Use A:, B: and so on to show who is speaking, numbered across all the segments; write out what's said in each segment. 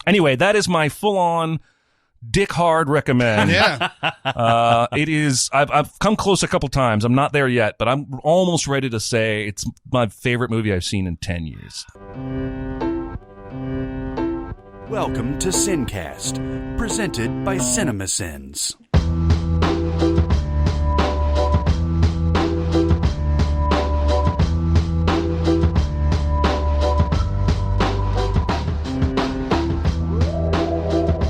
A: Anyway, that is my full-on dick hard recommend.
B: Yeah.
A: It is. I've come close a couple times. I'm not there yet, but I'm almost ready to say it's my favorite movie I've seen in 10 years.
C: Welcome to SinCast, presented by CinemaSins.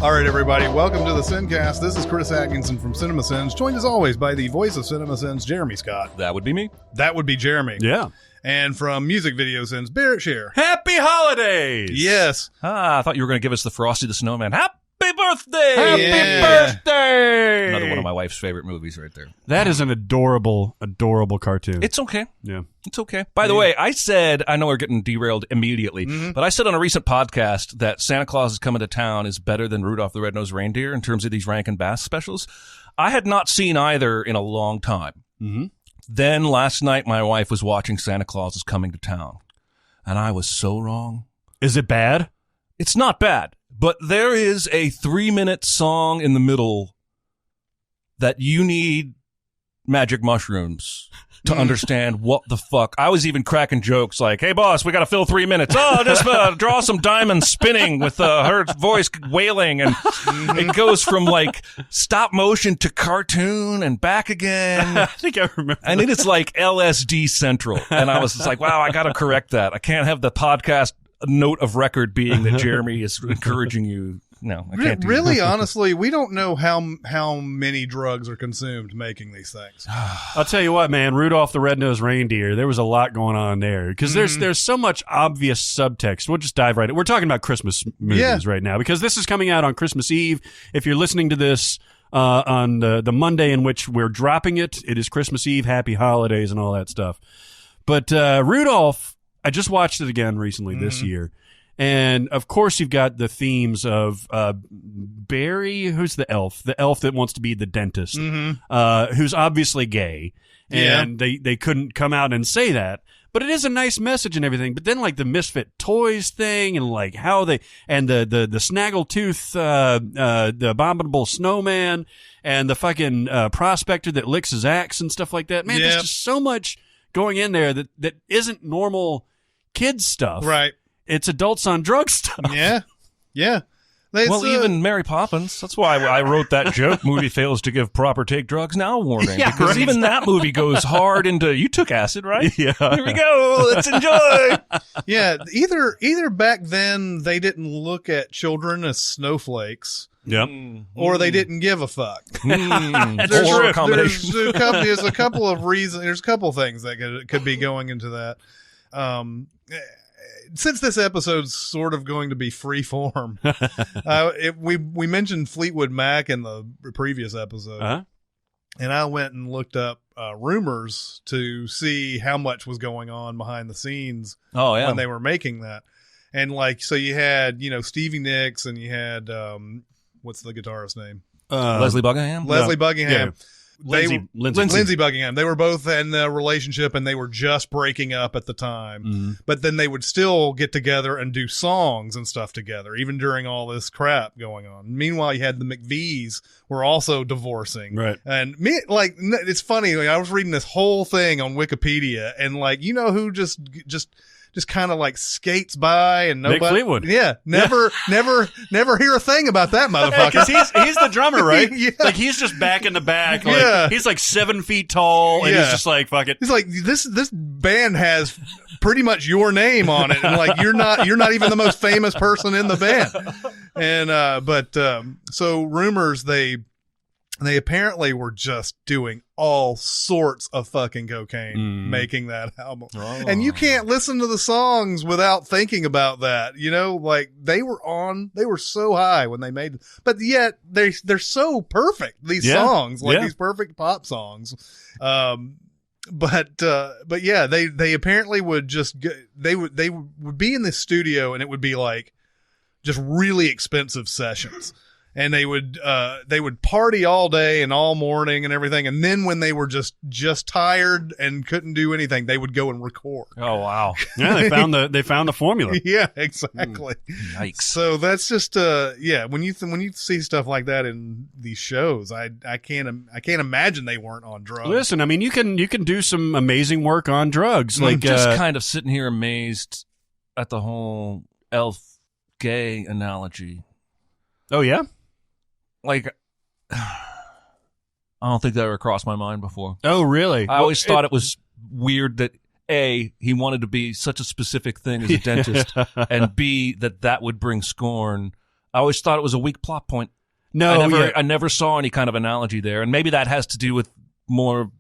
B: All right, everybody, welcome to the SinCast. This is Chris Atkinson from CinemaSins, joined as always by the voice of CinemaSins, Jeremy Scott.
A: That would be me.
B: That would be Jeremy.
D: Yeah.
B: And from Music Video Sins, Barrett Shear.
D: Happy holidays!
B: Yes.
A: I thought you were going to give us the Frosty the Snowman. Happy birthday!
B: Happy
D: birthday!
A: Another one of my wife's favorite movies right there.
D: That is an adorable, adorable cartoon.
A: It's okay.
D: Yeah.
A: It's okay. By the way, I know we're getting derailed immediately, but I said on a recent podcast that Santa Claus is Coming to Town is better than Rudolph the Red-Nosed Reindeer in terms of these Rankin Bass specials. I had not seen either in a long time.
D: Mm-hmm.
A: Then last night, my wife was watching Santa Claus is Coming to Town, and I was so wrong.
D: Is it bad?
A: It's not bad, but there is a 3-minute song in the middle that you need magic mushrooms to understand what the fuck. I was even cracking jokes like, hey, boss, we got to fill 3 minutes. Oh, just draw some diamonds spinning with her voice wailing. And it goes from like stop motion to cartoon and back again.
D: I think I remember.
A: And it is like LSD Central. And I was just like, wow, I got to correct that. I can't have the podcast note of record being that Jeremy is encouraging you. No, I can't do
B: Really,
A: that.
B: honestly, we don't know how many drugs are consumed making these things.
D: I'll tell you what, man, Rudolph the Red-Nosed Reindeer, there was a lot going on there because there's so much obvious subtext. We'll just dive right in. We're talking about Christmas movies right now because this is coming out on Christmas Eve. If you're listening to this on the Monday in which we're dropping it, it is Christmas Eve, happy holidays and all that stuff. But Rudolph, I just watched it again recently this year. And, of course, you've got the themes of Barry, who's the elf that wants to be the dentist, who's obviously gay. And they couldn't come out and say that. But it is a nice message and everything. But then, like, the Misfit Toys thing and, like, how they – and the Snaggletooth, the Abominable Snowman and the fucking prospector that licks his axe and stuff like that. Man, there's just so much going in there that isn't normal kids stuff.
B: Right.
D: It's adults on drug stuff.
B: Yeah.
A: Well, even Mary Poppins. That's why I wrote that joke. Movie fails to give proper take drugs now warning.
D: Yeah,
A: because
D: right.
A: even that movie goes hard into, you took acid, right?
D: Yeah.
A: Here we go. Let's enjoy.
B: Yeah, either back then they didn't look at children as snowflakes.
D: Yep.
B: Or they didn't give a fuck.
A: That's true.
B: There's a couple of reasons. There's a couple of things that could be going into that. Since this episode's sort of going to be free form, we mentioned Fleetwood Mac in the previous episode, and I went and looked up rumors to see how much was going on behind the scenes when they were making that. And like, so you had, Stevie Nicks and you had, what's the guitarist's name?
A: Leslie Buckingham?
B: Leslie Buckingham.
D: Yeah. Lindsey
B: Buckingham. They were both in a relationship and they were just breaking up at the time. But then they would still get together and do songs and stuff together, even during all this crap going on. Meanwhile, you had the McVies were also divorcing.
D: Right.
B: And it's funny. Like, I was reading this whole thing on Wikipedia and who just kind of like skates by and nobody.
D: Nick Fleetwood.
B: Yeah. Never hear a thing about that motherfucker.
D: Because he's the drummer, right?
B: Yeah.
D: Like, he's just back in the back. Like,
B: Yeah.
D: He's like 7 feet tall, and he's just like, fuck it.
B: He's like, this band has pretty much your name on it, and like you're not even the most famous person in the band. And so rumors they apparently were just doing all sorts of fucking cocaine making that album. And you can't listen to the songs without thinking about that. Like they were so high when they made, but yet they're so perfect, these songs, these perfect pop songs. But yeah, they apparently would just they would be in this studio and it would be like just really expensive sessions. and they would party all day and all morning and everything, and then when they were just tired and couldn't do anything, they would go and record.
A: Oh wow!
D: Yeah, they found the formula.
B: Yeah, exactly.
A: Yikes!
B: So that's just when you see stuff like that in these shows, I can't imagine they weren't on drugs.
D: Listen, I mean, you can do some amazing work on drugs. Like
A: just kind of sitting here amazed at the whole elf gay analogy.
D: Oh yeah.
A: Like, I don't think that ever crossed my mind before.
D: Oh, really?
A: I always thought it was weird that A, he wanted to be such a specific thing as a dentist, and B, that would bring scorn. I always thought it was a weak plot point.
D: No,
A: I never saw any kind of analogy there, and maybe that has to do with more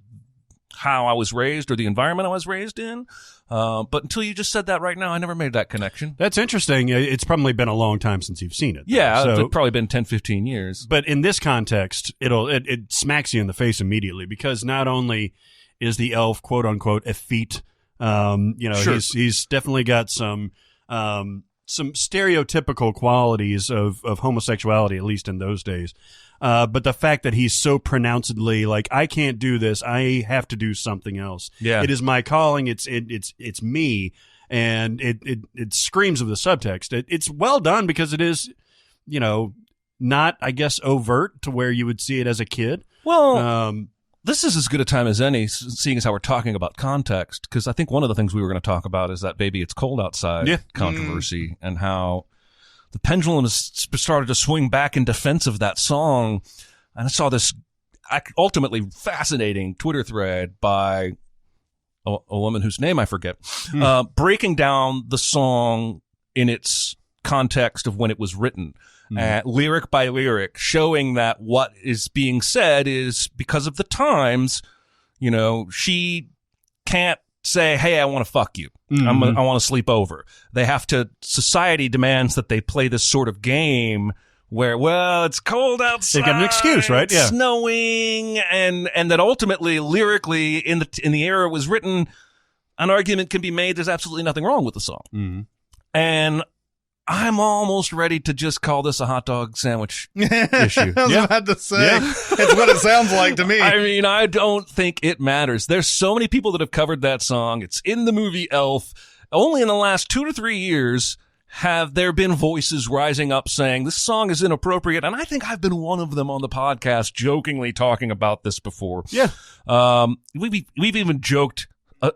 A: how I was raised or the environment I was raised in. But until you just said that right now, I never made that connection.
D: That's interesting. It's probably been a long time since you've seen it.
A: Yeah,
D: so,
A: it's probably been 10, 15 years.
D: But in this context, it smacks you in the face immediately, because not only is the elf, quote unquote, effete,
A: Sure.
D: he's definitely got some stereotypical qualities of homosexuality, at least in those days. But the fact that he's so pronouncedly like, I can't do this, I have to do something else.
A: Yeah.
D: It is my calling. It's me, and it screams of the subtext. It's well done because it is, not, I guess, overt to where you would see it as a kid.
A: Well, this is as good a time as any, seeing as how we're talking about context, because I think one of the things we were going to talk about is that Baby It's Cold Outside controversy, and how the pendulum has started to swing back in defense of that song. And I saw this ultimately fascinating Twitter thread by a woman whose name I forget, breaking down the song in its context of when it was written, lyric by lyric, showing that what is being said is because of the times, she can't say, hey, I want to fuck you. I want to sleep over. They have to, society demands that they play this sort of game where, well, it's cold outside.
D: They've got an excuse, right?
A: It's snowing. And that ultimately, lyrically, in the era it was written, an argument can be made there's absolutely nothing wrong with the song. And I'm almost ready to just call this a hot dog sandwich issue.
B: I was about to say, it's what it sounds like to me.
A: I mean, I don't think it matters. There's so many people that have covered that song. It's in the movie Elf. Only in the last 2 to 3 years have there been voices rising up saying this song is inappropriate. And I think I've been one of them on the podcast jokingly talking about this before.
D: Yeah.
A: We've even joked,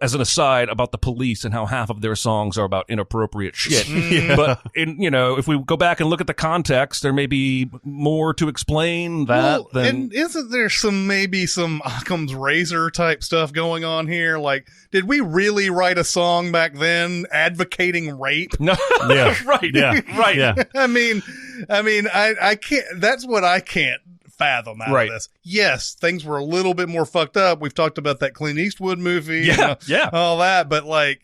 A: as an aside, about the Police and how half of their songs are about inappropriate shit. But if we go back and look at the context, there may be more to explain that.
B: And isn't there maybe some Occam's razor type stuff going on here? Like, did we really write a song back then advocating rape?
A: No.
D: Yeah.
A: Right.
D: Yeah.
A: Right.
D: Yeah.
B: I mean, I can't. That's what I can't fathom out of this. Yes, things were a little bit more fucked up. We've talked about that Clint Eastwood movie, all that, but like,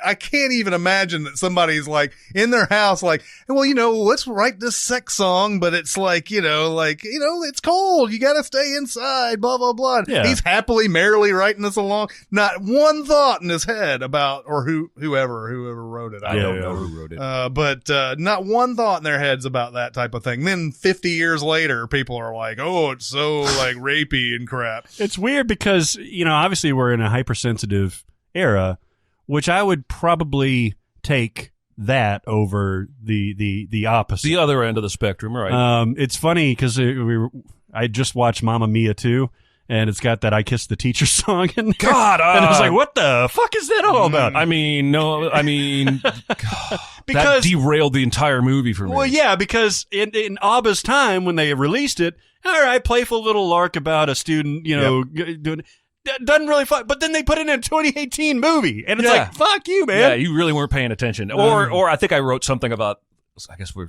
B: I can't even imagine that somebody's like in their house, like, well, let's write this sex song, but it's like, it's cold. You got to stay inside, blah, blah, blah.
D: Yeah.
B: He's happily, merrily writing this along. Not one thought in his head about, or whoever wrote it. I don't know
A: who wrote it.
B: But not one thought in their heads about that type of thing. Then 50 years later, people are like, oh, it's so like rapey and crap.
D: It's weird because, obviously we're in a hypersensitive era, which I would probably take that over the opposite.
A: The other end of the spectrum, right?
D: It's funny because I just watched Mamma Mia 2, and it's got that I Kissed the Teacher song in there.
A: God!
D: And I was like, what the fuck is that all about?
A: Because that derailed the entire movie for me.
D: Well, yeah, because in ABBA's time, when they released it, all right, playful little lark about a student, doing... Doesn't really fun, but then they put it in a 2018 movie, and it's like, fuck you, man.
A: Yeah, you really weren't paying attention. Or I think I wrote something about, I guess we're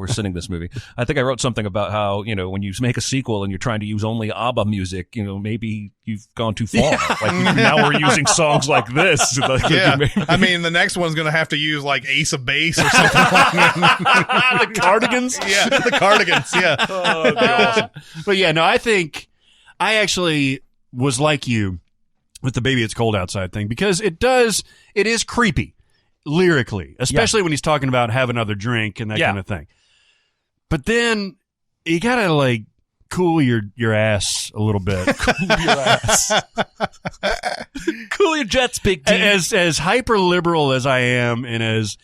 A: sending this movie. I think I wrote something about how, when you make a sequel and you're trying to use only ABBA music, maybe you've gone too far. Like, now we're using songs like this.
B: I mean, the next one's going to have to use like Ace of Base or something like that.
D: The Cardigans?
B: Yeah, the Cardigans, yeah.
A: Oh, that'd be awesome.
D: But yeah, no, I think I actually was like you with the Baby It's Cold Outside thing, because it is creepy lyrically, especially when he's talking about have another drink and that kind of thing. But then you gotta like cool your ass a little bit.
A: Cool your ass. Cool your jets, big T.
D: As hyper liberal as I am, and as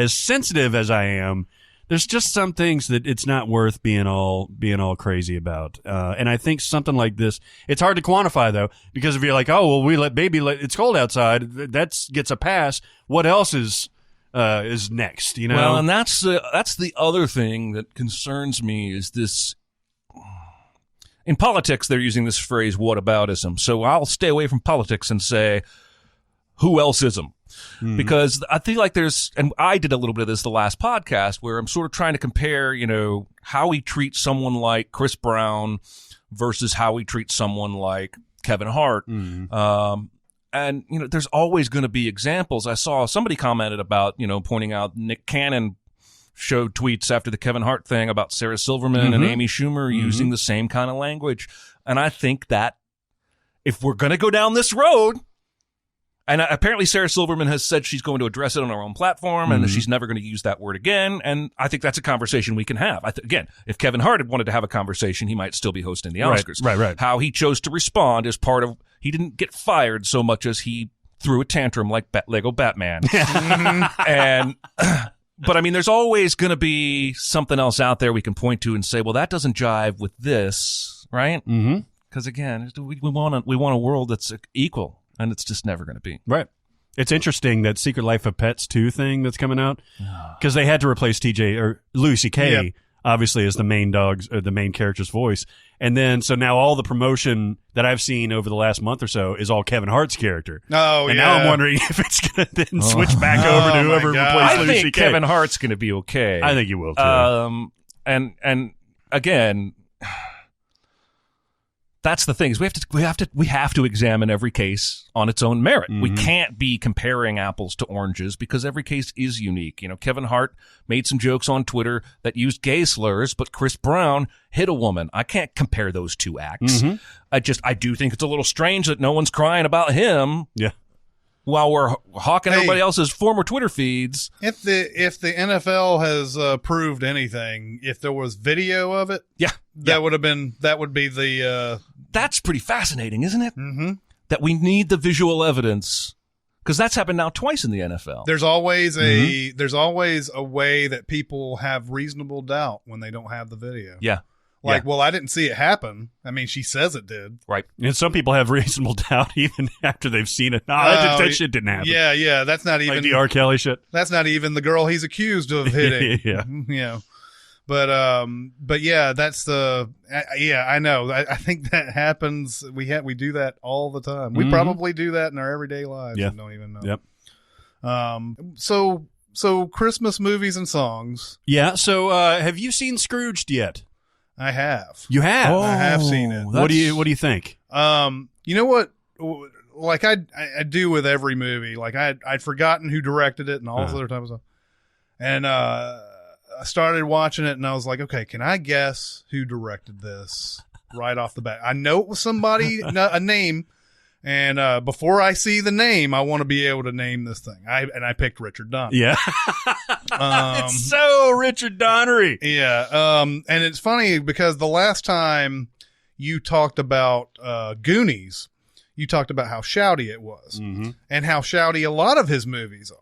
D: sensitive as I am, there's just some things that it's not worth being all crazy about. And I think something like this, it's hard to quantify though, because if you're like, oh well, it's cold outside, that gets a pass. What else is next? You know.
A: Well, and that's the other thing that concerns me is this. In politics, they're using this phrase "whataboutism." So I'll stay away from politics and say, "Who elseism?" Mm-hmm. Because I feel like and I did a little bit of this the last podcast, where I'm sort of trying to compare, how we treat someone like Chris Brown versus how we treat someone like Kevin Hart. Mm-hmm. And there's always going to be examples. I saw somebody commented about, pointing out Nick Cannon showed tweets after the Kevin Hart thing about Sarah Silverman and Amy Schumer using the same kind of language. And I think that if we're going to go down this road, and apparently Sarah Silverman has said she's going to address it on her own platform and that she's never going to use that word again. And I think that's a conversation we can have. Again, if Kevin Hart had wanted to have a conversation, he might still be hosting the Oscars.
D: Right.
A: How he chose to respond is part of, he didn't get fired so much as he threw a tantrum like Lego Batman. And... But I mean, there's always going to be something else out there we can point to and say, well, that doesn't jive with this, right? Mm-hmm. Because again, we want a world that's equal, and it's just never going to be.
D: Right. It's interesting that Secret Life of Pets 2 thing that's coming out, because they had to replace Louis C.K. Obviously as the main character's voice. And then, so now all the promotion that I've seen over the last month or so is all Kevin Hart's character.
B: Oh,
D: and now I'm wondering if it's going to then switch back over to whoever replaced Louis C.K.
A: I think Kevin Hart's going to be okay.
D: I think he will too.
A: And again, that's the thing, is we have to examine every case on its own merit. Mm-hmm. We can't be comparing apples to oranges because every case is unique. Kevin Hart made some jokes on Twitter that used gay slurs, but Chris Brown hit a woman. I can't compare those two acts. Mm-hmm. I do think it's a little strange that no one's crying about him.
D: Yeah.
A: While we're hawking everybody else's former Twitter feeds.
B: If the NFL has proved anything, if there was video of it, that would be the.
A: That's pretty fascinating, isn't it?
B: Mm-hmm.
A: That we need the visual evidence, because that's happened now twice in the NFL.
B: There's always a way that people have reasonable doubt when they don't have the video.
A: Yeah.
B: Well, I didn't see it happen. I mean, she says it did.
A: Right.
D: And some people have reasonable doubt even after they've seen it. That shit didn't happen.
B: Yeah. That's not even
D: like the R. Kelly shit.
B: That's not even the girl he's accused of hitting.
D: Yeah.
B: But yeah, that's the I know. I think that happens. We do that all the time. We probably do that in our everyday lives and don't even know.
D: Yep.
B: So Christmas movies and songs.
D: Yeah. So have you seen Scrooged yet?
B: I have.
D: You have?
B: I have seen it.
D: What do you think?
B: You know what? Like I do with every movie. Like I'd forgotten who directed it and all this other type of stuff. And I started watching it and I was like, okay, can I guess who directed this right off the bat? I know it was somebody, a name. And before I see the name, I want to be able to name this thing. I picked Richard Donner.
D: Yeah. It's so Richard Donnery.
B: Yeah. And it's funny because the last time you talked about Goonies, you talked about how shouty it was and how shouty a lot of his movies are.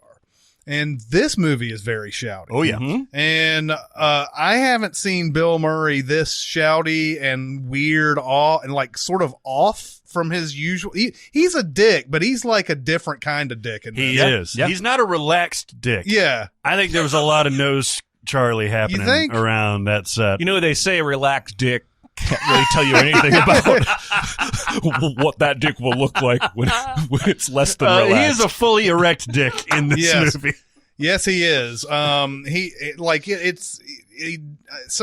B: And this movie is very shouty.
D: Oh, yeah.
B: Mm-hmm. And I haven't seen Bill Murray this shouty and weird, and like sort of off from his usual. He's a dick, but he's like a different kind of dick.
D: He is. Yeah. He's not a relaxed dick.
B: Yeah.
D: I think there was a lot of nose Charlie happening around that set.
A: They say a relaxed dick can't really tell you anything about what that dick will look like when it's less than relaxed.
D: He is a fully erect dick in this movie.
B: Yes, he is. So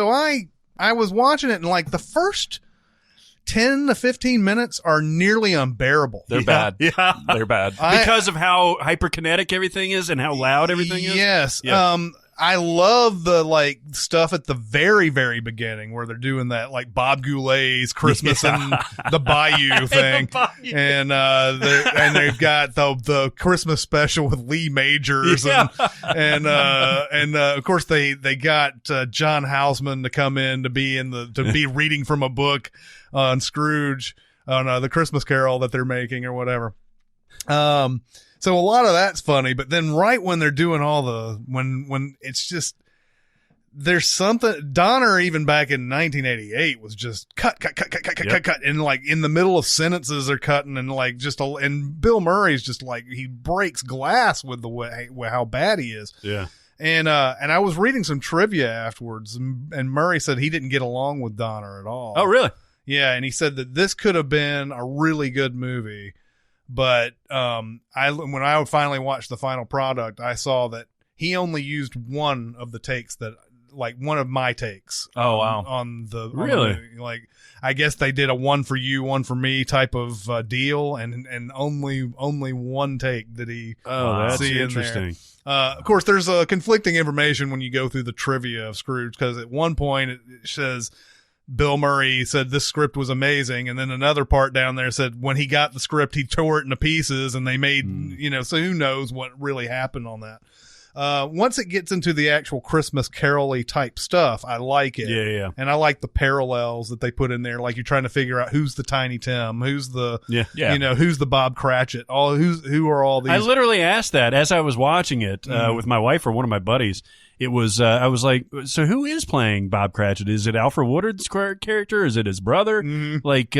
B: I was watching it and like the first 10 to 15 minutes are nearly unbearable.
A: They're bad.
D: Yeah.
A: They're bad.
D: Because of how hyperkinetic everything is and how loud everything is?
B: Yes.
D: Yeah.
B: I love the like stuff at the very, very beginning where they're doing that like Bob Goulet's Christmas in the Bayou thing, and they've got the Christmas special with Lee Majors, and of course they got John Houseman to come in to be reading from a book on Scrooge on the Christmas Carol that they're making or whatever. So a lot of that's funny, but then right when they're doing all when it's just, there's something, Donner even back in 1988 was just cut. And like in the middle of sentences they're cutting and like and Bill Murray's just like, he breaks glass with the way, how bad he is.
D: Yeah.
B: And I was reading some trivia afterwards and Murray said he didn't get along with Donner at all.
D: Oh, really?
B: Yeah. And he said that this could have been a really good movie. But when I finally watched the final product, I saw that he only used one of the takes one of my takes.
A: Oh, wow.
B: On the
D: movie.
B: Like, I guess they did a one for you, one for me type of deal, and only one take did he
D: that's
B: see
D: interesting.
B: in there. Of course, there's conflicting information when you go through the trivia of Scrooge, because at one point it says Bill Murray said this script was amazing, and then another part down there said when he got the script he tore it into pieces and they made so who knows what really happened on that. Once it gets into the actual Christmas carol-y type stuff, I like it.
D: Yeah.
B: And I like the parallels that they put in there, like you're trying to figure out who's the Tiny Tim, who's the who's the Bob Cratchit, who are all these.
D: I literally asked that as I was watching it with my wife or one of my buddies. It was I was like, so who is playing Bob Cratchit? Is it Alfred Woodard's character? Is it his brother? Like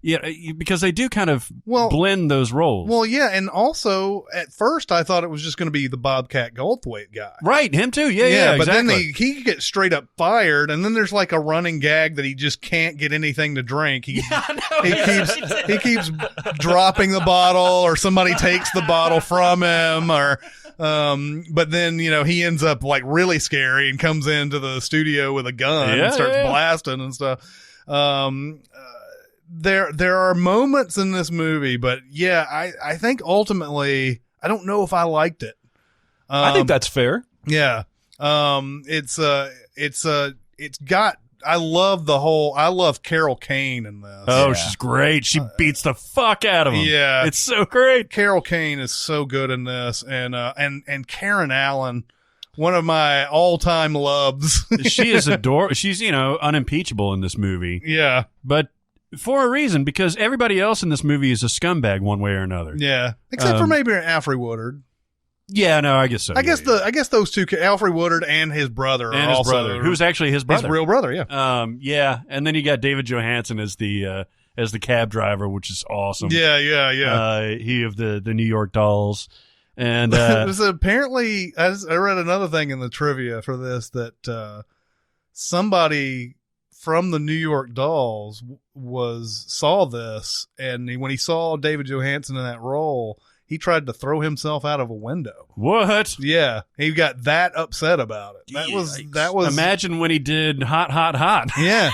D: because they do kind of blend those roles.
B: Well, yeah, and also at first I thought it was just going to be the Bobcat Goldthwait guy.
D: Right, him too. Yeah,
B: but
D: exactly.
B: then he gets straight up fired, and then there's like a running gag that he just can't get anything to drink. He keeps dropping the bottle, or somebody takes the bottle from him, or but then he ends up like really scary and comes into the studio with a gun and starts blasting and stuff. There are moments in this movie, but I think ultimately I don't know if I liked it.
A: I think that's fair.
B: Yeah. I love Carol Kane in this.
D: Oh, she's great. She beats the fuck out of him.
B: Yeah.
D: It's so great.
B: Carol Kane is so good in this. And Karen Allen, one of my all-time loves.
D: She is adorable. She's, unimpeachable in this movie.
B: Yeah.
D: But for a reason, because everybody else in this movie is a scumbag one way or another.
B: Yeah. Except for maybe Alfred Woodard.
D: Yeah, no, I guess so.
B: I guess those two, Alfred Woodard and his brother,
D: and
B: are
D: his brother, who's actually his brother,
B: his real brother. Yeah.
D: Yeah, and then you got David Johansen as the cab driver, which is awesome.
B: Yeah.
D: He of the New York Dolls, and
B: so apparently, I read another thing in the trivia for this that somebody from the New York Dolls saw this, and when he saw David Johansen in that role, he tried to throw himself out of a window.
D: What?
B: Yeah, he got that upset about it. That was.
D: Imagine when he did Hot, Hot, Hot.
B: Yeah,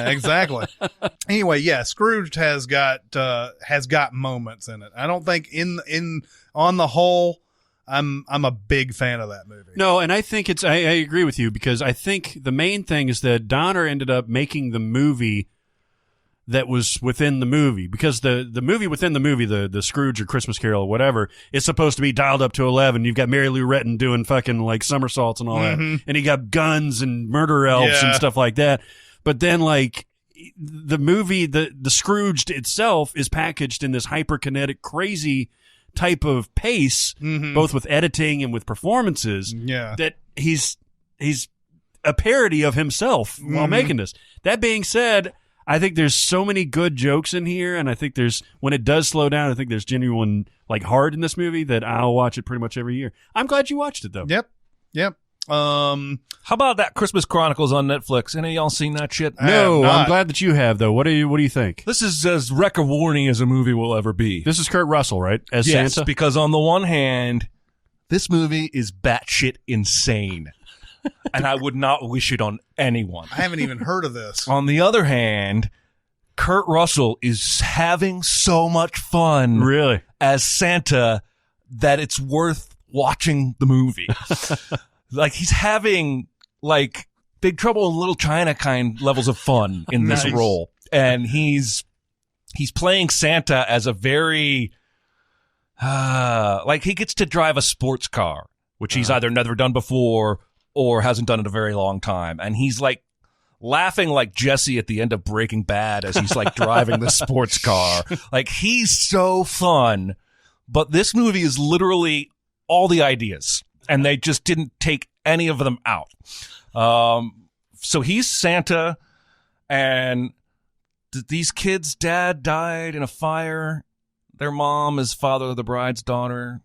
B: exactly. Anyway, Scrooge has got moments in it. I don't think on the whole, I'm a big fan of that movie.
D: No, and I think I agree with you, because I think the main thing is that Donner ended up making the movie that was within the movie, because the movie within the movie, the Scrooge or Christmas Carol or whatever, is supposed to be dialed up to 11. You've got Mary Lou Retton doing fucking like somersaults and all that, and you got guns and murder elves and stuff like that. But then like the movie, the Scrooged itself is packaged in this hyperkinetic, crazy type of pace, both with editing and with performances. Yeah, that he's a parody of himself while making this. That being said, I think there's so many good jokes in here, and I think when it does slow down, I think there's genuine like heart in this movie that I'll watch it pretty much every year. I'm glad you watched it though.
B: Yep.
A: How about that Christmas Chronicles on Netflix? Any of y'all seen that shit?
D: No, I'm glad that you have though. What do you think?
A: This is as record warning as a movie will ever be.
D: This is Kurt Russell, right? As
A: yes,
D: Santa?
A: Because on the one hand, this movie is batshit insane. And I would not wish it on anyone.
B: I haven't even heard of this.
A: On the other hand, Kurt Russell is having so much fun
D: really as
A: Santa that it's worth watching the movie. like he's having like Big Trouble in Little China kind levels of fun in this role. And he's playing Santa as a very, like he gets to drive a sports car, which he's either never done before or hasn't done in a very long time. And he's like laughing like Jesse at the end of Breaking Bad as he's like driving the sports car. Like he's so fun. But this movie is literally all the ideas, and they just didn't take any of them out. So he's Santa, and these kids' dad died in a fire. Their mom is father of the bride's daughter,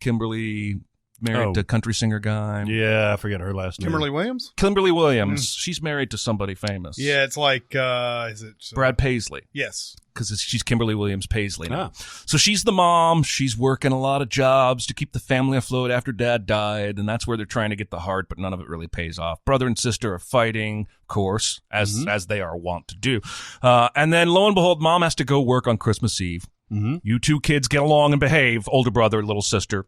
A: Kimberly, married to country singer guy.
D: Yeah, I forget her last name.
B: Kimberly Williams?
A: Kimberly Williams. She's married to somebody famous.
B: Yeah, it's like, is it?
A: Brad Paisley.
B: Yes.
A: Because she's Kimberly Williams Paisley now.
D: Ah.
A: So she's the mom. She's working a lot of jobs to keep the family afloat after dad died, and that's where they're trying to get the heart, but none of it really pays off. Brother and sister are fighting, of course, as they are wont to do. And then, lo and behold, mom has to go work on Christmas Eve. Mm-hmm. You two kids get along and behave, older brother, little sister.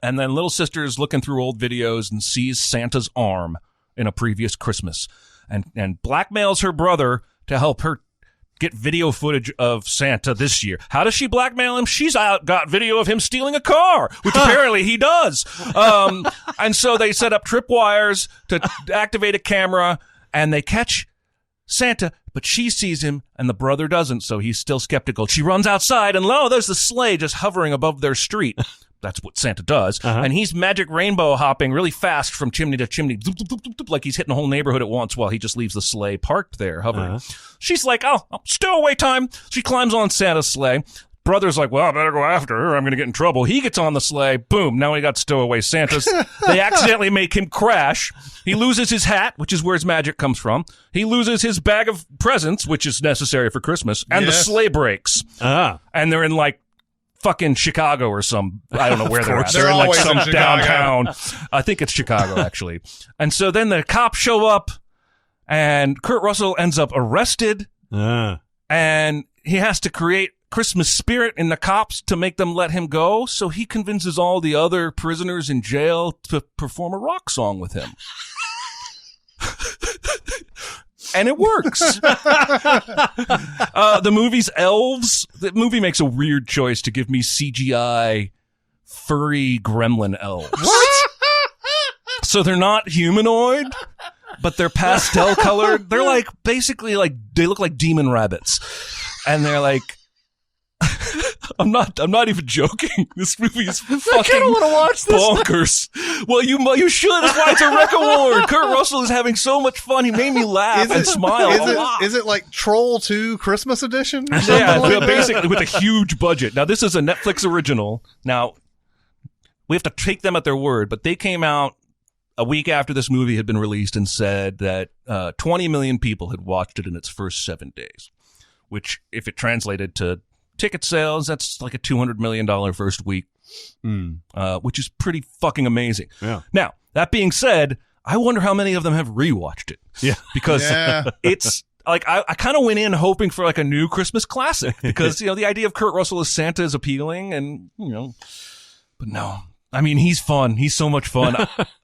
A: And then little sister is looking through old videos and sees Santa's arm in a previous Christmas and blackmails her brother to help her get video footage of Santa this year. How does she blackmail him? She's got video of him stealing a car, which apparently he does. And so they set up tripwires to activate a camera, and they catch Santa, but she sees him and the brother doesn't, so he's still skeptical. She runs outside, and lo, there's the sleigh just hovering above their street. That's what Santa does. And he's magic rainbow hopping really fast from chimney to chimney, like he's hitting a whole neighborhood at once while he just leaves the sleigh parked there, hovering. She's like, oh, stowaway time. She climbs on Santa's sleigh. Brother's like, well, I better go after her. I'm going to get in trouble. He gets on the sleigh. Boom. Now he got stowaway Santas. They accidentally make him crash. He loses his hat, which is where his magic comes from. He loses his bag of presents, which is necessary for Christmas. And the sleigh breaks. And they're in like fucking Chicago or some, I don't know where they're at. They're in like some downtown. I think it's Chicago, actually. And so then the cops show up, and Kurt Russell ends up arrested, and he has to create Christmas spirit in the cops to make them let him go. So he convinces all the other prisoners in jail to perform a rock song with him. And it works. The movie's elves. The movie makes a weird choice to give me CGI furry gremlin elves. What? So they're not humanoid, but they're pastel colored. They're like basically like they look like demon rabbits, and they're like. I'm not even joking. This movie is fucking I kind of want to watch this bonkers. Well, you should. That's why it's a Rec Award. Kurt Russell is having so much fun. He made me laugh and smile a lot.
B: Is it like Troll 2 Christmas edition?
A: Yeah, like basically with a huge budget. Now, this is a Netflix original. Now, we have to take them at their word, but they came out a week after this movie had been released and said that 20 million people had watched it in its first 7 days, which, if it translated to ticket sales, that's like a $200 million first week, which is pretty fucking amazing. Yeah. Now, that being said, I wonder how many of them have rewatched it. Yeah. Because it's like, I kind of went in hoping for like a new Christmas classic because, the idea of Kurt Russell as Santa is appealing and, but no. I mean, he's fun. He's so much fun.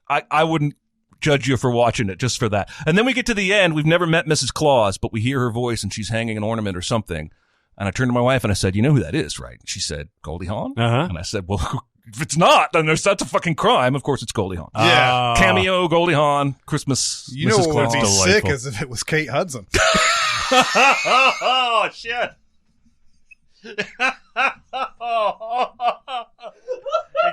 A: I wouldn't judge you for watching it just for that. And then we get to the end. We've never met Mrs. Claus, but we hear her voice and she's hanging an ornament or something. And I turned to my wife and I said, you know who that is, right? She said, Goldie Hawn? And I said, well, if it's not, then that's a fucking crime. Of course it's Goldie Hawn.
B: Yeah.
A: Cameo, Goldie Hawn, Christmas.
B: You know what would be sick as if it was Kate Hudson.
D: Oh, shit. It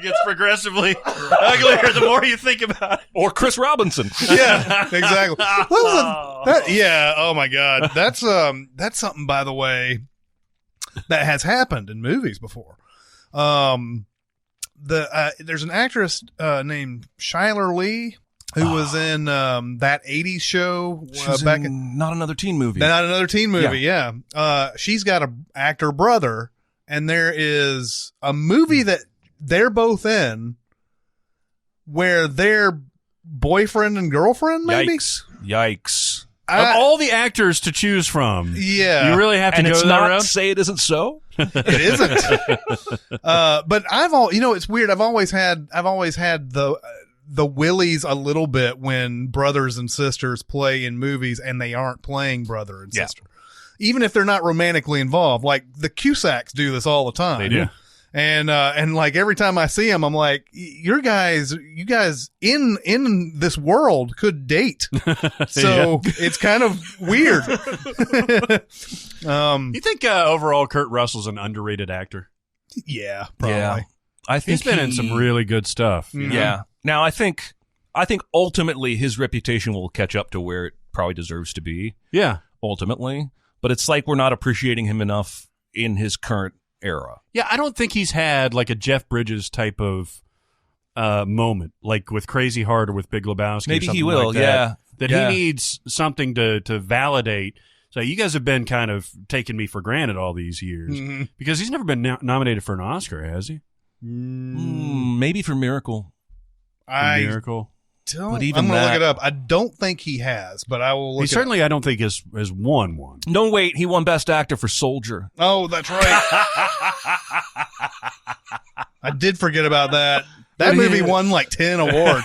D: gets progressively uglier the more you think about it.
A: Or Chris Robinson.
B: Yeah, exactly. Oh my God. That's something, by the way, that has happened in movies before. There's an actress named Shyler Lee who was in that 80s show
A: back in Not Another Teen Movie.
B: Not Another Teen Movie, yeah. She's got an actor brother, and there is a movie that they're both in where they're boyfriend and girlfriend, maybe?
A: Yikes.
D: Of all the actors to choose from, you really have to
A: and
D: go
A: it's
D: that
A: not
D: route?
A: Say It Isn't So?
B: It isn't. But it's weird. I've always had the the willies a little bit when brothers and sisters play in movies and they aren't playing brother and sister. Even if they're not romantically involved. Like the Cusacks do this all the time.
D: They do.
B: And like every time I see them, I'm like, you guys in this world could date. So it's kind of weird.
D: You think overall Kurt Russell's an underrated actor?
B: Yeah, probably.
A: Yeah. I think
D: He's been in some really good stuff. You know?
A: Yeah. Now I think ultimately his reputation will catch up to where it probably deserves to be.
D: Yeah.
A: Ultimately. But it's like we're not appreciating him enough in his current era.
D: Yeah, I don't think he's had like a Jeff Bridges type of moment, like with Crazy Heart or with Big Lebowski.
A: Maybe
D: or
A: he
D: something
A: will,
D: like that,
A: yeah.
D: That he needs something to validate. So you guys have been kind of taking me for granted all these years because he's never been nominated for an Oscar, has he?
A: Maybe for Miracle.
D: Miracle.
B: I'm
A: But even
B: going to look
A: that-
B: it up. I don't think he has, but I will look
D: He
B: it
D: certainly, I don't think, has won one.
A: No, wait. He won Best Actor for Soldier.
B: up. Oh, that's right. I did forget about that. That movie won like 10 awards.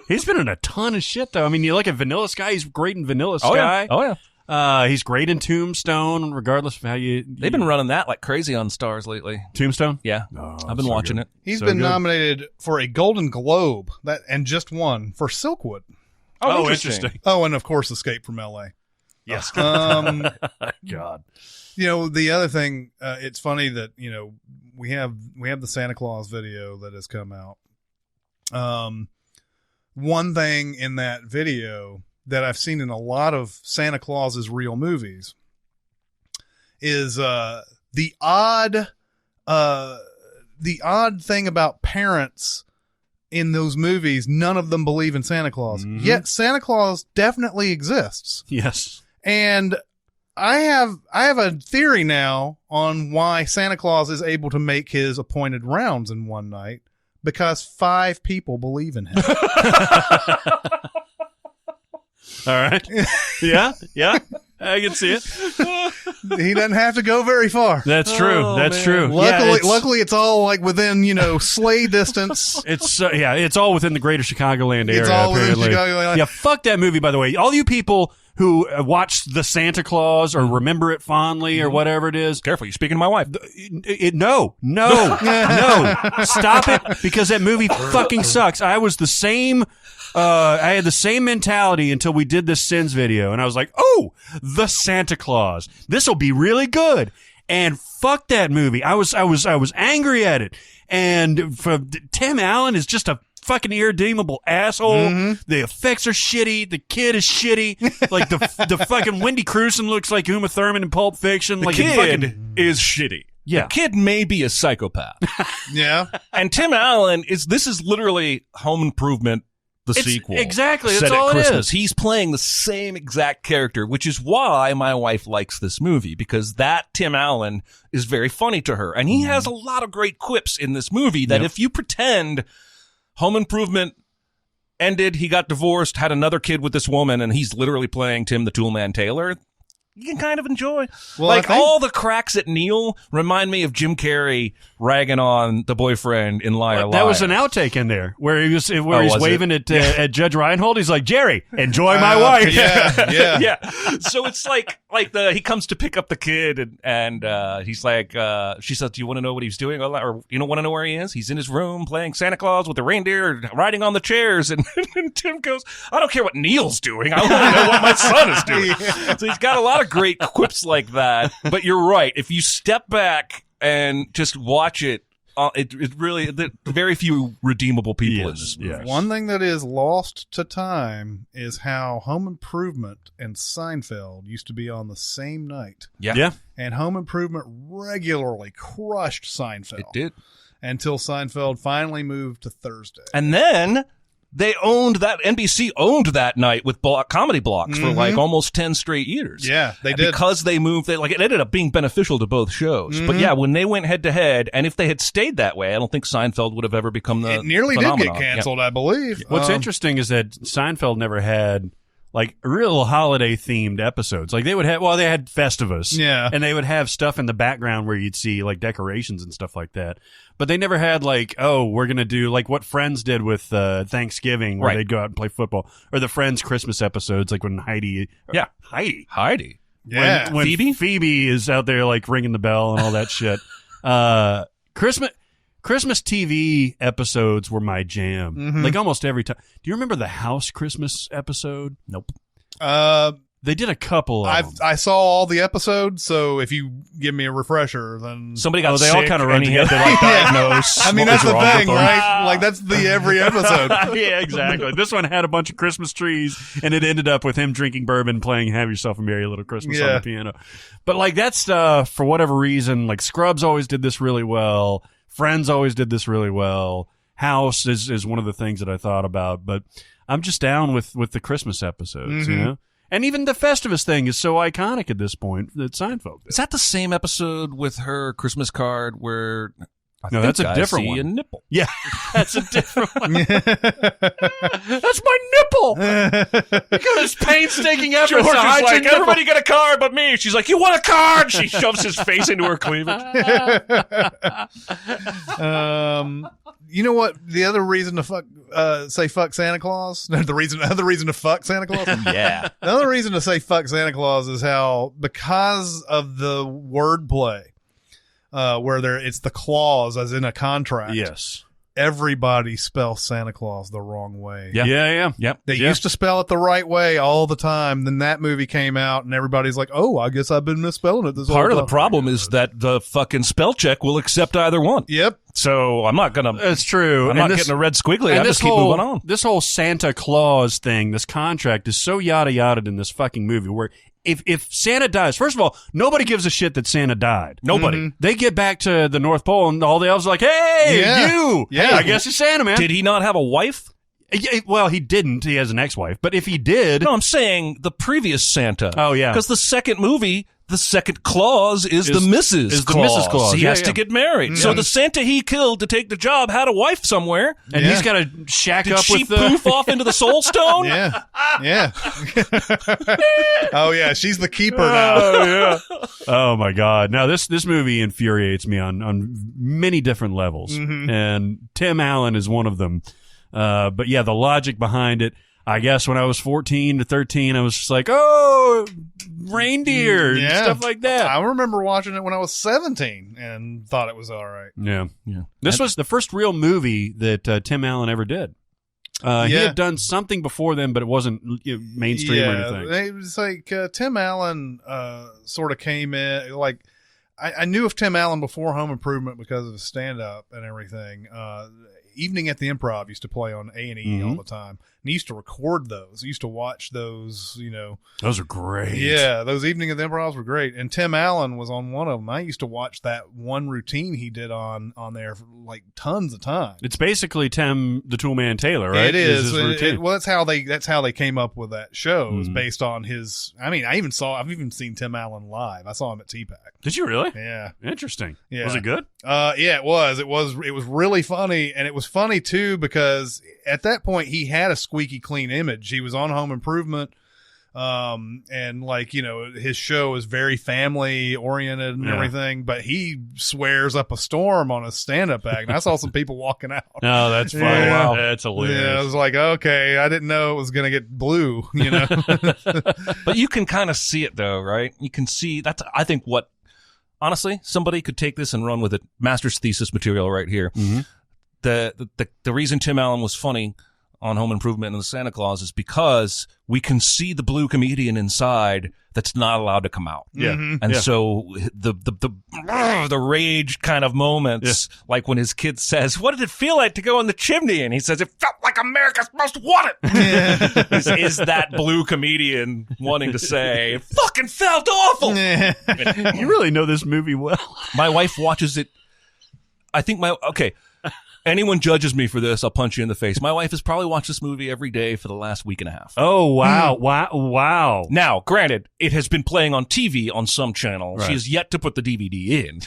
D: He's been in a ton of shit, though. I mean, you look at Vanilla Sky. He's great in Vanilla Sky.
A: Oh, yeah.
D: He's great in Tombstone, regardless of how you...
A: They've been running that like crazy on Stars lately.
D: Tombstone?
A: Yeah.
D: Oh,
A: I've been
D: so
A: watching
D: good.
A: it.
B: He's
D: So
B: been
D: good.
B: nominated for a Golden Globe and just won for Silkwood.
D: Oh, interesting.
B: Oh, and of course, Escape from L.A.
D: Yes.
B: Um,
D: God.
B: you know, the other thing, it's funny that, you know, we have the Santa Claus video that has come out. One thing in that video that I've seen in a lot of Santa Claus's real movies is the odd thing about parents in those movies. None of them believe in Santa Claus, yet Santa Claus definitely exists.
D: Yes.
B: And I have a theory now on why Santa Claus is able to make his appointed rounds in one night, because 5 people believe in him.
D: All right. Yeah. I can see it.
B: He doesn't have to go very far.
D: That's true.
A: Oh,
D: That's
A: man.
D: true.
B: Luckily, it's all like within, sleigh distance.
D: It's all within the greater Chicagoland area.
B: It's all within
D: apparently.
B: Chicagoland.
D: Yeah, fuck that movie, by the way. All you people who watched the Santa Claus or remember it fondly or whatever it is.
A: Careful, you're speaking to my wife.
D: No. Stop it, because that movie fucking sucks. I was the same. I had the same mentality until we did this Sins video, and I was like, "Oh, the Santa Claus. This will be really good." And fuck that movie. I was angry at it. And Tim Allen is just a fucking irredeemable asshole. The effects are shitty. The kid is shitty. Like the fucking Wendy Crewson looks like Uma Thurman in Pulp Fiction.
A: The
D: like
A: kid is shitty.
D: Yeah.
A: The kid may be a psychopath.
B: Yeah.
A: And Tim Allen this is literally Home Improvement, the sequel.
D: Exactly.
A: Set
D: That's
A: at
D: all
A: Christmas.
D: it is.
A: He's playing the same exact character, which is why my wife likes this movie, because that Tim Allen is very funny to her. And he has a lot of great quips in this movie that if you pretend Home Improvement ended, he got divorced, had another kid with this woman, and he's literally playing Tim the Toolman Taylor, you can kind of enjoy.
B: Well,
A: like,
B: I think-
A: all the cracks at Neil remind me of Jim Carrey ragging on the boyfriend in Liar Liar.
D: That was an outtake in there where he's
A: was
D: waving at Judge Reinhold. He's like, "Jerry, enjoy my wife."
B: Yeah.
A: Yeah. So it's like he comes to pick up the kid and he's like, she says, "Do you want to know what he's doing? Or you don't want to know where he is? He's in his room playing Santa Claus with the reindeer riding on the chairs." And Tim goes, "I don't care what Neil's doing. I want to know what my son is doing." So he's got a lot of great quips like that. But you're right. If you step back and just watch it, it really, very few redeemable people in this movie.
D: Yes.
B: One thing that is lost to time is how Home Improvement and Seinfeld used to be on the same night.
D: Yeah.
B: And Home Improvement regularly crushed Seinfeld.
A: It did.
B: Until Seinfeld finally moved to Thursday.
A: And then NBC owned that night with comedy blocks for like almost 10 straight years.
B: Yeah, they did.
A: Because they moved, it ended up being beneficial to both shows. But yeah, when they went head to head, and if they had stayed that way, I don't think Seinfeld would have ever become the
B: It nearly did
A: phenomenon.
B: get canceled, I believe.
D: What's interesting is that Seinfeld never had like real holiday themed episodes. Like they had Festivus.
B: Yeah.
D: And they would have stuff in the background where you'd see like decorations and stuff like that. But they never had like, oh, we're going to do like what Friends did with Thanksgiving where they'd go out and play football, or the Friends Christmas episodes like when Heidi.
B: Yeah.
D: When Phoebe is out there like ringing the bell and all that shit. Christmas TV episodes were my jam.
B: Mm-hmm.
D: Like almost every time. Do you remember the House Christmas episode?
A: Nope.
D: They did a couple of them.
B: I saw all the episodes, so if you give me a refresher, then
A: Somebody got
D: they
A: sick
D: all kind of run
A: and he had
D: together.
A: to like diagnose.
B: I mean,
A: what
B: that's
A: was
B: the
A: wrong with
B: thing,
A: them.
B: right? Like that's the every episode.
D: Yeah, exactly. This one had a bunch of Christmas trees, and it ended up with him drinking bourbon, playing "Have Yourself a Merry Little Christmas" on the piano. But like that stuff, for whatever reason, like Scrubs always did this really well. Friends always did this really well. House is one of the things that I thought about, but I'm just down with the Christmas episodes, you know? And even the Festivus thing is so iconic at this point that Seinfeld did.
A: Is that the same episode with her Christmas card where
D: No, that's a different one.
A: A nipple.
D: Yeah, that's a different one. That's my nipple. Because it's painstaking effort.
A: George
D: to
A: is
D: hide your
A: like,
D: nipple.
A: everybody get a card but me. She's like, you want a card? She shoves his face into her cleavage.
B: You know what? The other reason to say fuck Santa Claus. The other reason to fuck Santa Claus.
A: Yeah.
B: The other reason to say fuck Santa Claus is how, because of the wordplay, where it's the clause as in a contract.
D: Yes.
B: Everybody spells Santa Claus the wrong way.
D: Yeah.
A: Yep.
B: They used to spell it the right way all the time. Then that movie came out, and everybody's like, "Oh, I guess I've been misspelling it this whole time."
A: Part of the problem is that the fucking spell check will accept either one.
B: Yep.
A: So I'm not gonna.
D: That's true.
A: I'm not getting a red squiggly. I just keep moving on.
D: This whole Santa Claus thing, this contract is so yada yada in this fucking movie where if Santa dies, first of all, nobody gives a shit that Santa died.
A: Nobody.
B: Mm-hmm.
D: They get back to the North Pole and all the elves are like, hey, you.
B: Yeah.
D: Hey, I guess it's Santa, man.
A: Did he not have a wife?
D: Yeah, well, he didn't. He has an ex-wife. But if he did...
A: No, I'm saying the previous Santa.
D: Oh, yeah.
A: Because the second movie, the second clause is the Mrs.
D: is the
A: clause.
D: Mrs. clause.
A: He
D: Yeah,
A: has
D: yeah.
A: to get married. So the Santa he killed to take the job had a wife somewhere.
D: And he's got to shack
A: Did
D: up
A: she
D: with the...
A: poof off into the soul stone?
B: Yeah. Yeah. Oh yeah, she's the keeper now.
D: Oh, yeah. Oh, my God. Now, this movie infuriates me on many different levels.
B: Mm-hmm.
D: And Tim Allen is one of them. But yeah, the logic behind it, I guess when I was 14 to 13, I was just like, oh, reindeer and stuff like that.
B: I remember watching it when I was 17 and thought it was all right.
D: Yeah.
A: Yeah.
D: This was the first real movie that Tim Allen ever did. He had done something before then, but it wasn't mainstream or anything.
B: It was like Tim Allen sort of came in. Like I knew of Tim Allen before Home Improvement because of his stand-up and everything. Evening at the Improv used to play on A&E all the time. And he used to record those. He used to watch those,
D: Those are great.
B: Yeah, those Evening at the Improvs were great. And Tim Allen was on one of them. I used to watch that one routine he did on there for like tons of time.
D: It's basically Tim the Toolman Taylor, right?
B: It is.
D: his routine.
B: Well, that's how they came up with that show. It was based on his. I mean, I've even seen Tim Allen live. I saw him at TPAC.
D: Did you really?
B: Yeah.
D: Interesting.
B: Yeah.
D: Was it good?
B: Yeah, it was. It was really funny, and it was funny too because at that point he had a squeaky clean image. He was on Home Improvement, and his show is very family oriented and everything. But he swears up a storm on a stand up act. And I saw some people walking out.
D: No, that's funny.
B: Yeah.
D: Wow. That's hilarious.
B: Yeah, I was like, okay, I didn't know it was gonna get blue.
A: But you can kind of see it though, right? You can see that's. I think what. Honestly, somebody could take this and run with it. Master's thesis material right here.
D: Mm-hmm.
A: The reason Tim Allen was funny on Home Improvement and the Santa Claus is because we can see the blue comedian inside that's not allowed to come out.
D: Yeah.
A: And so the rage kind of moments, like when his kid says, "What did it feel like to go in the chimney?" And he says, "It felt like America's most wanted." is that blue comedian wanting to say, "It fucking felt awful."
D: You really know this movie well.
A: My wife watches it. I think anyone judges me for this, I'll punch you in the face. My wife has probably watched this movie every day for the last week and a half.
D: Oh, wow. Wow.
A: Now, granted, it has been playing on TV on some channel.
D: Right.
A: She has yet to put the DVD in.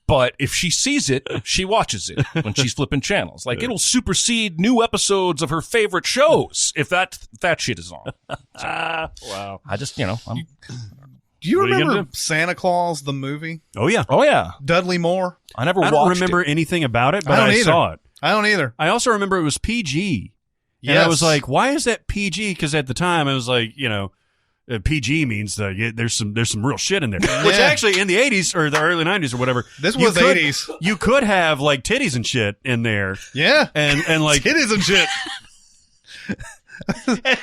A: But if she sees it, she watches it when she's flipping channels. Like, it'll supersede new episodes of her favorite shows if that shit is on.
D: Wow.
A: I just, I'm...
B: Do you
D: What are you
B: remember
D: gonna do?
B: Santa Claus, the movie?
D: Oh, yeah.
A: Oh, yeah.
B: Dudley Moore?
A: I never
D: I
A: watched
D: don't remember
A: it.
D: anything about it, but
B: I don't
D: I
B: either.
D: saw it.
B: I don't either.
D: I also remember it was PG. And
B: Yes.
D: I was like, why is that PG? Because at the time, I was like, PG means there's some real shit in there. Which
B: Yeah.
D: actually, in the 80s or the early 90s or whatever,
B: This
D: you
B: was
D: could-
B: 80s.
D: You could have like titties and shit in there,
B: Yeah.
D: and like
B: Titties and shit.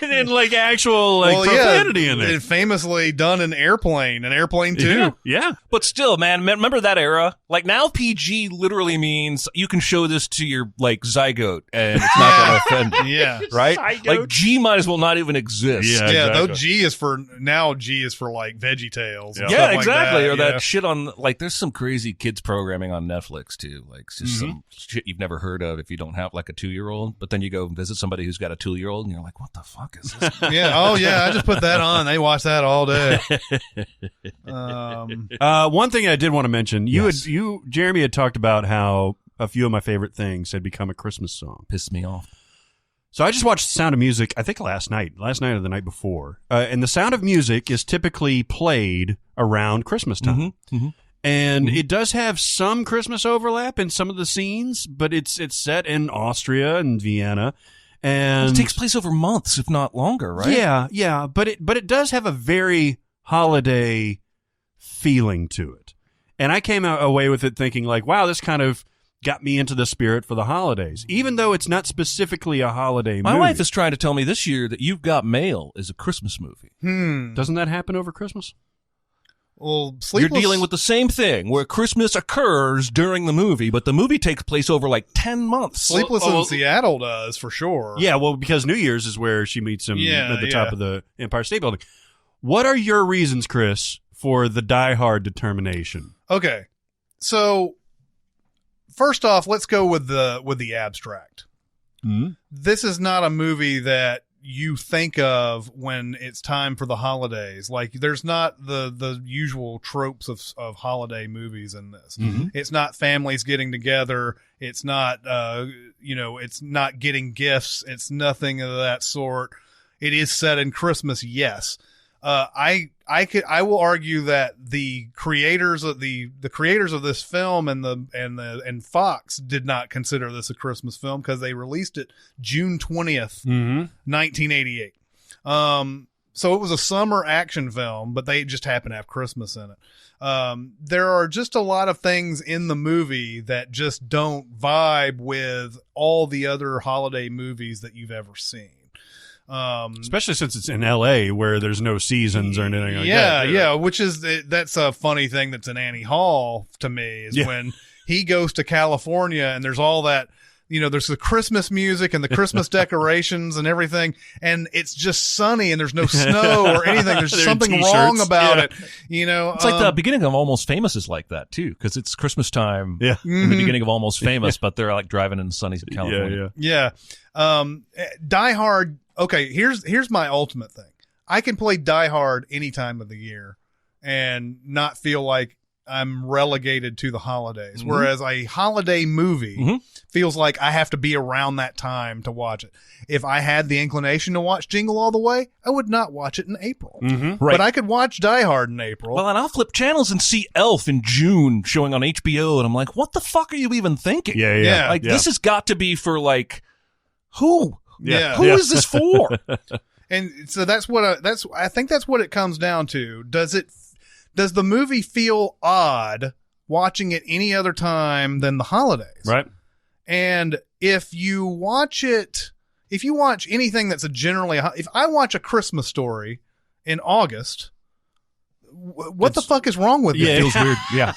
D: and like actual like profanity in there.
B: It famously done in Airplane 2.
D: Yeah.
A: But still, man, remember that era? Like, now PG literally means you can show this to your, like, zygote, and it's not going to offend you.
B: Yeah.
A: Right?
D: Zygote.
A: Like, G might as well not even exist.
D: Yeah.
B: Yeah,
D: exactly.
B: though G is for like Veggie Tales. and
A: Yeah,
B: stuff like
A: exactly.
B: that,
A: Or
B: yeah.
A: that shit on, like, there's some crazy kids programming on Netflix, too. Like, it's just some shit you've never heard of if you don't have, like, a 2-year-old. But then you go visit somebody who's got a 2-year-old, and you're like, what the fuck is this?
B: Yeah. Oh, yeah. I just put that on. They watch that all day.
D: One thing I did want to mention,
A: Yes.
D: Jeremy had talked about how a few of my favorite things had become a Christmas song.
A: Pissed me off.
D: So I just watched The Sound of Music, I think last night or the night before. And The Sound of Music is typically played around Christmas time. And it does have some Christmas overlap in some of the scenes, but it's set in Austria and Vienna. And
A: It takes place over months, if not longer, right?
D: Yeah, but it does have a very holiday feeling to it. And I came away with it thinking like, wow, this kind of got me into the spirit for the holidays, even though it's not specifically a holiday
A: My
D: movie.
A: wife is trying to tell me this year that You've Got Mail is a Christmas movie.
D: Doesn't that happen over Christmas?
B: Well,
A: You're dealing with the same thing where Christmas occurs during the movie, but the movie takes place over like 10 months.
B: Sleepless in Seattle does, for sure.
D: Yeah, well, because New Year's is where she meets him at the top of the Empire State Building. What are your reasons, Chris, for the Die Hard determination?
B: Okay. So, first off, let's go with the abstract. This is not a movie that you think of when it's time for the holidays. Like, there's not the usual tropes of holiday movies in this. It's not families getting together. It's not it's not getting gifts. It's nothing of that sort. It is set in Christmas, yes. I will argue that the creators of this film and Fox did not consider this a Christmas film because they released it June 20th, 1988. So it was a summer action film, but they just happened to have Christmas in it. There are just a lot of things in the movie that just don't vibe with all the other holiday movies that you've ever seen.
D: Especially since it's in LA where there's no seasons or anything like that.
B: Yeah, which is that's a funny thing that's in Annie Hall to me is when he goes to California and there's all that, there's the Christmas music and the Christmas decorations and everything, and it's just sunny and there's no snow or anything. There's
D: They're in
B: something
D: t-shirts.
B: wrong about it.
A: It's like the beginning of Almost Famous is like that too, because it's Christmas time.
D: Yeah.
A: In the beginning of Almost Famous, but they're like driving in sunny California.
B: Yeah. Die Hard. Okay, here's my ultimate thing. I can play Die Hard any time of the year and not feel like I'm relegated to the holidays. Whereas a holiday movie feels like I have to be around that time to watch it. If I had the inclination to watch Jingle All the Way, I would not watch it in April.
A: Right.
B: But I could watch Die Hard in April.
A: Well, and I'll flip channels and see Elf in June showing on HBO, and I'm like, what the fuck are you even thinking?
B: Yeah.
A: Like, this has got to be for, like, who?
B: Yeah.
A: Who is this for?
B: And so I think that's what it comes down to. Does the movie feel odd watching it any other time than the holidays?
D: Right.
B: And if you watch anything that's if I watch A Christmas Story in August, what the fuck is wrong with
A: It
B: it?
A: feels weird. Yeah.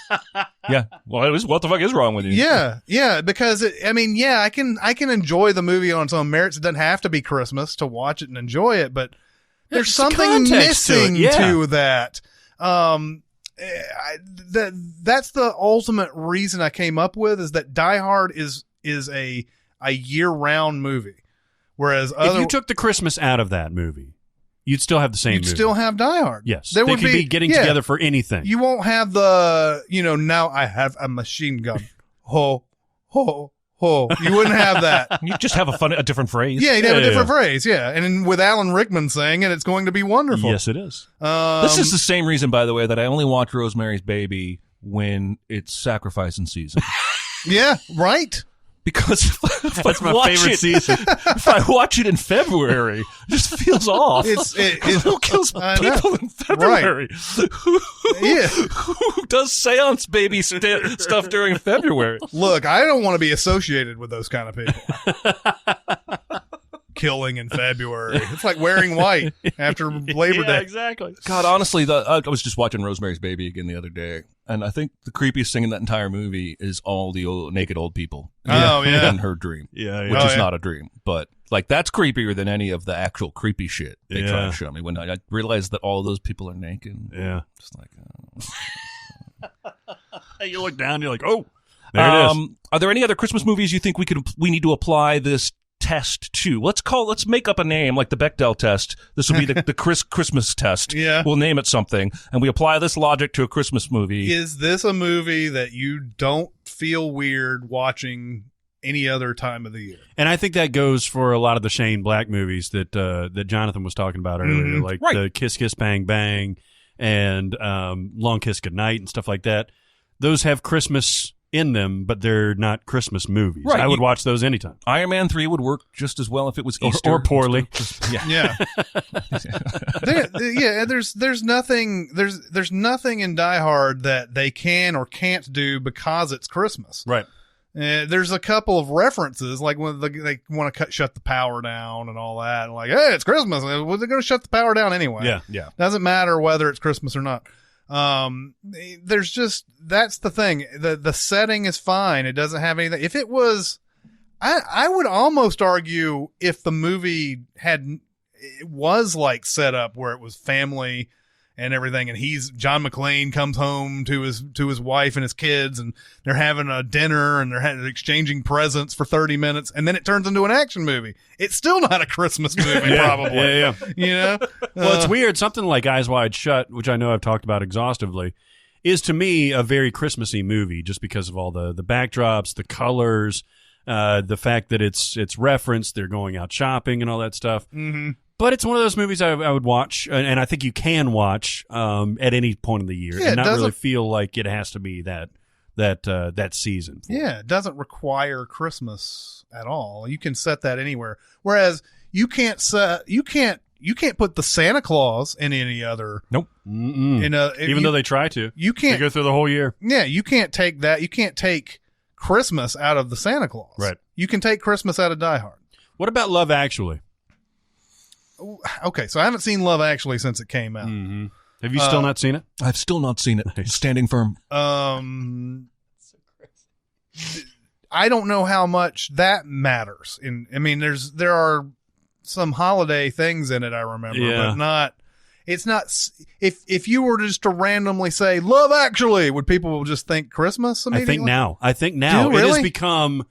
A: Yeah. Well, what the fuck is wrong with you?
B: Yeah, because I can enjoy the movie on its own merits. It doesn't have to be Christmas to watch it and enjoy it, but there's something
D: context to it,
B: missing
D: yeah.
B: to that. That's the ultimate reason I came up with is that Die Hard is a year-round movie, whereas
D: If you took the Christmas out of that movie, You'd still have the same
B: You'd
D: movie.
B: still have Die Hard.
D: Yes.
B: There
D: they
B: would
D: could be getting together for anything.
B: You won't have the, now I have a machine gun. Ho, ho, ho. You wouldn't have that.
A: You just have a different phrase.
B: Yeah, you'd have a different phrase. Yeah. And with Alan Rickman saying it, it's going to be wonderful.
D: Yes, it is.
A: This is the same reason, by the way, that I only watch Rosemary's Baby when it's sacrificing season.
B: Yeah, right.
A: Because
D: That's my favorite season.
A: If I watch it in February, it just feels off. Who kills people in February?
B: Right.
A: Who does seance baby stuff during February?
B: Look, I don't want to be associated with those kind of people. Killing in February. It's like wearing white after Labor Day.
D: Exactly.
A: God, honestly, I was just watching Rosemary's Baby again the other day, and I think the creepiest thing in that entire movie is all the naked old people.
B: Oh, yeah.
A: In her dream.
D: Yeah.
A: Which is not a dream, but like that's creepier than any of the actual creepy shit they try to show me. When I realized that all of those people are naked.
D: Yeah.
A: Just like,
D: You look down, you're like, oh, there it is.
A: Are there any other Christmas movies you think we need to apply this test to? Let's make up a name like the Bechdel test. This will be the Christmas test.
B: Yeah.
A: We'll name it something, and we apply this logic to a Christmas movie.
B: Is this a movie that you don't feel weird watching any other time of the year?
D: And I think that goes for a lot of the Shane Black movies that Jonathan was talking about earlier, like the Kiss Kiss Bang Bang and Long Kiss Goodnight and stuff like that. Those have Christmas in them, but they're not Christmas movies.
A: Right.
D: I would watch those anytime.
A: Iron Man 3 would work just as well if it was Easter.
D: Or poorly.
B: Yeah. There's nothing in Die Hard that they can or can't do because it's Christmas.
D: Right.
B: There's a couple of references, like when they want to shut the power down and all that. And like, hey, it's Christmas. Well, they're going to shut the power down anyway.
D: Yeah.
B: Doesn't matter whether it's Christmas or not. There's just, that's the thing. The setting is fine. It doesn't have anything. If it was, I would almost argue if the movie it was like set up where it was family and everything, and John McClane comes home to his wife and his kids, and they're having a dinner and they're exchanging presents for 30 minutes, and then it turns into an action movie. It's still not a Christmas movie, probably.
D: Yeah.
B: You know?
D: Well, it's weird. Something like Eyes Wide Shut, which I know I've talked about exhaustively, is to me a very Christmassy movie just because of all the backdrops, the colors, the fact that it's referenced, they're going out shopping and all that stuff.
B: Mm-hmm.
D: But it's one of those movies I would watch, and I think you can watch at any point in the year and not really feel like it has to be that season.
B: Yeah, it doesn't require Christmas at all. You can set that anywhere. Whereas you can't put the Santa Claus in any other.
D: Nope. Even though they try to,
B: you can't.
D: They go through the whole year.
B: Yeah, you can't take that. You can't take Christmas out of the Santa Claus.
D: Right.
B: You can take Christmas out of Die Hard.
D: What about Love Actually?
B: Okay, so I haven't seen Love Actually since it came out.
D: Mm-hmm. Have you still not seen it?
A: I've still not seen it. Standing firm.
B: I don't know how much that matters. There are some holiday things in it I remember, but not. It's not. If you were just to randomly say Love Actually, would people just think Christmas immediately?
D: I think now
B: really?
D: It has become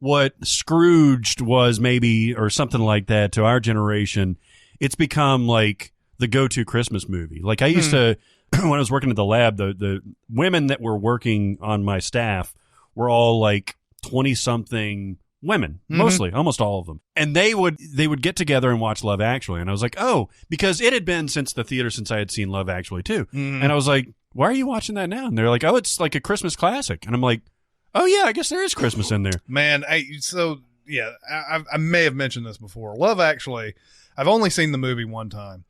D: what Scrooged was, maybe, or something like that to our generation. It's become like the go-to Christmas movie. Like I used to, when I was working at the lab, the women that were working on my staff were all like 20-something women, mostly, almost all of them. And they would get together and watch Love Actually. And I was like, oh, because it had been since the theater since I had seen Love Actually too. And I was like, why are you watching that now? And they're like, oh, it's like a Christmas classic. And I'm like, oh yeah, I guess there is Christmas in there.
B: Man, I may have mentioned this before. Love Actually, I've only seen the movie one time,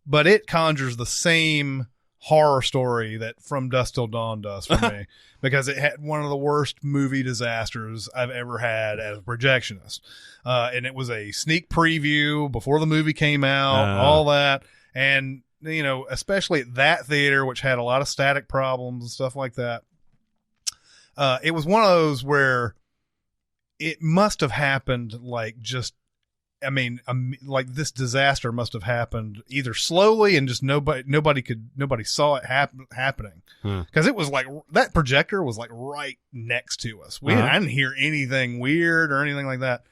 B: but it conjures the same horror story that From Dusk Till Dawn does for me, because it had one of the worst movie disasters I've ever had as a projectionist. And it was a sneak preview before the movie came out, all that. And, especially at that theater, which had a lot of static problems and stuff like that. It was one of those where it must have happened like this disaster must have happened either slowly and just nobody saw it happening. Because it was like that projector was like right next to us. I didn't hear anything weird or anything like that.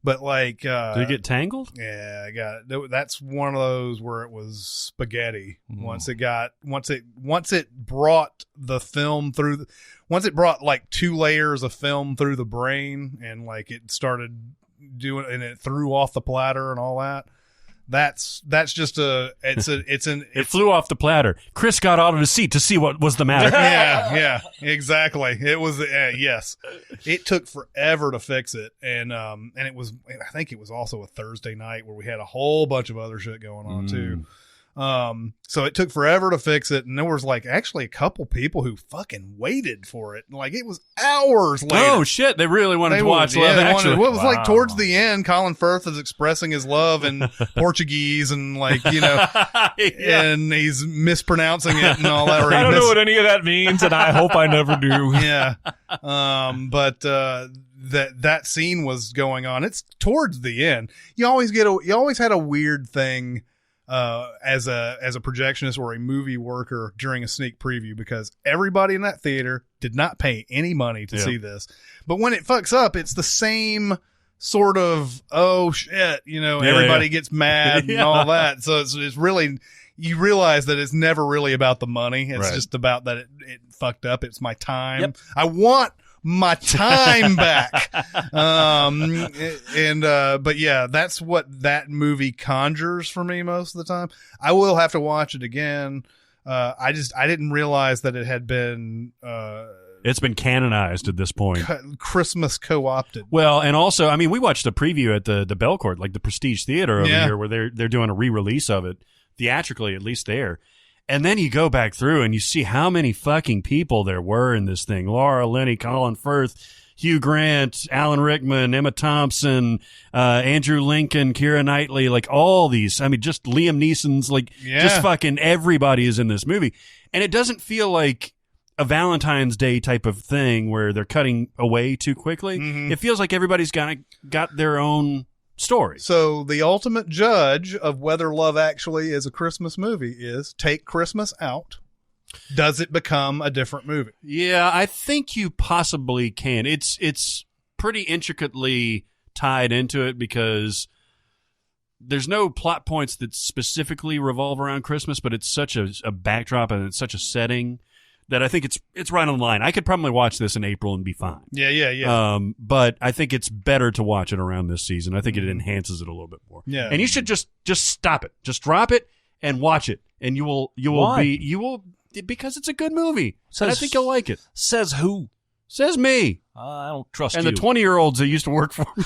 B: But like,
D: did it get tangled?
B: Yeah, I got it. That's one of those where it was spaghetti. Once it brought the film through, once it brought like 2 layers of film through the brain, and like it started doing, and it threw off the platter and all that. That's just
D: it flew off the platter. Chris got out of his seat to see what was the matter.
B: yeah, exactly. It was yes. It took forever to fix it, and it was, I think it was also a Thursday night where we had a whole bunch of other shit going on too. So it took forever to fix it, and there was like actually a couple people who fucking waited for it. Like it was hours later.
D: Oh shit! They really wanted to watch Love Actually.
B: It was like towards the end, Colin Firth is expressing his love in Portuguese, and like and he's mispronouncing it and all that.
A: I don't know what any of that means, and I hope I never do.
B: Yeah, but that scene was going on. It's towards the end. You always had a weird thing. As a projectionist or a movie worker during a sneak preview, because everybody in that theater did not pay any money to see this. But when it fucks up, it's the same sort of, oh shit, everybody gets mad and all that. So it's really, you realize that it's never really about the money. It's just about that it fucked up. It's my time. Yep. I want my time back. But yeah, that's what that movie conjures for me most of the time. I will have to watch it again. I didn't realize that it had been,
D: it's been canonized at this point.
B: Christmas co-opted.
D: Well, and also, I mean, we watched a preview at the Belcourt, like the Prestige Theater over here, where they're doing a re-release of it theatrically, at least there. And then you go back through and you see how many fucking people there were in this thing. Laura Linney, Colin Firth, Hugh Grant, Alan Rickman, Emma Thompson, Andrew Lincoln, Keira Knightley, like all these. I mean, just Liam Neeson's, like just fucking everybody is in this movie. And it doesn't feel like a Valentine's Day type of thing where they're cutting away too quickly. Mm-hmm. It feels like everybody's got their own story.
B: So the ultimate judge of whether Love Actually is a Christmas movie is take Christmas out. Does it become a different movie?
D: Yeah, I think you possibly can. It's pretty intricately tied into it because there's no plot points that specifically revolve around Christmas, but it's such a backdrop and it's such a setting that I think it's right on the line. I could probably watch this in April and be fine.
B: Yeah.
D: But I think it's better to watch it around this season. I think it enhances it a little bit more.
B: Yeah.
D: And you should just stop it. Just drop it and watch it. And you will because it's a good movie. And I think you'll like it.
A: Says who?
D: Says me.
A: I don't trust
D: and
A: you.
D: And the 20-year-olds that used to work for me.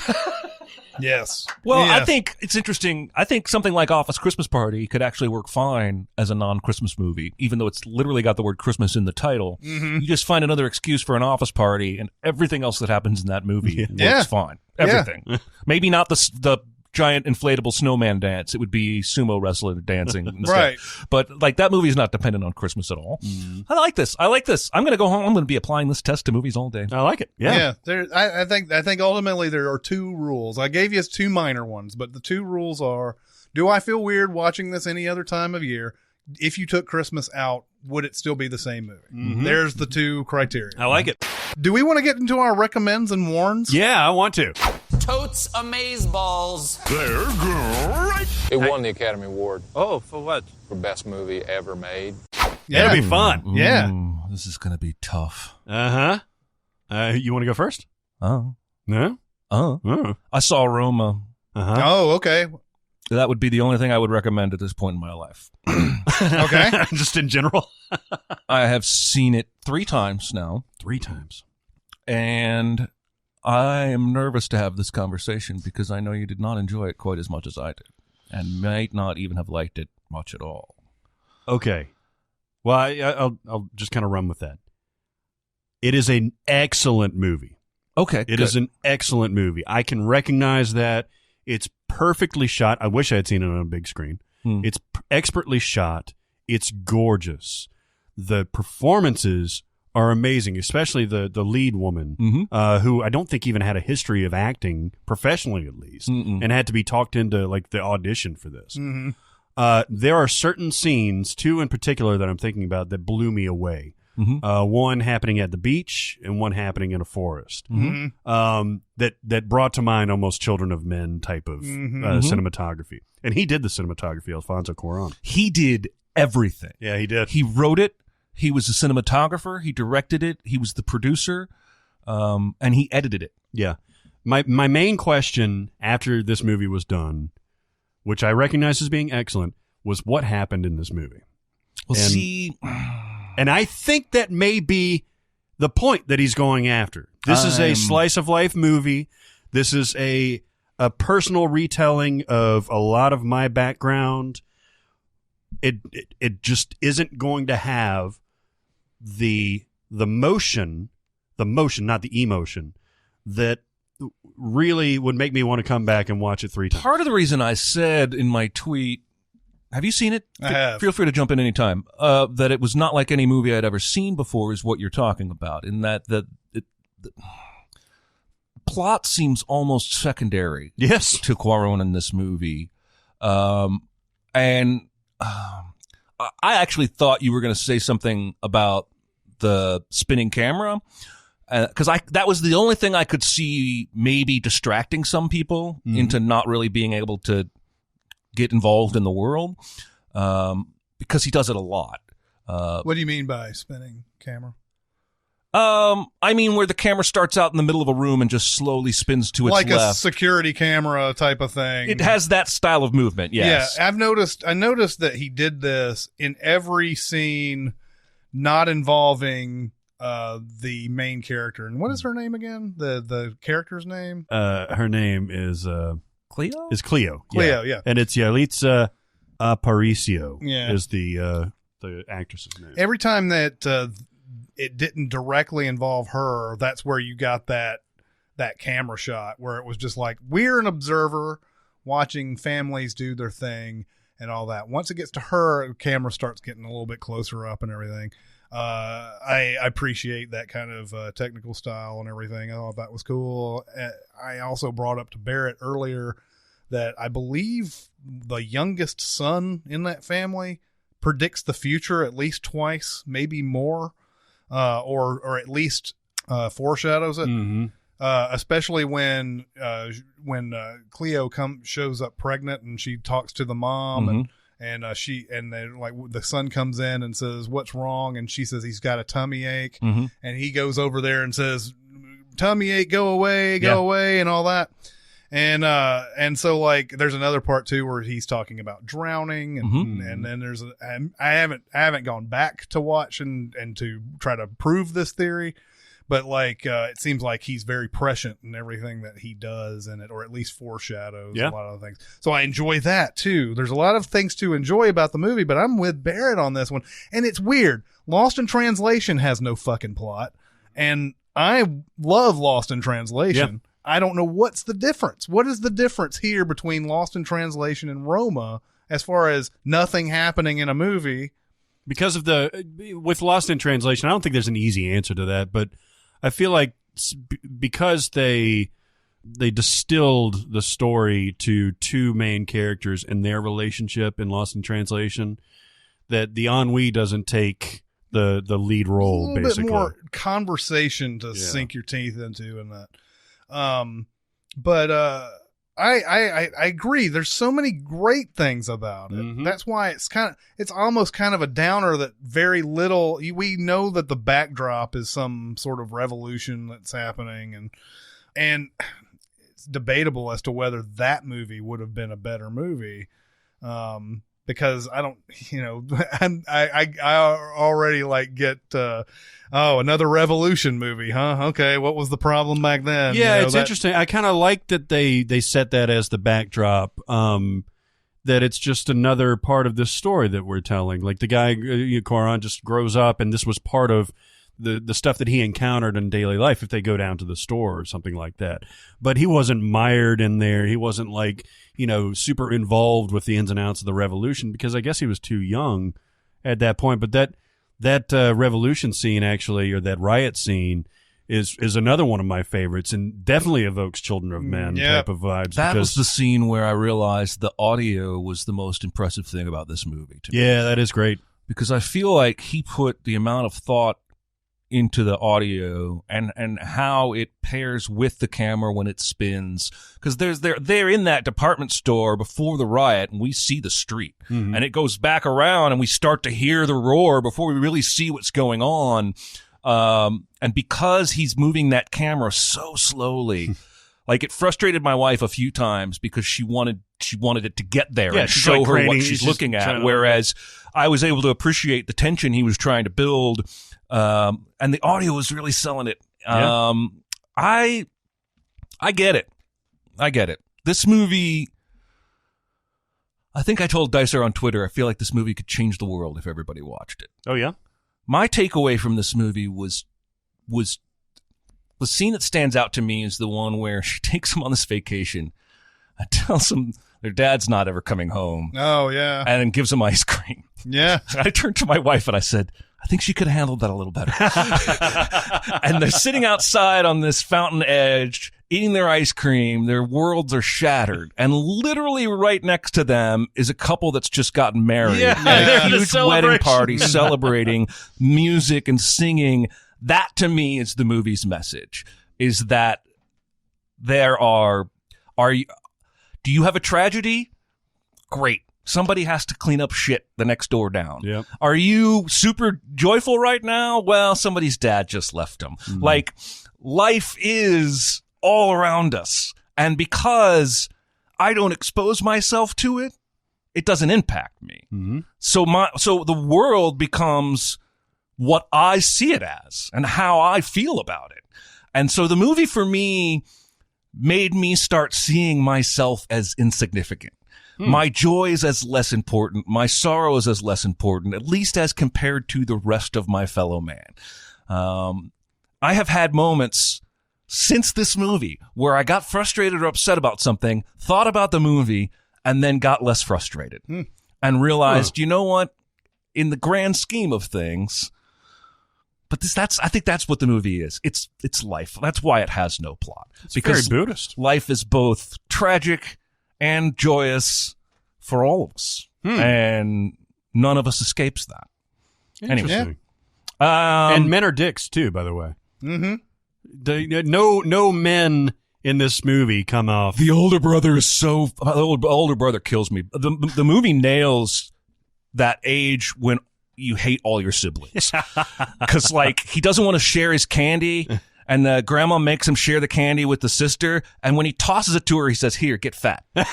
B: Yes.
A: Well, yes. I think it's interesting. I think something like Office Christmas Party could actually work fine as a non-Christmas movie, even though it's literally got the word Christmas in the title. Mm-hmm. You just find another excuse for an office party, and everything else that happens in that movie works fine. Everything. Yeah. Maybe not the giant inflatable snowman dance. It would be sumo wrestler dancing instead.
B: Right.
A: But like that movie is not dependent on Christmas at all. I like this. I'm going to go home. I'm going to be applying this test to movies all day.
D: I like it. Yeah.
B: I think ultimately there are 2 rules. I gave you 2 minor ones, but the 2 rules are: do I feel weird watching this any other time of year? If you took Christmas out, would it still be the same movie? Mm-hmm. There's the 2 criteria.
D: I like it.
B: Do we want to get into our recommends and warns?
D: Yeah, I want to.
E: Totes Amazeballs.
C: They're great.
F: It won the Academy Award.
E: Oh, for what?
F: For best movie ever made.
D: Yeah. It'll be fun.
B: Yeah.
A: This is going to be tough.
D: Uh-huh. You want to go first?
A: Oh.
D: No?
A: Oh. I saw Roma.
B: Uh-huh. Oh, okay.
A: That would be the only thing I would recommend at this point in my life.
B: Okay.
D: Just in general?
A: I have seen it 3 times now.
D: 3 times.
A: And I am nervous to have this conversation because I know you did not enjoy it quite as much as I did and might not even have liked it much at all.
D: Okay. Well, I'll just kind of run with that. It is an excellent movie.
A: Okay.
D: It is an excellent movie. I can recognize that. It's perfectly shot. I wish I had seen it on a big screen. It's expertly shot. It's gorgeous. The performances are amazing, especially the lead woman, who I don't think even had a history of acting professionally, at least, and had to be talked into like the audition for this. Mm-hmm. There are certain scenes, 2 in particular, that I'm thinking about that blew me away. one happening at the beach and one happening in a forest. That brought to mind almost Children of Men type of cinematography. And he did the cinematography, Alfonso Cuarón.
A: He did everything.
D: Yeah, he did.
A: He wrote it. He was a cinematographer. He directed it. He was the producer, and he edited it.
D: Yeah. My main question after this movie was done, which I recognize as being excellent, was what happened in this movie.
A: Well,
D: And I think that may be the point that he's going after. This is a slice of life movie. This is a personal retelling of a lot of my background. It just isn't going to have the motion, not the emotion, that really would make me want to come back and watch it 3 times.
A: Part of the reason I said in my tweet, have you seen it?
B: I have.
A: Feel free to jump in anytime. That it was not like any movie I'd ever seen before is what you're talking about. In that the plot seems almost secondary.
D: Yes.
A: To Cuarón in this movie, and I actually thought you were going to say something about the spinning camera. Because that was the only thing I could see maybe distracting some people into not really being able to get involved in the world, because he does it a lot.
B: What do you mean by spinning camera?
A: I mean where the camera starts out in the middle of a room and just slowly spins to its
B: like
A: left.
B: A security camera type of thing.
A: It has that style of movement, yes.
B: Yeah, I noticed that he did this in every scene not involving the main character. And what is her name again? The character's name?
D: Her name is
A: Cleo?
D: Is Cleo.
B: Cleo, yeah.
D: And it's Yalitza Aparicio.
B: Yeah.
D: Is the actress's name.
B: Every time that it didn't directly involve her, that's where you got that camera shot where it was just like, we're an observer watching families do their thing and all that. Once it gets to her, the camera starts getting a little bit closer up and everything. I appreciate that kind of technical style and everything. I thought that was cool. I also brought up to Barrett earlier that I believe the youngest son in that family predicts the future at least twice, maybe more, or at least foreshadows it. Especially when Cleo shows up pregnant and she talks to the mom and then like the son comes in and says, "What's wrong?" And she says he's got a tummy ache, and he goes over there and says, "Tummy ache, go away," and all that. And so like there's another part too where he's talking about drowning, and then there's I haven't gone back to watch and to try to prove this theory. But like it seems like he's very prescient in everything that he does in it, or at least foreshadows a lot of things. So I enjoy that too. There's a lot of things to enjoy about the movie, but I'm with Barrett on this one. And it's weird. Lost in Translation has no fucking plot. And I love Lost in Translation. Yeah. I don't know what's the difference. What is the difference here between Lost in Translation and Roma as far as nothing happening in a movie?
D: Because of with Lost in Translation, I don't think there's an easy answer to that, but I feel like because they distilled the story to 2 main characters and their relationship in Lost in Translation, that the ennui doesn't take the lead role, basically. A little bit more
B: conversation to sink your teeth into in that. But I agree. There's so many great things about it. That's why it's almost kind of a downer that very little, we know that the backdrop is some sort of revolution that's happening, and it's debatable as to whether that movie would have been a better movie. Because I don't, I already like get, another revolution movie, huh? Okay. What was the problem back then?
D: Yeah. It's interesting. I kind of like that they set that as the backdrop, that it's just another part of this story that we're telling. Like the guy, Cuarón, just grows up, and this was part of the stuff that he encountered in daily life if they go down to the store or something like that. But he wasn't mired in there. He wasn't like, super involved with the ins and outs of the revolution, because I guess he was too young at that point. But that revolution scene, actually, or that riot scene, is another one of my favorites, and definitely evokes Children of Men type of vibes.
A: That was the scene where I realized the audio was the most impressive thing about this movie to me.
D: Yeah, that is great.
A: Because I feel like he put the amount of thought into the audio and how it pairs with the camera when it spins, because they're in that department store before the riot and we see the street, and it goes back around and we start to hear the roar before we really see what's going on, and because he's moving that camera so slowly, like it frustrated my wife a few times because she wanted it to get there and show her what she's looking at, whereas I was able to appreciate the tension he was trying to build. And the audio was really selling it. I get it. This movie, I think I told Dicer on Twitter, I feel like this movie could change the world if everybody watched it.
D: Oh, yeah?
A: My takeaway from this movie was the scene that stands out to me is the one where she takes him on this vacation and tells him their dad's not ever coming home.
B: Oh, yeah.
A: And then gives him ice cream.
B: Yeah.
A: I turned to my wife and I said, I think she could have handled that a little better. And they're sitting outside on this fountain edge, eating their ice cream. Their worlds are shattered. And literally right next to them is a couple that's just gotten married.
D: Yeah,
A: at a huge wedding party celebrating music and singing. That to me is the movie's message, is that do you have a tragedy? Great. Somebody has to clean up shit the next door down.
D: Yep.
A: Are you super joyful right now? Well, somebody's dad just left them. Like, life is all around us. And because I don't expose myself to it, it doesn't impact me. So the world becomes what I see it as and how I feel about it. And so the movie for me made me start seeing myself as insignificant. My joys as less important, my sorrows as less important, at least as compared to the rest of my fellow man. I have had moments since this movie where I got frustrated or upset about something, thought about the movie, and then got less frustrated and realized, you know what, in the grand scheme of things, but I think that's what the movie is. It's life. That's why it has no plot.
D: It's
A: because
D: very Buddhist.
A: Life is both tragic and joyous for all of us, and none of us escapes that.
D: Interesting.
A: Anyway,
D: and men are dicks too, by the way. No men in this movie come off.
A: the older brother is the older brother kills me. The movie nails that age when you hate all your siblings, because like he doesn't want to share his candy. And the grandma makes him share the candy with the sister. And when he tosses it to her, he says, "Here, get fat."
B: Yeah.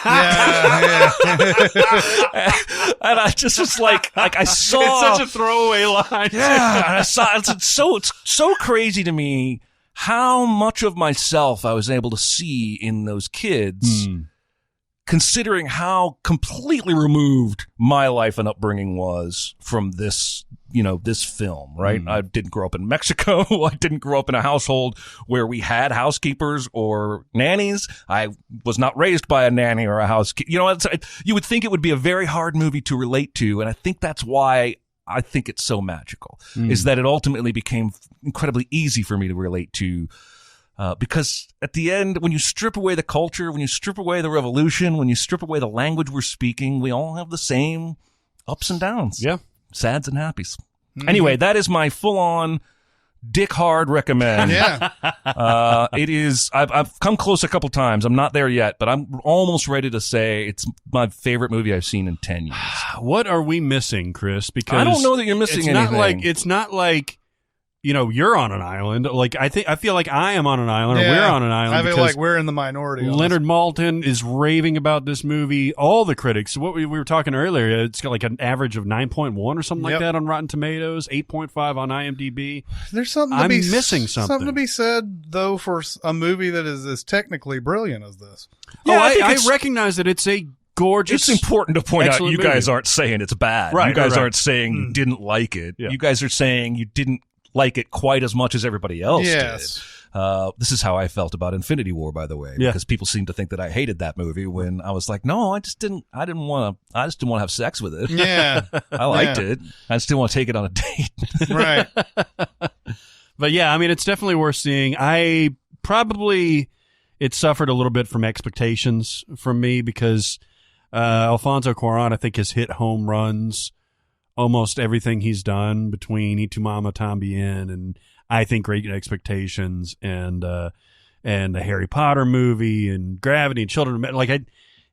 A: And I just was like I saw.
D: It's such a throwaway line.
A: Yeah, and I saw. It's so crazy to me how much of myself I was able to see in those kids, considering how completely removed my life and upbringing was from this, this film, right? I didn't grow up in Mexico. I didn't grow up in a household where we had housekeepers or nannies. I was not raised by a nanny or a housekeeper. You would think it would be a very hard movie to relate to, and I think that's why I think it's so magical, is that it ultimately became incredibly easy for me to relate to. Because at the end, when you strip away the culture, when you strip away the revolution, when you strip away the language we're speaking, we all have the same ups and downs.
D: Yeah.
A: Sads and happies. Anyway, that is my full-on dick hard recommend.
B: Yeah.
A: It is, I've come close a couple times. I'm not there yet, but I'm almost ready to say it's my favorite movie I've seen in 10 years.
D: What are we missing, Chris? Because
A: I don't know that you're missing anything.
D: It's not like you're on an island. Like I feel like I am on an island, or we're on an island.
B: I feel like we're in the minority.
D: Leonard Maltin is raving about this movie. All the critics. What we were talking earlier, it's got like an average of 9.1 or something like that on Rotten Tomatoes, 8.5 on IMDb.
B: There's something
D: I'm missing something.
B: Something to be said though for a movie that is as technically brilliant as this.
D: Yeah, I recognize that it's a gorgeous.
A: It's important to point out you guys
D: movie.
A: aren't saying it's bad.
D: Right,
A: you guys
D: right.
A: aren't saying you didn't like it.
D: Yeah.
A: You guys are saying you didn't like it quite as much as everybody else did. This is how I felt about Infinity War, by the way, because people seem to think that I hated that movie when I was like, no, I just didn't want to have sex with it.
B: Yeah.
A: I liked it. I just didn't want to take it on a date.
B: Right.
D: But yeah, I mean, it's definitely worth seeing. It suffered a little bit from expectations from me because Alfonso Cuarón, I think, has hit home runs almost everything he's done between Y Tu Mama Tambien, and I think Great Expectations and the Harry Potter movie and Gravity and Children of Men. Like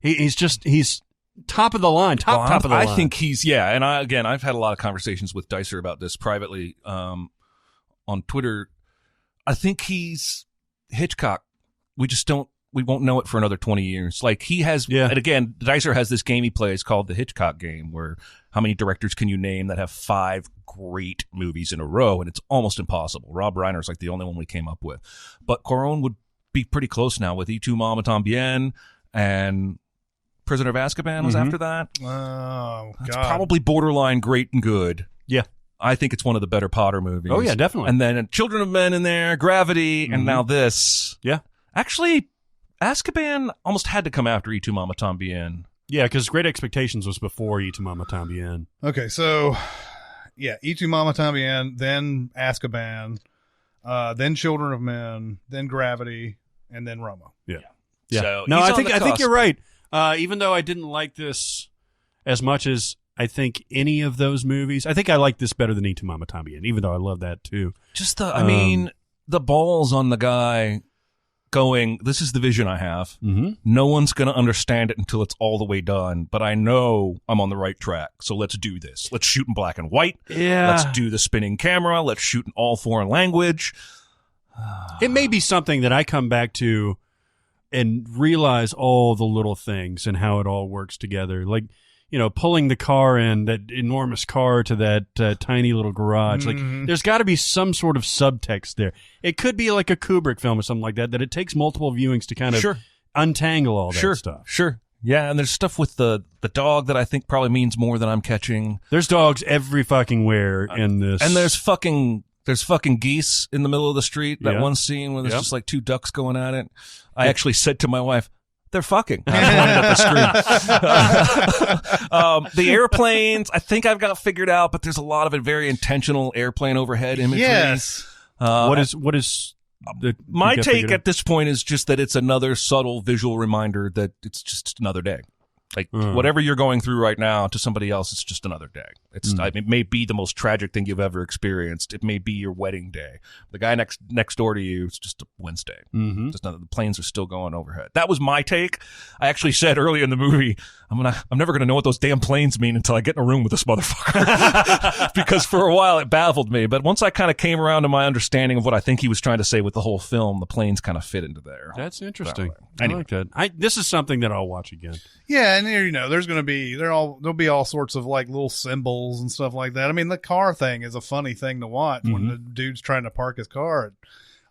D: he's top of the line, top of the line.
A: I think he's and I've had a lot of conversations with Dicer about this privately on Twitter. I think he's Hitchcock. We won't know it for another 20 years. Like he has, and again, Dicer has this game he plays called the Hitchcock game, where how many directors can you name that have 5 great movies in a row? And it's almost impossible. Rob Reiner's like the only one we came up with. But Cuarón would be pretty close now with Y Tu Mamá También, and Prisoner of Azkaban was after that.
B: Oh,
A: It's
B: God.
A: probably borderline great and good.
D: Yeah.
A: I think it's one of the better Potter movies.
D: Oh, yeah, definitely.
A: And then Children of Men in there, Gravity, and now this.
D: Yeah.
A: Actually, Azkaban almost had to come after Y Tu Mamá También.
D: Yeah, because Great Expectations was before Y Tu Mamá También.
B: Okay, so, Y Tu Mamá También, then Azkaban, then Children of Men, then Gravity, and then Roma.
D: Yeah.
A: So
D: no,
A: he's
D: I
A: on
D: think
A: the cusp.
D: you're right. Even though I didn't like this as much as I think any of those movies, I think I like this better than Y Tu Mamá También, even though I love that too.
A: Just the balls on the guy going, this is the vision I have.
D: Mm-hmm.
A: No one's going to understand it until it's all the way done, but I know I'm on the right track. So let's do this. Let's shoot in black and white.
D: Yeah.
A: Let's do the spinning camera. Let's shoot in all foreign language.
D: It may be something that I come back to and realize all the little things and how it all works together. Like, pulling the car in, that enormous car, to that tiny little garage. Like, there's got to be some sort of subtext there. It could be like a Kubrick film or something like that it takes multiple viewings to kind of untangle all that stuff.
A: Sure. Yeah, and there's stuff with the dog that I think probably means more than I'm catching.
D: There's dogs every fucking where in this.
A: And there's fucking geese in the middle of the street. That one scene where there's just like 2 ducks going at it. I actually said to my wife, they're fucking. I pointed at the screen. The airplanes, I think I've got figured out, but there's a lot of it very intentional airplane overhead imagery.
B: Yes.
D: What is
A: my take at this point is just that it's another subtle visual reminder that it's just another day. Like whatever you're going through right now, to somebody else, it's just another day. It may be the most tragic thing you've ever experienced. It may be your wedding day. The guy next door to you, it's just a Wednesday. Just the planes are still going overhead. That was my take. I actually said early in the movie, I'm never gonna know what those damn planes mean until I get in a room with this motherfucker. Because for a while it baffled me, but once I kind of came around to my understanding of what I think he was trying to say with the whole film, the planes kind of fit into there.
D: That's interesting.
A: Anyway.
D: I like that. This is something that I'll watch again.
B: Yeah, and there's going to be there'll be all sorts of like little symbols and stuff like that. I mean, the car thing is a funny thing to watch when the dude's trying to park his car. It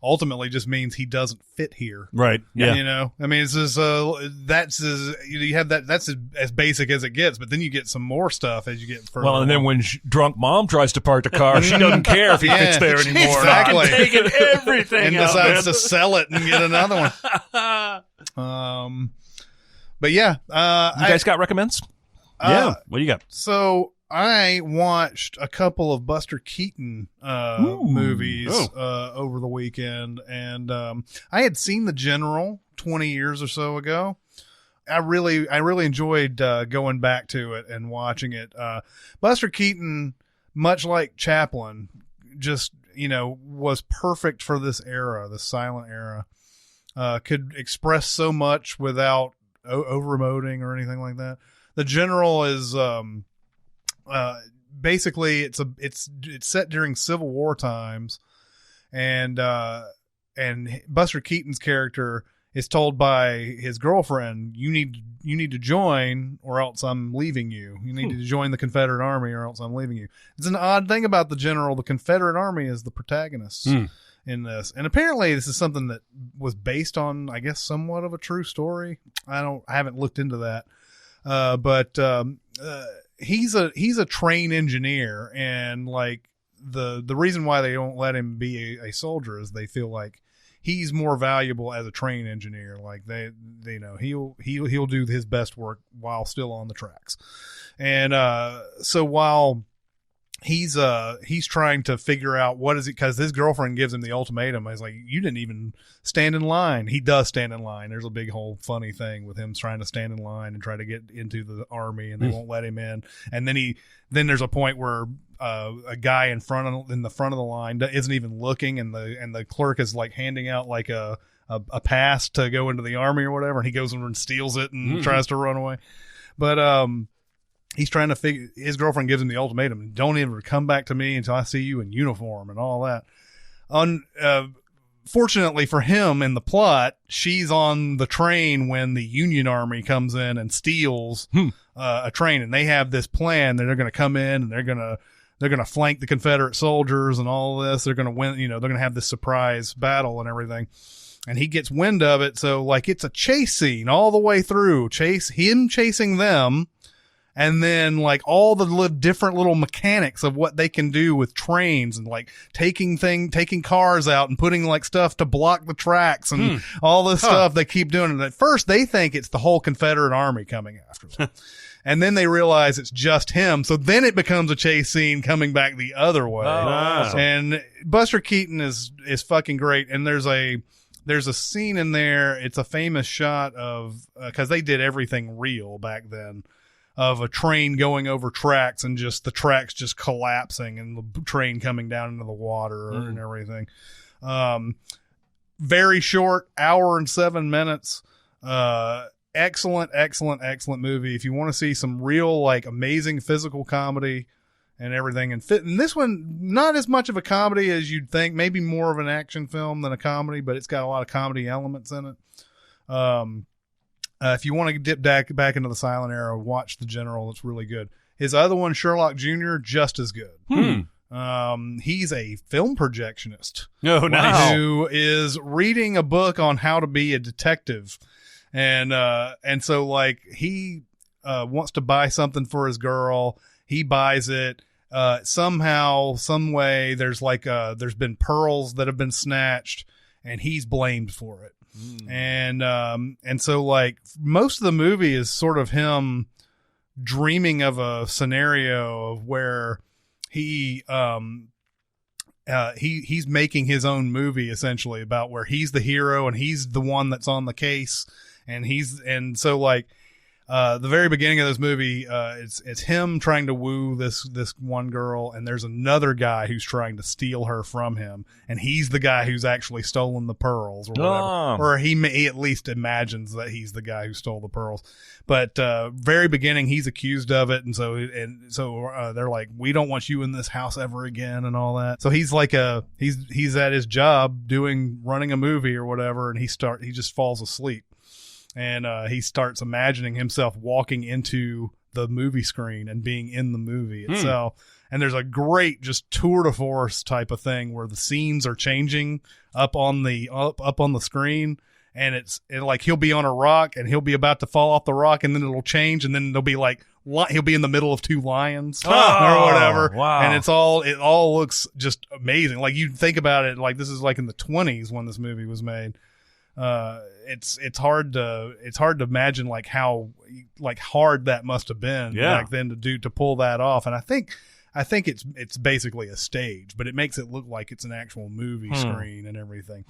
B: ultimately just means he doesn't fit here.
D: Right. Yeah.
B: I mean, it's just you have that. That's as basic as it gets. But then you get some more stuff as you get further.
A: Well, and then when drunk mom tries to park the car, she doesn't care if he fits there anymore.
B: Exactly.
D: Taking everything
B: and
D: out,
B: decides
D: man.
B: to sell it and get another one. But yeah,
A: You guys got recommends?
D: Yeah. What do you got?
B: So I watched a couple of Buster Keaton movies over the weekend, and I had seen The General 20 years or so ago. I really enjoyed going back to it and watching it. Buster Keaton, much like Chaplin, just was perfect for this era, the silent era. Could express so much without over-emoting or anything like that. The General is basically it's set during Civil War times, and Buster Keaton's character is told by his girlfriend, you need to join or else I'm leaving you. You need to join the Confederate Army or else I'm leaving you. It's an odd thing about The General. The Confederate Army is the protagonist in this, and apparently this is something that was based on, I guess, somewhat of a true story. I haven't looked into that, but he's a train engineer, and like the reason why they don't let him be a soldier is they feel like he's more valuable as a train engineer. Like they he'll do his best work while still on the tracks, and so while he's trying to figure out what is it, because his girlfriend gives him the ultimatum. He's like, you didn't even stand in line. He does stand in line. There's a big whole funny thing with him trying to stand in line and try to get into the army, and they won't let him in. And then there's a point where a guy in the front of the line isn't even looking, and the clerk is like handing out like a pass to go into the army or whatever, and he goes over and steals it and tries to run away. But he's trying to figure. His girlfriend gives him the ultimatum: don't ever come back to me until I see you in uniform and all that. Fortunately for him in the plot, she's on the train when the Union Army comes in and steals a train, and they have this plan that they're going to come in and they're going to flank the Confederate soldiers and all this. They're going to win. They're going to have this surprise battle and everything. And he gets wind of it, so like it's a chase scene all the way through. Him chasing them. And then like all the different little mechanics of what they can do with trains, and like taking cars out and putting like stuff to block the tracks and all this stuff they keep doing. And at first they think it's the whole Confederate army coming after them. And then they realize it's just him. So then it becomes a chase scene coming back the other way.
A: Oh, awesome.
B: And Buster Keaton is fucking great. And there's a scene in there. It's a famous shot of, cause they did everything real back then, of a train going over tracks and just the tracks just collapsing and the train coming down into the water and everything. Very short, hour and 7 minutes. Excellent movie. If you want to see some real, like, amazing physical comedy and everything, and this one, not as much of a comedy as you'd think, maybe more of an action film than a comedy, but it's got a lot of comedy elements in it. If you want to dip back into the silent era, watch The General. It's really good. His other one, Sherlock Jr., just as good. He's a film projectionist.
D: Oh, nice.
B: Who is reading a book on how to be a detective. And so like he wants to buy something for his girl. He buys it. Somehow, some way, there's been pearls that have been snatched, and he's blamed for it. And so like most of the movie is sort of him dreaming of a scenario of where he's making his own movie essentially about where he's the hero and he's the one that's on the case, and so like the very beginning of this movie, it's him trying to woo this one girl, and there's another guy who's trying to steal her from him, and he's the guy who's actually stolen the pearls or whatever, or he at least imagines that he's the guy who stole the pearls. But very beginning, he's accused of it, and so they're like, we don't want you in this house ever again, and all that. So he's like he's at his job running a movie or whatever, and he just falls asleep. And he starts imagining himself walking into the movie screen and being in the movie itself. And there's a great just tour de force type of thing where the scenes are changing up on the screen. And it's like he'll be on a rock and he'll be about to fall off the rock, and then it'll change, and then there'll be like he'll be in the middle of two lions or whatever. Wow. And it all looks just amazing. Like you think about it, like this is like in the 1920s when this movie was made. It's hard to imagine like how hard that must have been back then to pull that off. And I think it's basically a stage, but it makes it look like it's an actual movie screen and everything.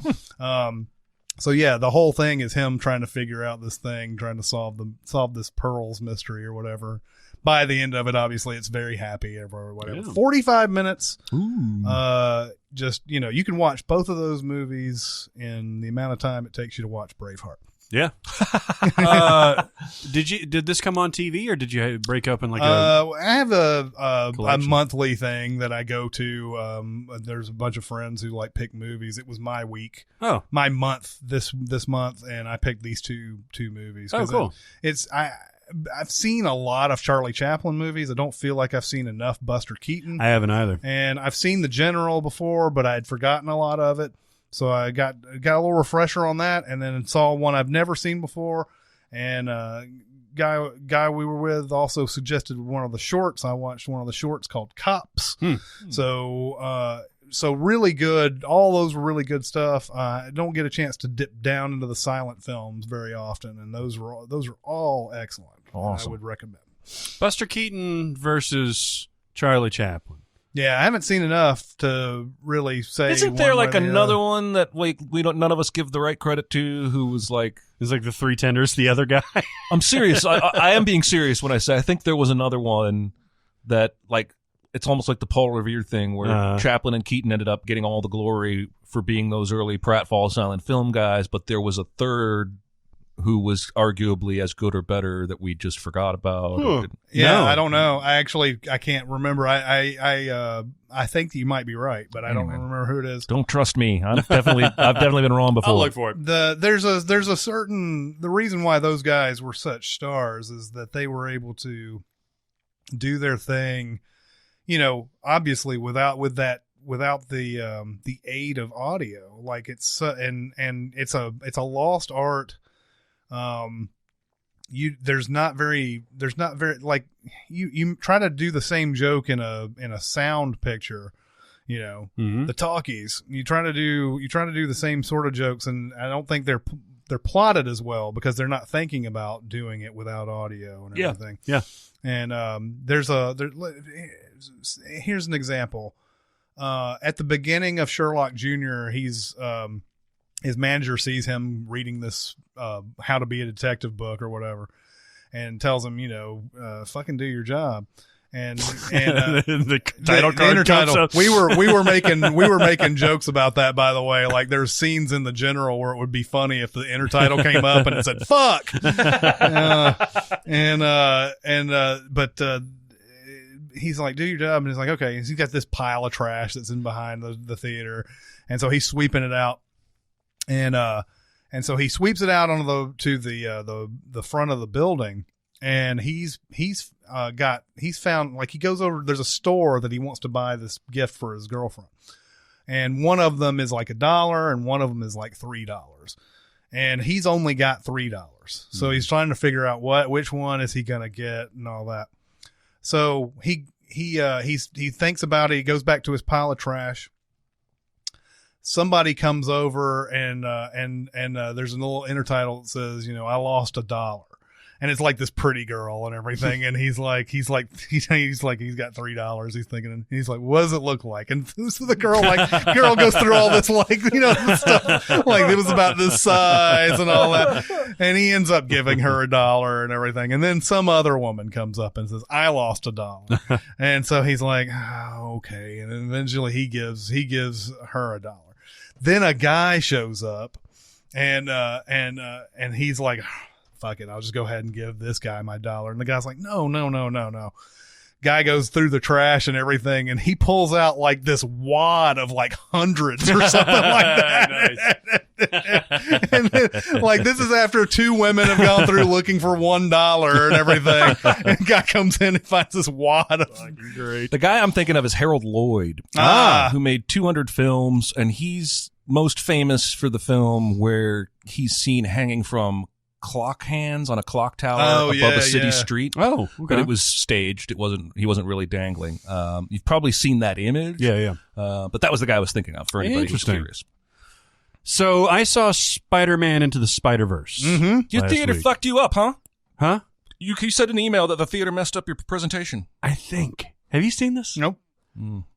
B: So yeah, the whole thing is him trying to figure out this thing, trying to solve this pearls mystery or whatever. By the end of it, obviously, it's very happy or whatever. Yeah. 45 minutes. Ooh. Just, you can watch both of those movies in the amount of time it takes you to watch Braveheart.
D: Yeah. Did this come on TV, or did you break up in like
B: I have a monthly thing that I go to. There's a bunch of friends who like pick movies. It was my week. Oh. My month this month, and I picked these two movies.
D: Oh, cool.
B: I've seen a lot of Charlie Chaplin movies. I don't feel like I've seen enough Buster Keaton.
D: I haven't either.
B: And I've seen The General before, but I had forgotten a lot of it. So I got a little refresher on that, and then saw one I've never seen before. And guy we were with also suggested one of the shorts. I watched one of the shorts called Cops. So really good. All those were really good stuff. I don't get a chance to dip down into the silent films very often, and those are all excellent. Awesome. I would recommend.
D: Buster Keaton versus Charlie Chaplin.
B: Yeah, I haven't seen enough to really say.
A: Isn't there
B: one
A: like
B: way or the
A: another
B: other.
A: one that we don't, none of us give the right credit to, who was like,
D: It's like the Three Tenders, the other guy.
A: I'm serious. I am being serious when I say I think there was another one that, like, it's almost like the Paul Revere thing where Chaplin and Keaton ended up getting all the glory for being those early pratfall silent film guys, but there was a third who was arguably as good or better that we just forgot about.
B: Yeah,
D: No.
B: I don't know. I can't remember. I think you might be right, but I don't remember who it is.
A: Don't trust me. I've definitely been wrong before.
D: I'll look for it.
B: There's a certain, the reason why those guys were such stars is that they were able to do their thing, obviously without the aid of audio. Like it's and it's a lost art. There's not very like you try to do the same joke in a sound picture, the talkies. You try to do the same sort of jokes, and I don't think they're plotted as well because they're not thinking about doing it without audio and everything.
D: Yeah.
B: And here's an example. At the beginning of Sherlock Jr., his manager sees him reading this How to Be a Detective book or whatever, and tells him, fucking do your job. And
D: the title card
B: the
D: comes
B: intertitle.
D: up.
B: We were making jokes about that, by the way. Like there's scenes in the general where it would be funny if the intertitle came up and it said "fuck," but he's like, "Do your job," and he's like, "Okay." He's got this pile of trash that's in behind the theater, and so he's sweeping it out, and so he sweeps it out to the front of the building. And he's found, like, he goes over, there's a store that he wants to buy this gift for his girlfriend. And one of them is like $1 and one of them is like $3. And he's only got $3. So he's trying to figure out which one is he going to get and all that. So he thinks about it. He goes back to his pile of trash. Somebody comes over and there's a little intertitle that says, I lost $1. And it's like this pretty girl and everything. And he's got $3. He's thinking, and he's like, what does it look like? And so the girl goes through all this, stuff. Like it was about this size and all that. And he ends up giving her $1 and everything. And then some other woman comes up and says, I lost $1. And so he's like, okay. And eventually he gives her $1. Then a guy shows up and he's like, fuck it, I'll just go ahead and give this guy my $1. And the guy's like, no. Guy goes through the trash and everything, and he pulls out like this wad of like hundreds or something like that. And then, like, this is after 2 women have gone through looking for $1 and everything. And guy comes in and finds this wad of
D: Great.
A: The guy I'm thinking of is Harold Lloyd, who made 200 films, and he's most famous for the film where he's seen hanging from clock hands on a clock tower above a city street.
D: Oh, okay.
A: But it was staged. He wasn't really dangling. You've probably seen that image.
D: Yeah.
A: But that was the guy I was thinking of for anybody who's curious.
D: So I saw Spider-Man Into the Spider-Verse.
B: Mm-hmm.
A: Your theater fucked you up, huh?
D: Huh?
A: You said in an email that the theater messed up your presentation.
D: I think. Have you seen this?
B: Nope.